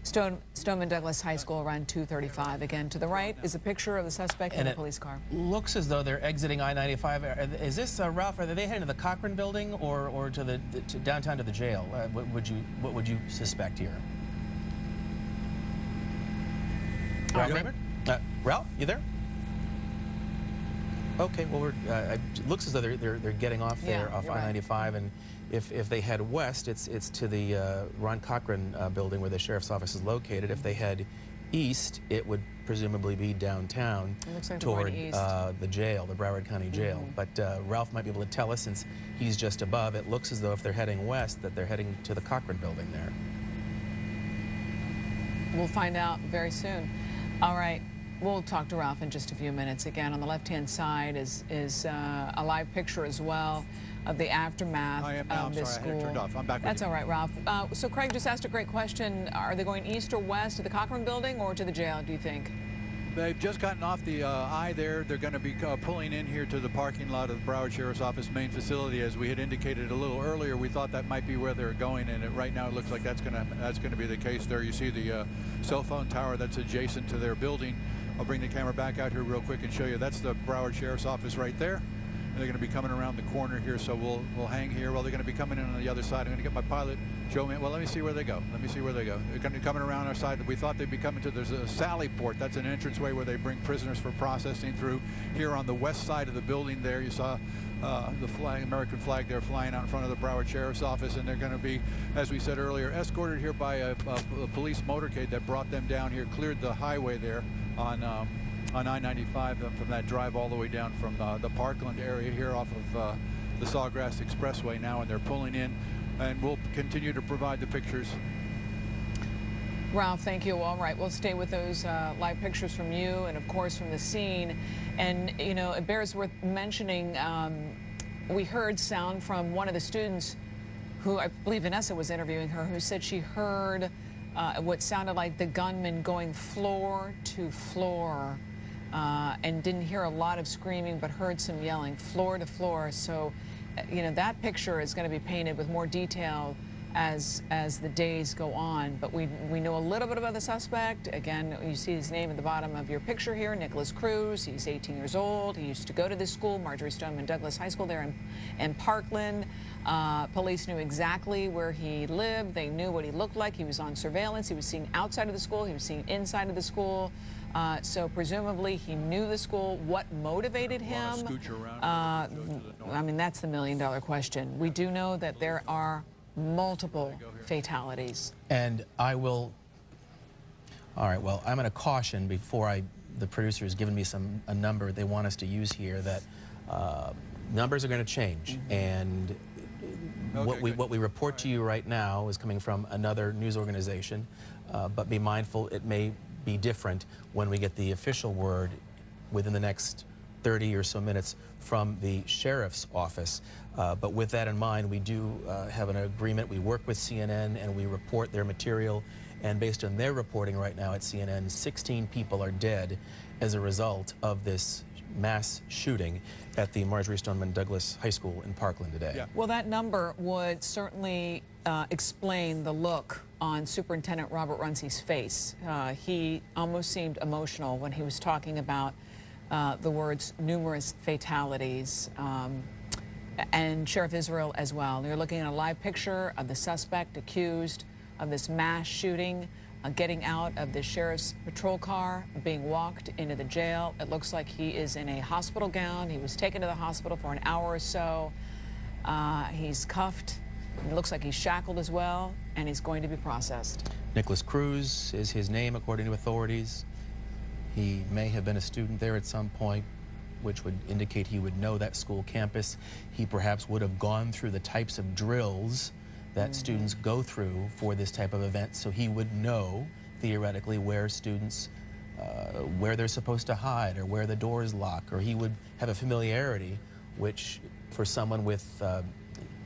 Stoneman Douglas High School around 2:35. Again, to the right is a picture of the suspect in a police car. Looks as though they're exiting I-95. Is this, Ralph, are they heading to the Cochran building or to downtown to the jail? What would you suspect here? Ralph Rayburn? Ralph, you there? Okay, well, it looks as though they're getting off there off I-95, and if they head west, it's to the Ron Cochran building where the sheriff's office is located. If they head east, it would presumably be downtown like toward the jail, the Broward County Jail. But Ralph might be able to tell us, since he's just above. It looks as though if they're heading west, that they're heading to the Cochran building there. We'll find out very soon. All right. We'll talk to Ralph in just a few minutes. Again, on the left-hand side is a live picture as well of the aftermath of this school. I had it turned off. I'm back. That's all right, Ralph. So Craig just asked a great question. Are they going east or west to the Cochran building or to the jail, do you think? They've just gotten off the I there. They're going to be pulling in here to the parking lot of the Broward Sheriff's Office main facility. As we had indicated a little earlier, we thought that might be where they're going, and right now it looks like that's going to be the case there. You see the cell phone tower that's adjacent to their building. I'll bring the camera back out here real quick and show you. That's the Broward Sheriff's Office right there. And they're going to be coming around the corner here, so we'll hang here. Well, they're going to be coming in on the other side. I'm going to get my pilot, Joe. Well, let me see where they go. Let me see where they go. They're going to be coming around our side. We thought they'd be coming to, there's a Sally Port. That's an entranceway where they bring prisoners for processing through. Here on the west side of the building there, you saw the flag, American flag there flying out in front of the Broward Sheriff's Office, and they're going to be, as we said earlier, escorted here by a police motorcade that brought them down here, cleared the highway there on I-95 from that drive all the way down from the Parkland area here off of the Sawgrass Expressway now, and they're pulling in, and we'll continue to provide the pictures. Ralph, thank you. All right, we'll stay with those live pictures from you and, of course, from the scene. And, you know, it bears worth mentioning, we heard sound from one of the students who, I believe Vanessa was interviewing her, who said she heard what sounded like the gunman going floor to floor and didn't hear a lot of screaming, but heard some yelling floor to floor. So, you know, that picture is going to be painted with more detail as the days go on. But we know a little bit about the suspect. Again, you see his name at the bottom of your picture here, Nicholas Cruz. He's 18 years old. He used to go to this school, Marjorie Stoneman Douglas High School there in Parkland. Police knew exactly where he lived. They knew what he looked like. He was on surveillance. He was seen outside of the school. He was seen inside of the school. So presumably he knew the school. What motivated him? I mean, that's the million-dollar question. We do know that there are multiple fatalities. And I will, all right, well, I'm going to caution before the producer has given me a number they want us to use here, that numbers are going to change. And what we report to you right now is coming from another news organization, but be mindful it may be different when we get the official word within the next 30 or so minutes from the sheriff's office. But with that in mind, we do have an agreement. We work with CNN and we report their material. And based on their reporting right now at CNN, 16 people are dead as a result of this mass shooting at the Marjorie Stoneman Douglas High School in Parkland today. Yeah. Well, that number would certainly explain the look on Superintendent Robert Runce's face. He almost seemed emotional when he was talking about the words numerous fatalities, and Sheriff Israel as well. You're looking at a live picture of the suspect accused of this mass shooting getting out of the sheriff's patrol car, being walked into the jail. It looks like he is in a hospital gown. He was taken to the hospital for an hour or so. He's cuffed. It looks like he's shackled as well, and he's going to be processed. Nicholas Cruz is his name, according to authorities. He may have been a student there at some point, which would indicate he would know that school campus. He perhaps would have gone through the types of drills that students go through for this type of event, so he would know, theoretically, where students, where they're supposed to hide or where the doors lock, or he would have a familiarity which, for someone with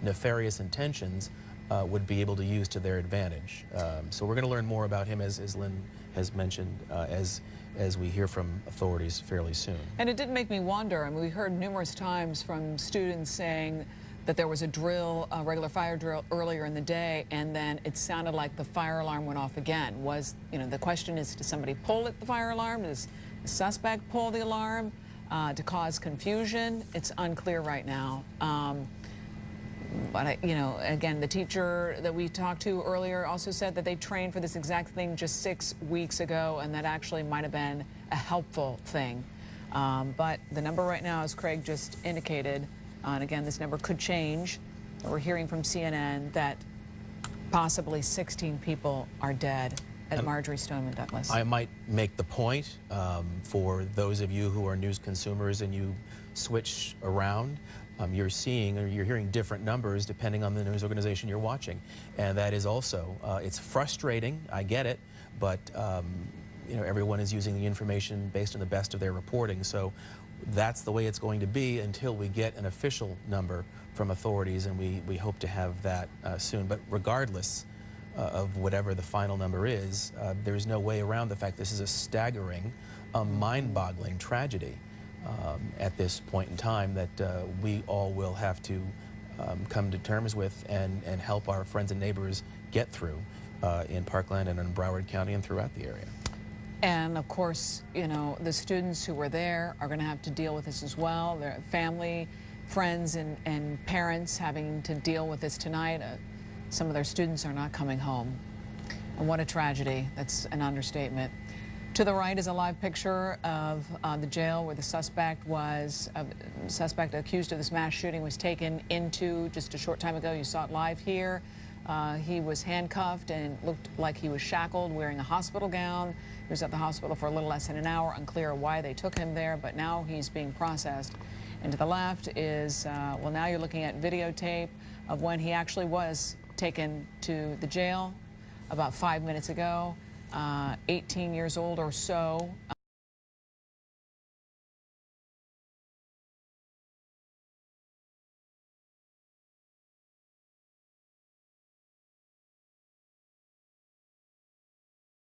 nefarious intentions, would be able to use to their advantage. So we're going to learn more about him, as Lynn has mentioned, as we hear from authorities fairly soon. And it did make me wonder. I mean, we heard numerous times from students saying that there was a drill, a regular fire drill earlier in the day, and then it sounded like the fire alarm went off again. The question is, did somebody pull at the fire alarm? Does the suspect pull the alarm to cause confusion? It's unclear right now. But again, the teacher that we talked to earlier also said that they trained for this exact thing just 6 weeks ago, and that actually might have been a helpful thing. But the number right now, as Craig just indicated, and again, this number could change. We're hearing from CNN that possibly 16 people are dead at Marjory Stoneman Douglas. I might make the point for those of you who are news consumers and you switch around, you're seeing or you're hearing different numbers depending on the news organization you're watching. And that is also, it's frustrating, I get it, but you know, everyone is using the information based on the best of their reporting. So that's the way it's going to be until we get an official number from authorities, and we hope to have that soon. But regardless of whatever the final number is, there's no way around the fact this is a staggering, mind-boggling tragedy at this point in time that we all will have to come to terms with and help our friends and neighbors get through in Parkland and in Broward County and throughout the area. And of course, you know, the students who were there are going to have to deal with this as well. Their family, friends, and parents having to deal with this tonight. Some of their students are not coming home. And what a tragedy. That's an understatement. To the right is a live picture of the jail where the suspect accused of this mass shooting was taken into just a short time ago. You saw it live here. He was handcuffed and looked like he was shackled, wearing a hospital gown. He was at the hospital for a little less than an hour. Unclear why they took him there, but now he's being processed. And to the left is, well, now you're looking at videotape of when he actually was taken to the jail about 5 minutes ago, 18 years old or so.